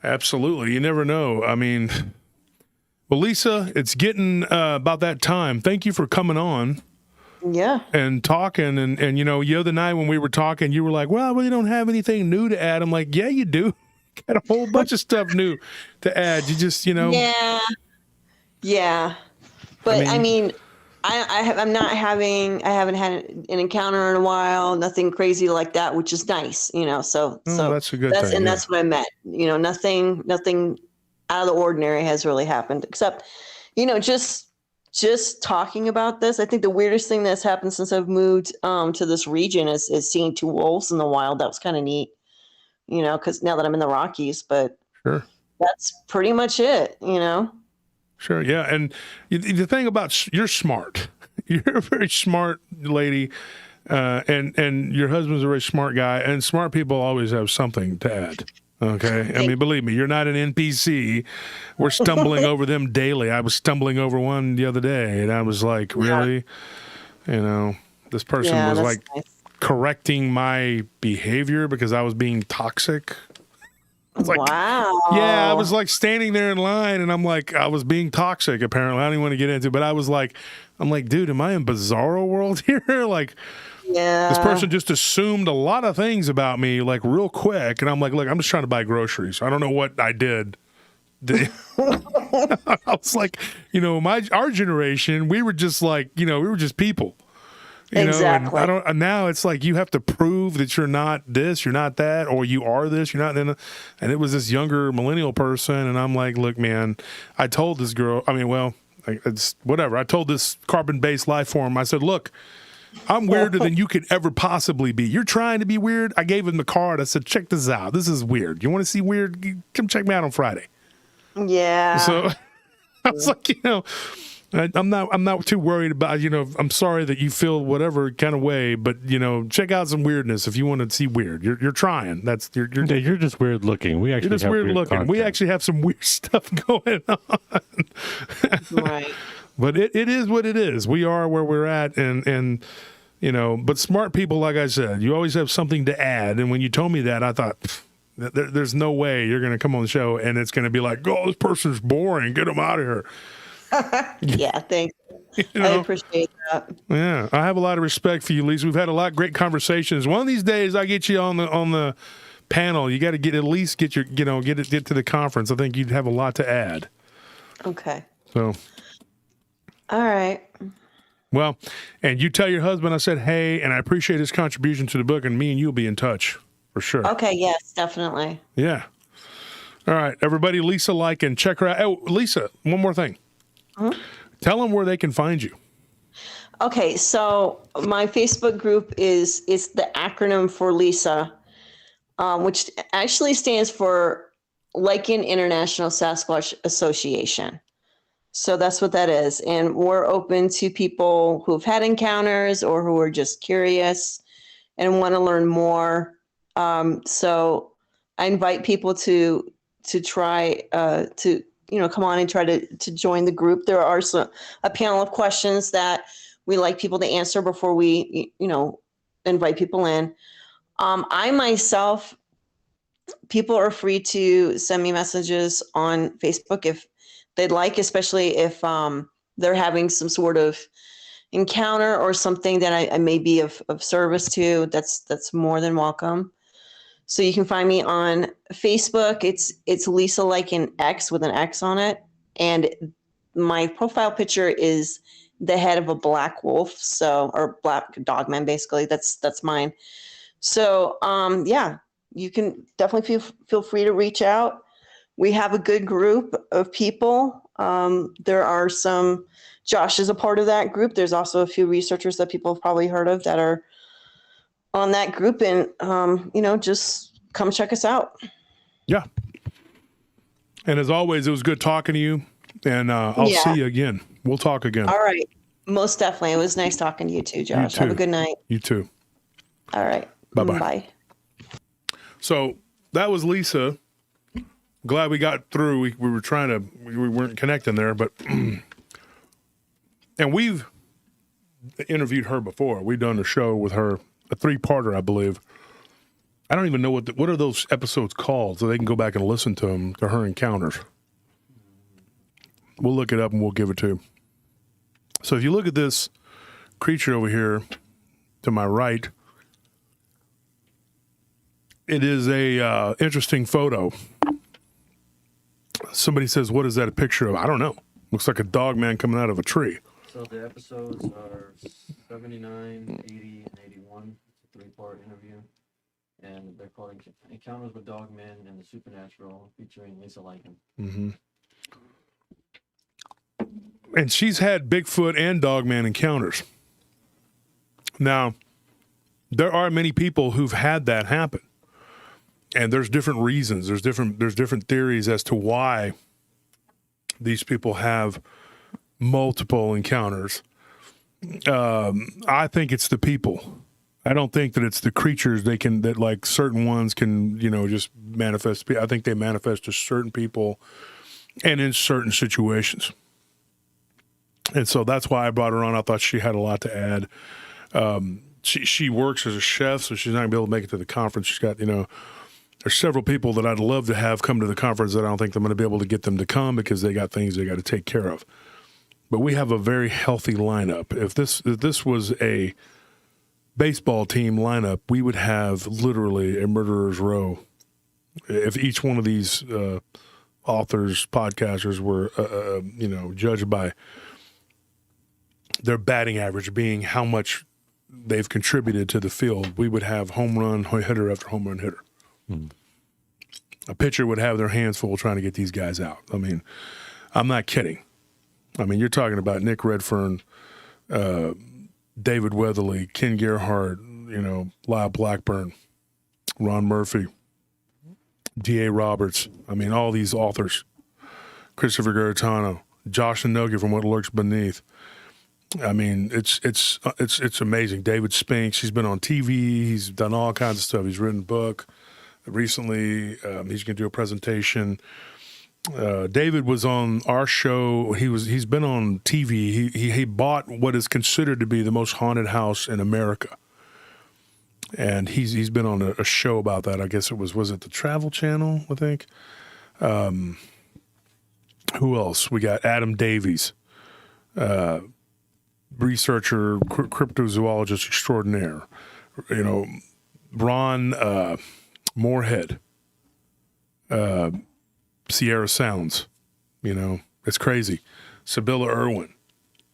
absolutely. You never know. I mean, well, Lisa, it's getting about that time. Thank you for coming on. Yeah. And talking. And the other night when we were talking, you were like, well, I really don't have anything new to add. I'm like, yeah, you do. Got a whole bunch of stuff new to add. You just, Yeah. Yeah. But I haven't had an encounter in a while, nothing crazy like that, which is nice, so that's a good thing. And that's what I meant, nothing out of the ordinary has really happened, except, just talking about this. I think the weirdest thing that's happened since I've moved to this region is seeing 2 wolves in the wild. That was kind of neat, because now that I'm in the Rockies, but sure, that's pretty much it, Sure, yeah. And the thing about, you're smart. You're a very smart lady, and your husband's a very smart guy, and smart people always have something to add. Okay? I mean, believe me, you're not an NPC. We're stumbling over them daily. I was stumbling over one the other day, and I was like, really? This person was like correcting my behavior because I was being toxic. I was like, wow. Yeah, I was like standing there in line, and I'm like, I was being toxic, apparently. I don't even want to get into it, but I'm like, dude, am I in bizarro world here? Like, this person just assumed a lot of things about me, like, real quick. And I'm like, look, I'm just trying to buy groceries. I don't know what I did. I was like, our generation, we were just like, we were just people. Exactly. And now it's like you have to prove that you're not this, you're not that, or you are this, you're not then. And it was this younger millennial person, and I'm like, look, man, I told this girl, it's whatever. I told this carbon-based life form, I said, look, I'm weirder than you could ever possibly be. You're trying to be weird. I gave him the card. I said, check this out. This is weird. You want to see weird? Come check me out on Friday. Yeah. So I was like, I'm not too worried about, I'm sorry that you feel whatever kind of way, but check out some weirdness if you want to see weird. You're trying. You're just weird looking. We actually you're just have weird looking. Content. We actually have some weird stuff going on. Right. But it is what it is. We are where we're at, and but smart people, like I said, you always have something to add. And when you told me that, I thought, there's no way you're going to come on the show and it's going to be like, oh, this person's boring. Get them out of here. Yeah, thanks. I appreciate that. Yeah, I have a lot of respect for you, Lisa. We've had a lot of great conversations. One of these days, I get you on the panel. You got to get your, get to the conference. I think you'd have a lot to add. Okay. So, All right. well, and you tell your husband I said, hey, and I appreciate his contribution to the book, and me and you will be in touch for sure. Okay. Yes, definitely. Yeah. All right, everybody, Lisa Lyan, check her out. Oh, Lisa, one more thing. Tell them where they can find you. Okay, so my Facebook group is the acronym for Lisa, which actually stands for Lyan International Sasquatch Association. So that's what that is. And we're open to people who've had encounters or who are just curious and want to learn more. So I invite people to try to come on and try to join the group. There are a panel of questions that we like people to answer before we invite people in. I myself, people are free to send me messages on Facebook if they'd like, especially if they're having some sort of encounter or something that I may be of service to. That's more than welcome. So you can find me on Facebook. It's Lisa Lyan X with an X on it. And my profile picture is the head of a black wolf. Or black dogman, basically. That's mine. So, yeah, you can definitely feel free to reach out. We have a good group of people. There are some, Josh is a part of that group. There's also a few researchers that people have probably heard of that are on that group, and just come check us out. Yeah. And as always, it was good talking to you, and I'll see you again. We'll talk again. All right. Most definitely. It was nice talking to you too, Josh. You too. Have a good night. You too. All right. Bye-bye. Bye. So that was Lisa. Glad we got through. We weren't connecting there, but and we've interviewed her before. We've done a show with her, a 3-parter, I believe. I don't even know what are those episodes called, so they can go back and listen to them, to her encounters. We'll look it up and we'll give it to you. So if you look at this creature over here to my right, it is a interesting photo. Somebody says, what is that a picture of? I don't know. Looks like a dog man coming out of a tree. So the episodes are 79, 80, and 81. It's a 3-part interview. And they're called Encounters with Dogman and the Supernatural, featuring Lisa Lyan. Mm-hmm. And she's had Bigfoot and Dogman encounters. Now, there are many people who've had that happen. And there's different reasons. There's different theories as to why these people have multiple encounters. I think it's the people. I don't think that it's the creatures that like certain ones can, just manifest. I think they manifest to certain people and in certain situations. And so that's why I brought her on. I thought she had a lot to add. She works as a chef, so she's not going to be able to make it to the conference. She's got, there's several people that I'd love to have come to the conference that I don't think I'm going to be able to get them to come because they got things they got to take care of. But we have a very healthy lineup. If this was a baseball team lineup, we would have literally a murderer's row. If each one of these authors, podcasters were, judged by their batting average being how much they've contributed to the field, we would have home run hitter after home run hitter. A pitcher would have their hands full trying to get these guys out. I mean, I'm not kidding. I mean, you're talking about Nick Redfern, David Weatherly, Ken Gerhardt, Lyle Blackburn, Ron Murphy, D.A. Roberts. I mean, all these authors. Christopher Garitano, Josh Nogi from What Lurks Beneath. I mean, it's amazing. David Spinks, he's been on TV. He's done all kinds of stuff. He's written a book. Recently, he's going to do a presentation. David was on our show. He's been on TV. He bought what is considered to be the most haunted house in America, and he's been on a show about that. I guess was it the Travel Channel? I think. Who else? We got Adam Davies, researcher, cryptozoologist extraordinaire. Ron. Moorhead, Sierra Sounds. You know, it's crazy. Sibylla Irwin.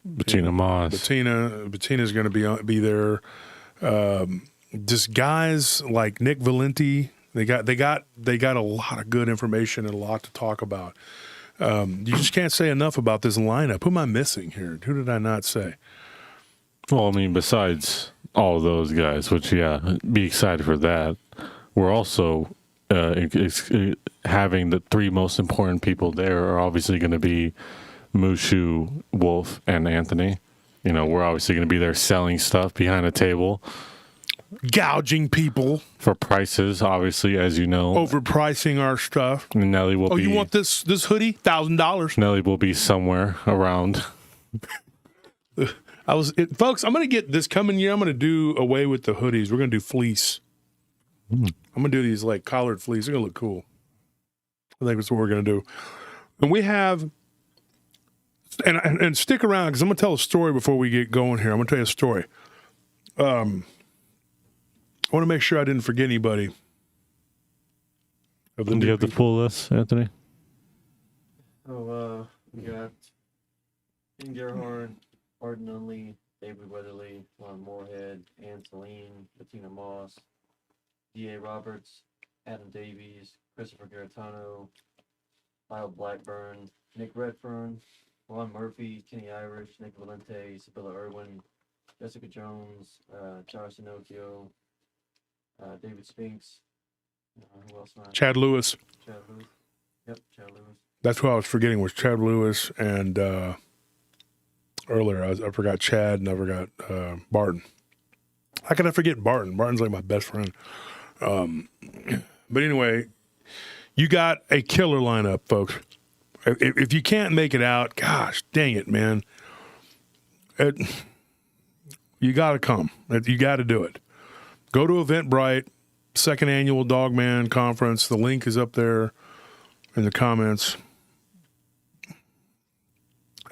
Bettina Moss. Bettina's going to be there. Just guys like Nick Valenti. They got a lot of good information and a lot to talk about. You just can't say enough about this lineup. Who am I missing here? Who did I not say? Well, I mean, besides all of those guys, which, yeah, be excited for that. We're also having the three most important people there are obviously going to be Mushu, Wolf, and Anthony. You know, we're obviously going to be there selling stuff behind a table. Gouging people. For prices, obviously, as you know. Overpricing our stuff. And Nelly will be... you want this hoodie? $1,000. Nelly will be somewhere around... Folks, I'm going to get this coming year. I'm going to do away with the hoodies. We're going to do fleece. I'm going to do these like collared fleece. They're going to look cool. I think that's what we're going to do. And we have, and stick around because I'm going to tell a story before we get going here. I'm going to tell you a story. I want to make sure I didn't forget anybody. Do you have the full list, Anthony? Oh, we got Ian Gerhard, Arden Nunley, David Weatherly, Ron Moorhead, Ann Celine, Bettina Moss, D.A. Roberts, Adam Davies, Christopher Garetano, Lyle Blackburn, Nick Redfern, Ron Murphy, Kenny Irish, Nick Valente, Sibylla Irwin, Jessica Jones, Josh Sinocchio, David Spinks. Who else? Chad Lewis. Chad Lewis. Yep, Chad Lewis. That's who I was forgetting was Chad Lewis and earlier I forgot Chad and I forgot Barton. How could I forget Barton? Barton's like my best friend. But anyway, you got a killer lineup, folks. If you can't make it out, gosh, dang it, man. You got to come. You got to do it. Go to Eventbrite, second annual Dogman conference. The link is up there in the comments.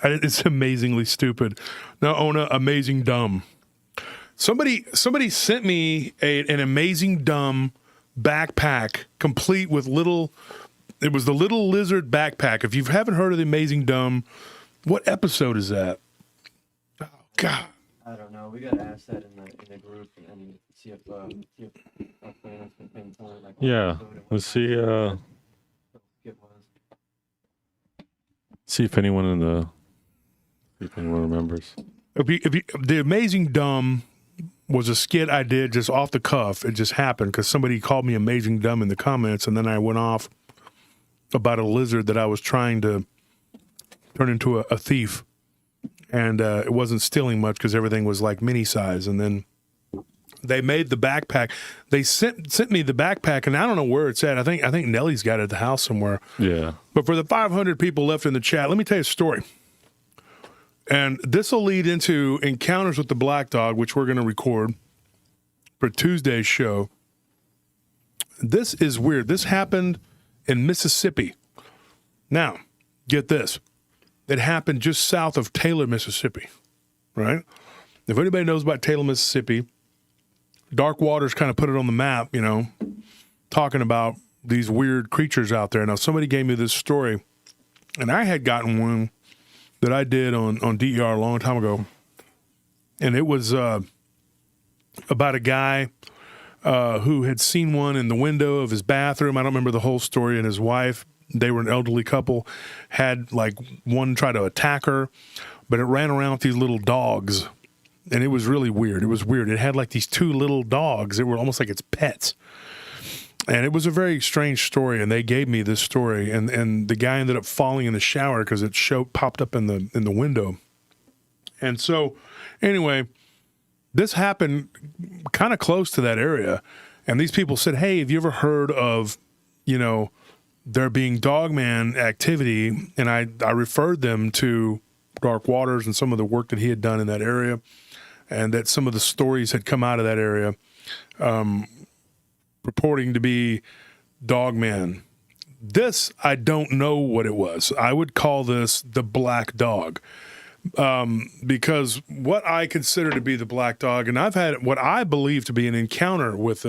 It's amazingly stupid. Now, Ona, amazing dumb. Somebody sent me an amazing dumb backpack complete with it was the little lizard backpack. If you haven't heard of the Amazing Dumb, what episode is that? Oh, God. I don't know. We gotta ask that in the group and see if our plan's been pinpointed. Like Yeah, let's see. It was. See if anyone remembers. The Amazing Dumb was a skit I did just off the cuff. It just happened because somebody called me Amazing Dumb in the comments, and then I went off about a lizard that I was trying to turn into a thief. And it wasn't stealing much because everything was like mini size. And then they made the backpack. They sent me the backpack, and I don't know where it's at. I think Nellie's got it at the house somewhere. Yeah. But for the 500 people left in the chat, let me tell you a story. And this will lead into Encounters with the Black Dog, which we're going to record for Tuesday's show. This is weird. This happened in Mississippi. Now, get this. It happened just south of Taylor, Mississippi, right? If anybody knows about Taylor, Mississippi, Dark Waters kind of put it on the map, you know, talking about these weird creatures out there. Now, somebody gave me this story, and I had gotten one that I did on DER a long time ago, and it was about a guy who had seen one in the window of his bathroom. I don't remember the whole story, and his wife, they were an elderly couple, had like one try to attack her, but it ran around with these little dogs, and it was really weird. It was weird. It had like these two little dogs. They were almost like its pets. And it was a very strange story, and they gave me this story, and the guy ended up falling in the shower because it popped up in the window. And so, anyway, this happened kind of close to that area, and these people said, hey, have you ever heard of, you know, there being Dogman activity? And I referred them to Dark Waters and some of the work that he had done in that area, and that some of the stories had come out of that area purporting to be Dogman. This, I don't know what it was. I would call this the Black Dog, because what I consider to be the Black Dog, and I've had what I believe to be an encounter with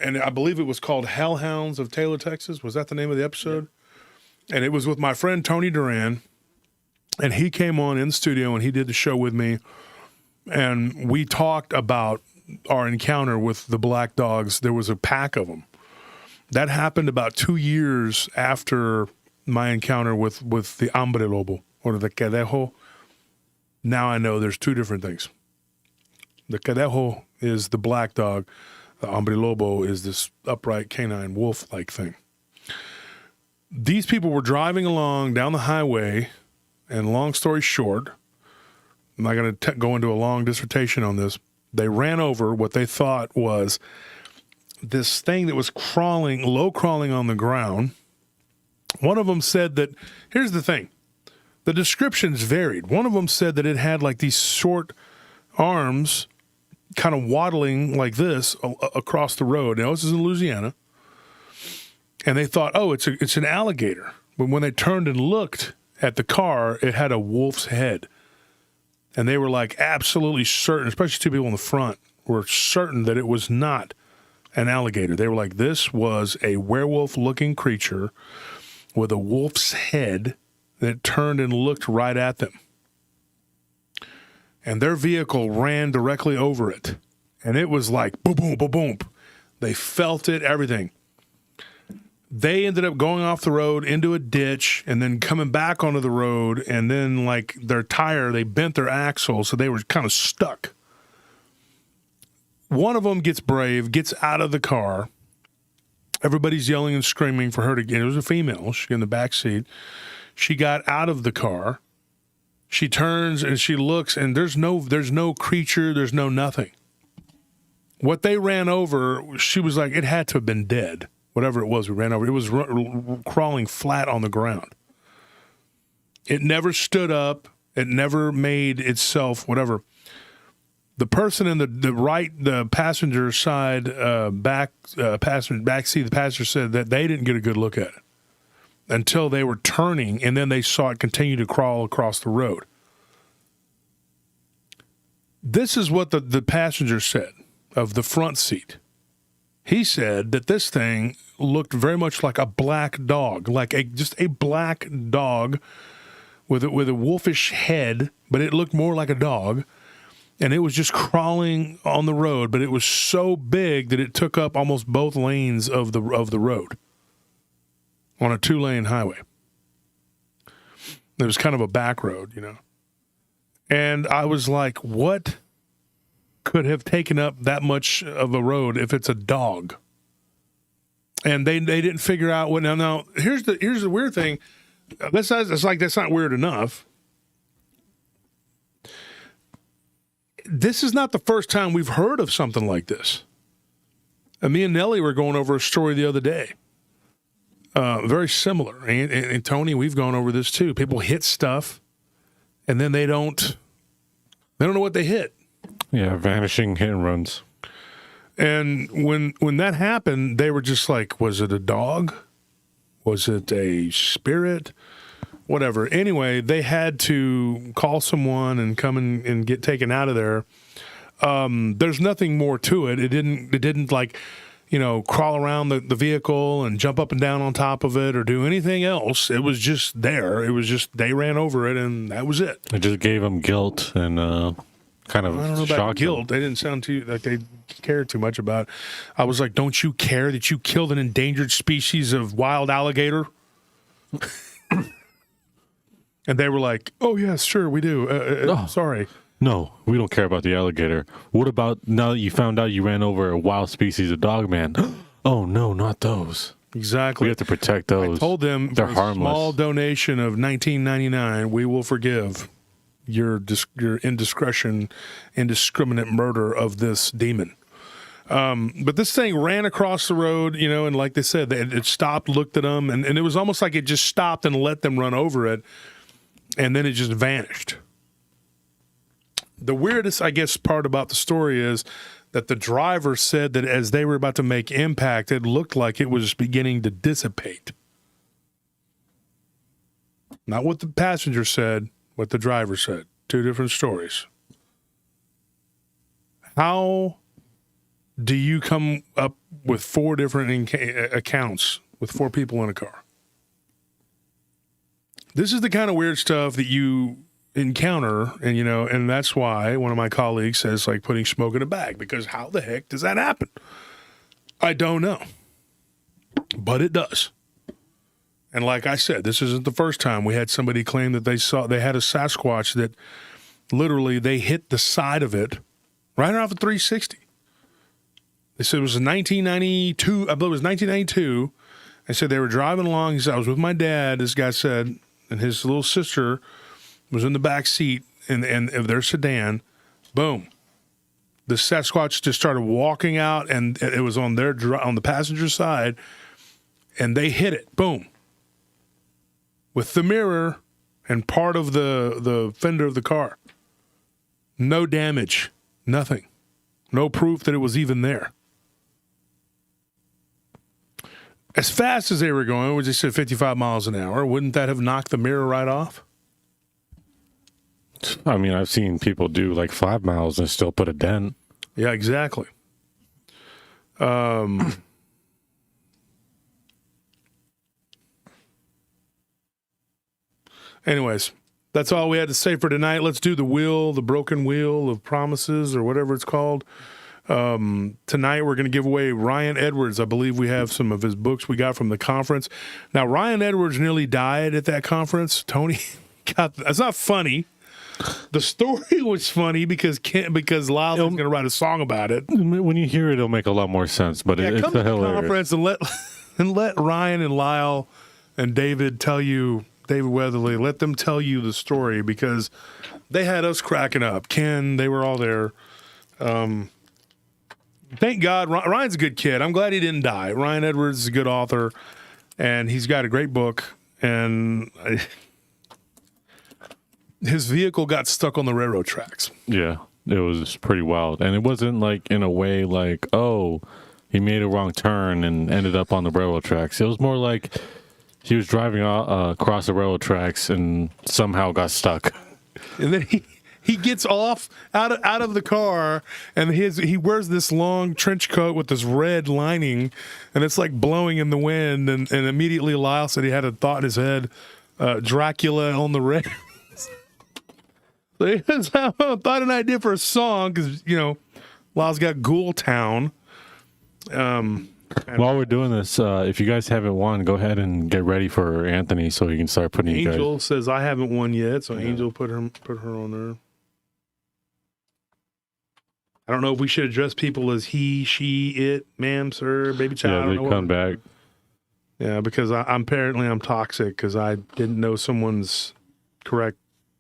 and I believe it was called Hellhounds of Taylor, Texas. Was that the name of the episode? And it was with my friend Tony Duran, and he came on in the studio and he did the show with me, and we talked about our encounter with the black dogs. There was a pack of them. That happened about 2 years after my encounter with the hombre lobo, or the cadejo. Now I know there's two different things. The cadejo is the black dog. The hombre lobo is this upright canine wolf-like thing. These people were driving along down the highway, and long story short, I'm not going to go into a long dissertation on this. They ran over what they thought was this thing that was low crawling on the ground. One of them said that, here's the thing, the descriptions varied. One of them said that it had like these short arms kind of waddling like this across the road. Now, this is in Louisiana. And they thought, oh, it's an alligator. But when they turned and looked at the car, it had a wolf's head. And they were like absolutely certain, especially two people in the front, were certain that it was not an alligator. They were like, this was a werewolf-looking creature with a wolf's head that turned and looked right at them. And their vehicle ran directly over it. And it was like, boom, boom, boom, boom. They felt it, everything. They ended up going off the road into a ditch and then coming back onto the road. And then, like, their tire, they bent their axle, so they were kind of stuck. One of them gets brave, gets out of the car. Everybody's yelling and screaming for her to get. It was a female. She in the back seat. She got out of the car. She turns and she looks, and there's no creature. There's no nothing. What they ran over, she was like, it had to have been dead. Whatever it was, we ran over. It was crawling flat on the ground. It never stood up. It never made itself, whatever. The person in the passenger side, back seat, the passenger said that they didn't get a good look at it until they were turning, and then they saw it continue to crawl across the road. This is what the passenger said of the front seat. He said that this thing looked very much like a black dog, like just a black dog with a wolfish head, but it looked more like a dog. And it was just crawling on the road, but it was so big that it took up almost both lanes of the road on a 2-lane highway. It was kind of a back road, you know. And I was like, what could have taken up that much of a road if it's a dog? And they didn't figure out what. Now here's the weird thing. That's not weird enough. This is not the first time we've heard of something like this. And me and Nellie were going over a story the other day. Very similar. And Tony, we've gone over this too. People hit stuff, and then they don't know what they hit. Yeah, vanishing hit and runs. And when that happened, they were just like, was it a dog? Was it a spirit? Whatever. Anyway, they had to call someone and come and get taken out of there. There's nothing more to it. It didn't like, you know, crawl around the vehicle and jump up and down on top of it or do anything else. It was just there. It was just, they ran over it and that was it. It just gave them guilt and kind of I don't know about guilt. They didn't sound too like they cared too much about it. I was like, don't you care that you killed an endangered species of wild alligator? And they were like, oh, yes, sure, we do. No. Sorry. No, we don't care about the alligator. What about now that you found out you ran over a wild species of Dogman? Oh, no, not those. Exactly. We have to protect those. I told them they're for a harmless. Small donation of $19.99, we will forgive your indiscretionate murder of this demon. But this thing ran across the road, you know, and like they said, it stopped, looked at them, and it was almost like it just stopped and let them run over it, and then it just vanished. The weirdest, I guess, part about the story is that the driver said that as they were about to make impact, it looked like it was beginning to dissipate. Not what the passenger said, what the driver said. Two different stories. How do you come up with 4 different accounts with 4 people in a car? This is the kind of weird stuff that you encounter, and and that's why one of my colleagues says like putting smoke in a bag, because how the heck does that happen? I don't know, but it does. And like I said, this isn't the first time we had somebody claim that they had a Sasquatch that literally they hit the side of it right off of 360. They said it was 1992. I believe it was 1992. They said they were driving along. He said, I was with my dad, this guy said, and his little sister was in the back seat of their sedan. Boom. The Sasquatch just started walking out, and it was on the passenger side, and they hit it. Boom. With the mirror and part of the fender of the car. No damage. Nothing. No proof that it was even there. As fast as they were going, which they said 55 miles an hour, wouldn't that have knocked the mirror right off? I mean, I've seen people do like 5 miles and still put a dent. Yeah, exactly. Anyways, that's all we had to say for tonight. Let's do the broken wheel of promises, or whatever it's called. Tonight we're going to give away Ryan Edwards. I believe we have some of his books we got from the conference. Now, Ryan Edwards nearly died at that conference. Tony that's not funny. The story was funny because Lyle's going to write a song about it. When you hear it, it'll make a lot more sense. But it's come to the hilarious. conference and let Ryan and Lyle and David Weatherly, let them tell you the story, because they had us cracking up. Ken, they were all there. Thank God. Ryan's a good kid. I'm glad he didn't die. Ryan Edwards is a good author, and he's got a great book. And his vehicle got stuck on the railroad tracks. Yeah, it was pretty wild. And it wasn't like in a way like, oh, he made a wrong turn and ended up on the railroad tracks. It was more like he was driving across the railroad tracks and somehow got stuck. And then he gets off out of the car, and he wears this long trench coat with this red lining, and it's like blowing in the wind. And immediately Lyle said he had a thought in his head, Dracula on the rails. So he thought an idea for a song, because Lyle's got Ghoul Town. While we're doing this, if you guys haven't won, go ahead and get ready for Anthony so he can start putting you guys. Angel says I haven't won yet, so Angel put her on there. I don't know if we should address people as he, she, it, ma'am, sir, baby child. Yeah, they come back. Yeah, because I'm toxic because I didn't know someone's correct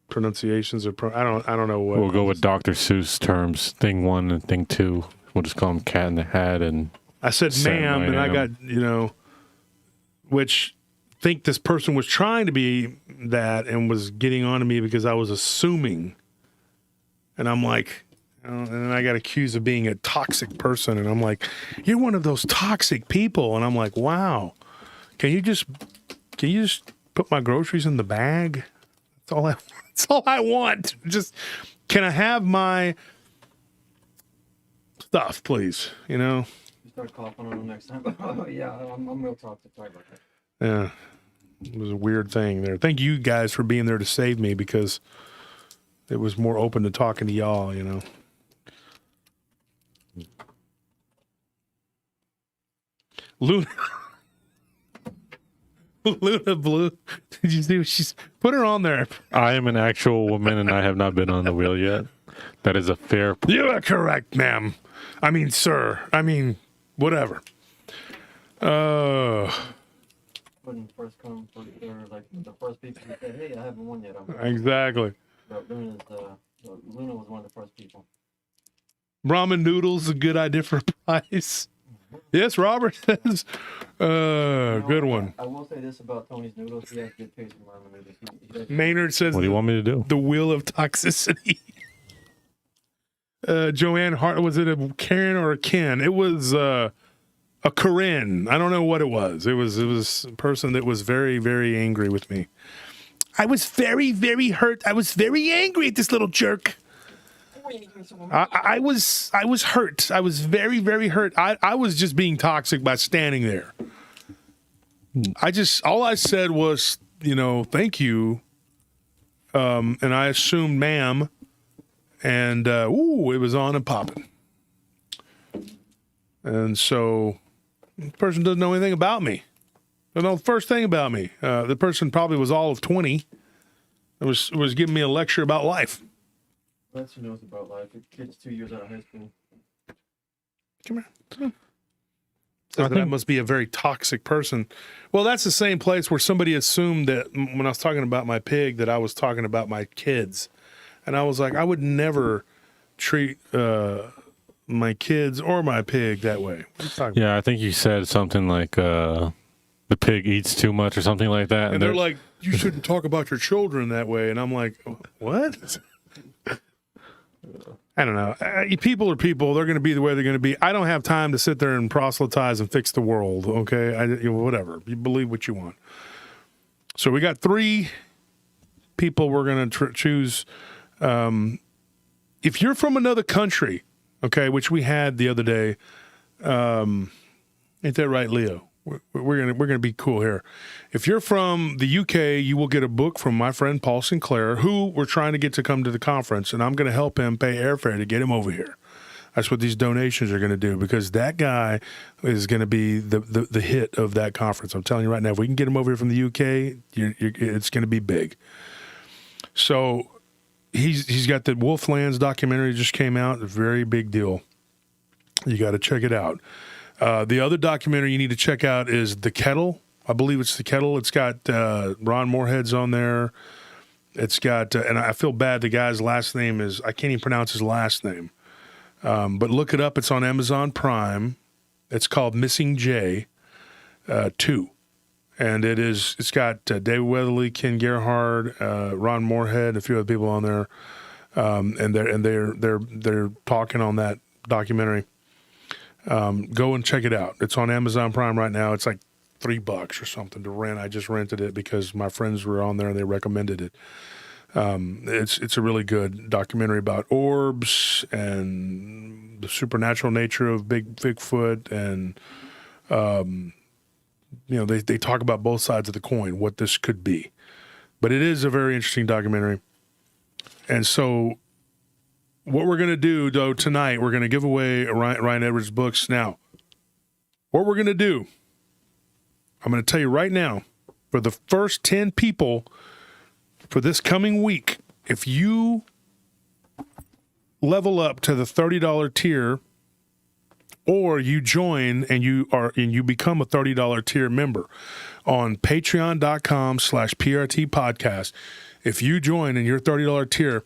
pronunciations or I don't know what. We'll go with Dr. Seuss terms. Thing 1 and thing 2. We'll just call them Cat in the Hat and. I said ma'am, and I got which think this person was trying to be that and was getting on to me because I was assuming, and I'm like. And then I got accused of being a toxic person, and I'm like, "You're one of those toxic people." And I'm like, "Wow, can you just put my groceries in the bag? That's all I want. Just can I have my stuff, please? You start coughing on them next time. Oh yeah, I'm real toxic. Sorry about that. Yeah, it was a weird thing there. Thank you guys for being there to save me, because it was more open to talking to y'all. Luna Blue. Did you see what she's put her on there? I am an actual woman and I have not been on the wheel yet. That is a fair point. You are correct, ma'am. I mean, sir. I mean, whatever. When first come, like the first people who said, "Hey, I haven't won yet." Exactly. Luna was one of the first people. Ramen noodles, a good idea for a price. Yes, Robert says, good one. I will say this about Tony's noodles. He has good taste in ramen noodles. Maynard says, what do you want me to do? The wheel of toxicity. Joanne Hart, was it a Karen or a Ken? It was a Corinne. I don't know what it was. It was a person that was very, very angry with me. I was very, very hurt. I was very angry at this little jerk. I was hurt. I was very, very hurt. I was just being toxic by standing there. All I said was, thank you. And I assumed ma'am, and it was on and popping. And so the person doesn't know anything about me. They don't know the first thing about me. The person probably was all of 20. It was giving me a lecture about life. That's who knows about life. It gets 2 years out of high school. Come here. I must be a very toxic person. Well, that's the same place where somebody assumed that when I was talking about my pig that I was talking about my kids. And I was like, I would never treat my kids or my pig that way. What are you talking Yeah, I think you said something like the pig eats too much or something like that. And they're like, you shouldn't talk about your children that way. And I'm like, what? I don't know. People are people. They're going to be the way they're going to be. I don't have time to sit there and proselytize and fix the world, okay? Whatever. You believe what you want. So we got 3 people we're going to choose. If you're from another country, okay, which we had the other day, ain't that right, Leo? We're gonna be cool here. If you're from the UK, you will get a book from my friend Paul Sinclair, who we're trying to get to come to the conference, and I'm going to help him pay airfare to get him over here. That's what these donations are going to do, because that guy is going to be the hit of that conference. I'm telling you right now, if we can get him over here from the UK, it's going to be big. So he's got the Wolflands documentary just came out, a very big deal. You got to check it out. The other documentary you need to check out is The Kettle. I believe it's The Kettle. It's got Ron Moorhead's on there. It's got, and I feel bad, the guy's last name is, I can't even pronounce his last name. But look it up. It's on Amazon Prime. It's called Missing J 2. And it's got David Weatherly, Ken Gerhard, Ron Moorhead, a few other people on there. And they're talking on that documentary. Go and check it out. It's on Amazon Prime right now. It's like $3 or something to rent. I just rented it because my friends were on there and they recommended it. It's a really good documentary about orbs and the supernatural nature of Bigfoot, and they talk about both sides of the coin, what this could be. But it is a very interesting documentary. And so what we're going to do, though, tonight, we're going to give away Ryan Edwards' books. Now, what we're going to do, I'm going to tell you right now, for the first 10 people for this coming week, if you level up to the $30 tier, or you join and you become a $30 tier member on patreon.com/PRT podcast, if you join in your $30 tier,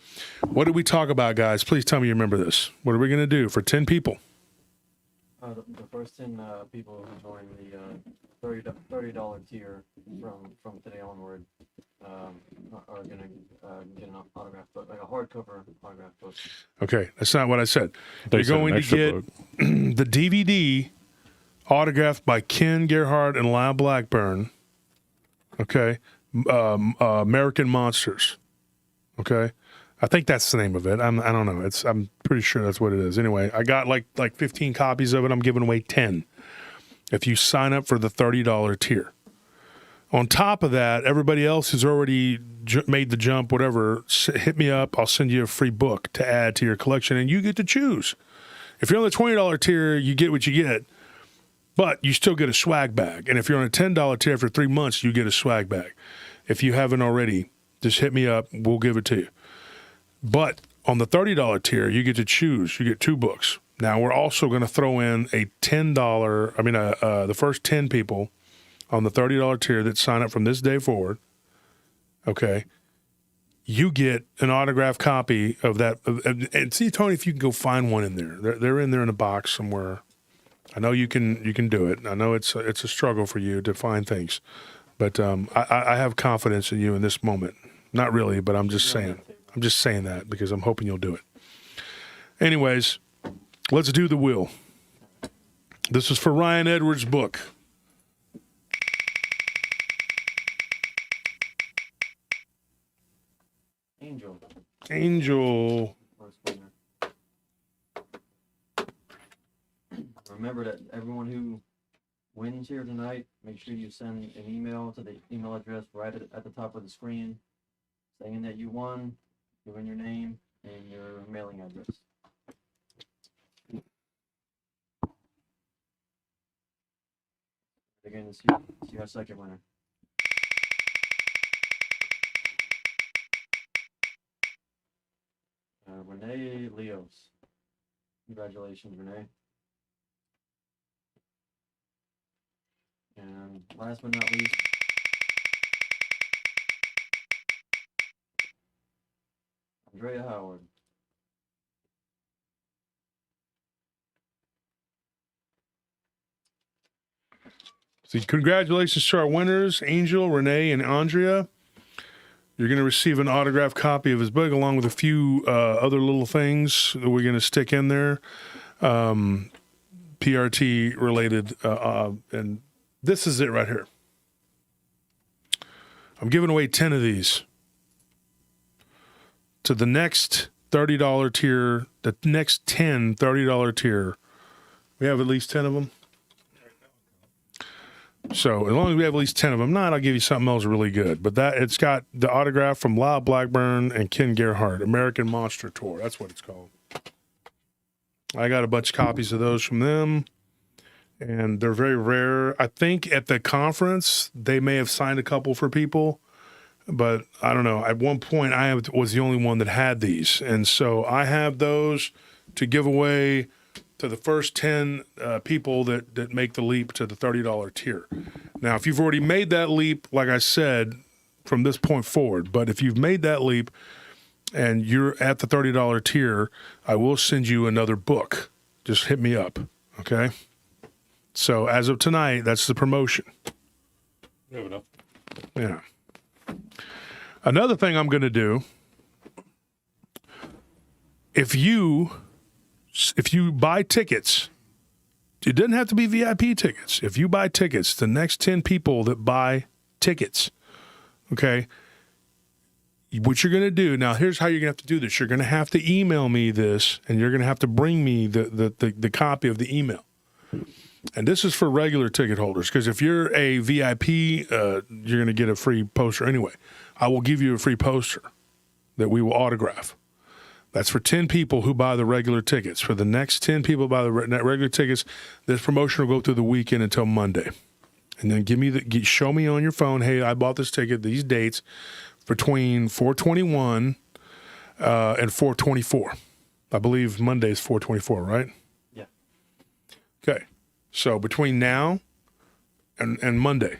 what did we talk about, guys? Please tell me you remember this. What are we going to do for 10 people? The first 10 people who join the $30 tier from today onward are going to get an autograph book, like a hardcover autograph book. Okay, that's not what I said. They You're said going an to get book. the DVD autographed by Ken Gerhard and Lyle Blackburn. Okay. American Monsters. Okay. I think that's the name of it. I don't know. I'm pretty sure that's what it is. Anyway, I got like 15 copies of it. I'm giving away 10 if you sign up for the $30 tier. On top of that, everybody else who's already made the jump, whatever, hit me up. I'll send you a free book to add to your collection, and you get to choose. If you're on the $20 tier, you get what you get, but you still get a swag bag. And if you're on a $10 tier after 3 months, you get a swag bag. If you haven't already, just hit me up. We'll give it to you. But on the $30 tier, you get to choose. You get 2 books. Now, we're also going to throw in a $10, the first 10 people on the $30 tier that sign up from this day forward, okay, you get an autographed copy of that. And see, Tony, if you can go find one in there. They're in there in a box somewhere. I know you can do it. I know it's a struggle for you to find things. But I have confidence in you in this moment. Not really, but I'm just saying. I'm just saying that because I'm hoping you'll do it. Anyways, let's do the wheel. This is for Ryan Edwards' book. Angel. Angel. First winner. remember that everyone who wins here tonight, make sure you send an email to the email address right at the top of the screen, saying that you won, giving your name and your mailing address. Again, see our second winner. Renee Leos. Congratulations, Renee. And last but not least, Andrea Howard. So congratulations to our winners, Angel, Renee, and Andrea. You're going to receive an autographed copy of his book along with a few other little things that we're going to stick in there, PRT related. And this is it right here. I'm giving away 10 of these to the next $30 tier, the next 10 $30 tier. We have at least 10 of them. So as long as we have at least 10 of them, not, I'll give you something else really good. But that it's got the autograph from Lyle Blackburn and Ken Gerhardt, American Monster Tour. That's what it's called. I got a bunch of copies of those from them, and they're very rare. I think at the conference they may have signed a couple for people, but I don't know. At one point, I was the only one that had these, and so I have those to give away to the first 10 people that make the leap to the $30 tier. Now, if you've already made that leap, like I said, from this point forward, but if you've made that leap and you're at the $30 tier, I will send you another book. Just hit me up, okay? So as of tonight, that's the promotion. Yeah. Another thing I'm going to do, if you buy tickets, it doesn't have to be VIP tickets. If you buy tickets, the next 10 people that buy tickets, okay, what you're going to do, now here's how you're going to have to do this. You're going to have to email me this, and you're going to have to bring me the copy of the email. And this is for regular ticket holders, because if you're a VIP, you're going to get a free poster anyway. I will give you a free poster that we will autograph. That's for 10 people who buy the regular tickets. For the next 10 people who buy the regular tickets, this promotion will go through the weekend until Monday. And then show me on your phone, hey, I bought this ticket, these dates, between 4/21 and 4/24. I believe Monday is 4/24, right? Yeah. Okay. So between now and Monday,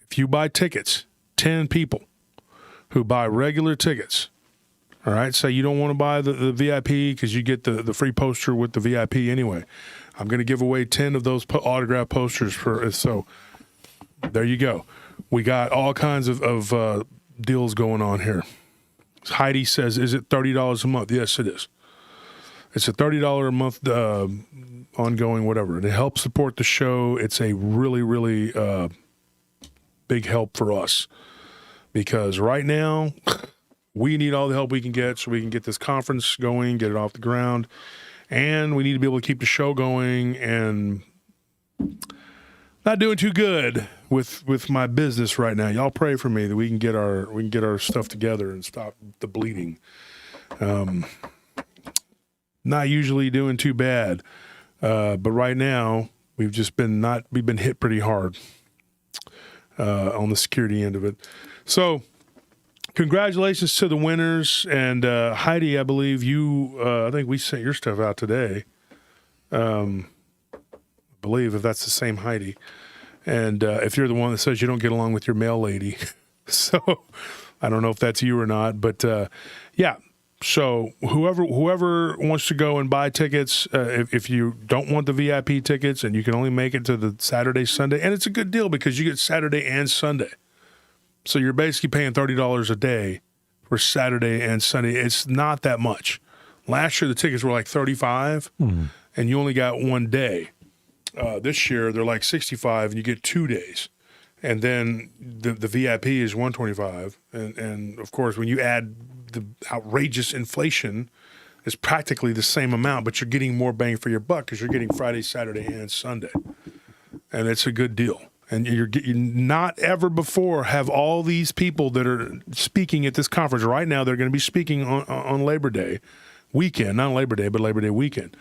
if you buy tickets, 10 people who buy regular tickets, all right, say you don't want to buy the VIP because you get the free poster with the VIP anyway. I'm going to give away 10 of those autograph posters so there you go. We got all kinds of deals going on here. Heidi says, is it $30 a month? Yes, it is. It's a $30 a month ongoing whatever. And it helps support the show. It's a really, really big help for us because right now we need all the help we can get so we can get this conference going, get it off the ground, and we need to be able to keep the show going. And not doing too good with my business right now. Y'all pray for me that we can get our stuff together and stop the bleeding. Not usually doing too bad, but right now we've been hit pretty hard on the security end of it. So. Congratulations to the winners, and Heidi, I believe I think we sent your stuff out today. I believe if that's the same Heidi, and if you're the one that says you don't get along with your mail lady, so I don't know if that's you or not, but yeah. So whoever wants to go and buy tickets, if you don't want the VIP tickets and you can only make it to the Saturday, Sunday, and it's a good deal because you get Saturday and Sunday. So you're basically paying $30 a day for Saturday and Sunday. It's not that much. Last year, the tickets were like $35, and you only got one day. This year, they're like $65, and you get 2 days. And then the VIP is $125. And, of course, when you add the outrageous inflation is practically the same amount, but you're getting more bang for your buck because you're getting Friday, Saturday, and Sunday. And it's a good deal. And you're not ever before have all these people that are speaking at this conference right now. They're going to be speaking on Labor Day weekend, not Labor Day, but Labor Day weekend.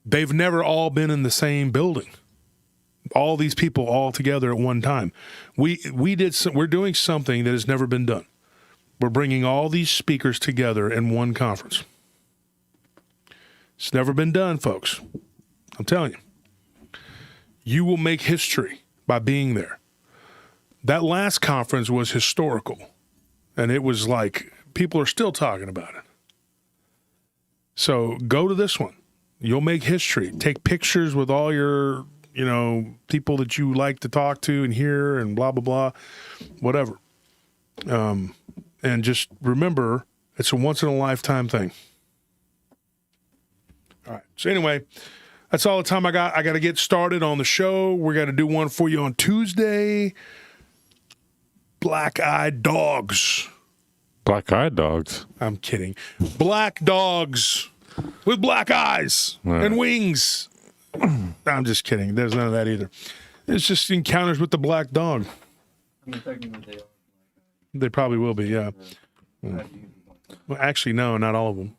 They've never all been in the same building. All these people all together at one time. We're doing something that has never been done. We're bringing all these speakers together in one conference. It's never been done, folks. I'm telling you. You will make history by being there. That last conference was historical, and it was like people are still talking about it. So go to this one. You'll make history. Take pictures with all your, people that you like to talk to and hear and blah, blah, blah, whatever. And just remember, it's a once-in-a-lifetime thing. All right. So anyway, that's all the time I got. I got to get started on the show. We're going to do one for you on Tuesday. Black-eyed dogs. Black-eyed dogs? I'm kidding. Black dogs with black eyes and wings. I'm just kidding. There's none of that either. It's just encounters with the black dog. I mean, technically they are. They probably will be, yeah. Well, actually, no, not all of them.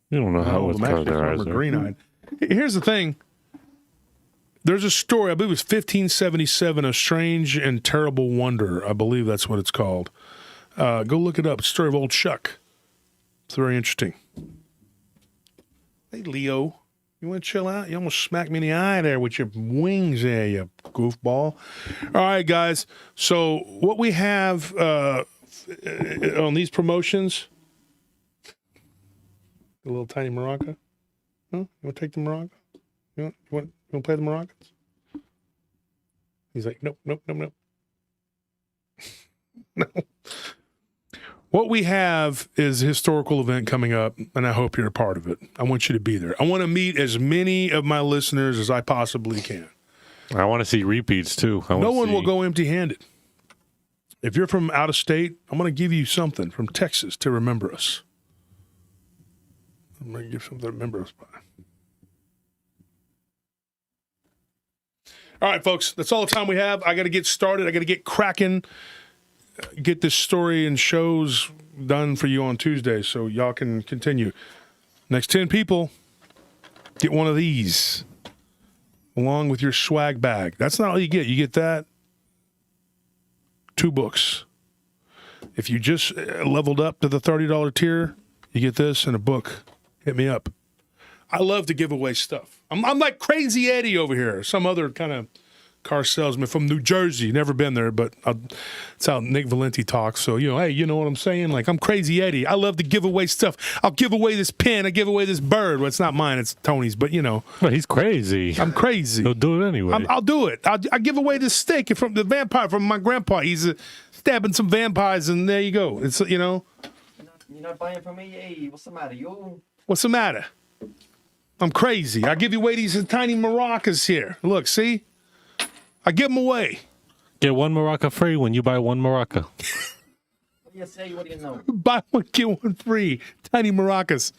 You don't know how All of much them. color Actually, their some eyes are are. green-eyed. Here's the thing. There's a story, I believe it was 1577, A Strange and Terrible Wonder. I believe that's what it's called. Go look it up. It's the story of old Chuck. It's very interesting. Hey, Leo. You want to chill out? You almost smacked me in the eye there with your wings there, you goofball. All right, guys. So what we have on these promotions, a little tiny maraca. Huh? You want to take the maraca? You want to play the maracas? He's like, nope. No. What we have is a historical event coming up, and I hope you're a part of it. I want you to be there. I want to meet as many of my listeners as I possibly can. I want to see repeats, too. No one will go empty-handed. If you're from out of state, I'm going to give you something from Texas to remember us. I'm going to give something to remember us by. All right, folks, that's all the time we have. I got to get started. I got to get cracking. Get this story and shows done for you on Tuesday so y'all can continue. Next 10 people, get one of these along with your swag bag. That's not all you get. You get that, 2 books. If you just leveled up to the $30 tier, you get this and a book. Hit me up. I love to give away stuff. I'm like Crazy Eddie over here, some other kind of car salesman from New Jersey. Never been there, but it's how Nick Valenti talks. So, hey, you know what I'm saying? Like, I'm Crazy Eddie. I love to give away stuff. I'll give away this pen. I give away this bird. Well, it's not mine. It's Tony's, but, Well, he's crazy. I'm crazy. He'll do it anyway. I'll do it. I'll give away this steak from the vampire from my grandpa. He's stabbing some vampires, and there you go. It's, You're not buying from me? Hey, what's the matter, yo? What's the matter? I'm crazy. I give you away these tiny maracas here. Look, see? I give them away. Get 1 maraca free when you buy 1 maraca. What do you say? What do you know? Buy one, get one free. Tiny maracas.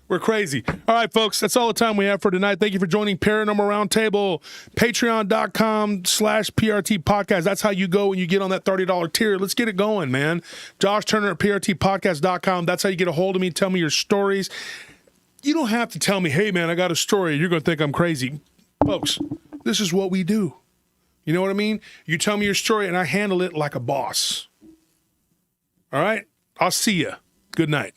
We're crazy. All right, folks, that's all the time we have for tonight. Thank you for joining Paranormal Roundtable. Patreon.com/PRT podcast. That's how you go when you get on that $30 tier. Let's get it going, man. Josh Turner at PRTpodcast.com. That's how you get a hold of me. Tell me your stories. You don't have to tell me, hey, man, I got a story. You're going to think I'm crazy. Folks, this is what we do. You know what I mean? You tell me your story, and I handle it like a boss. All right? I'll see you. Good night.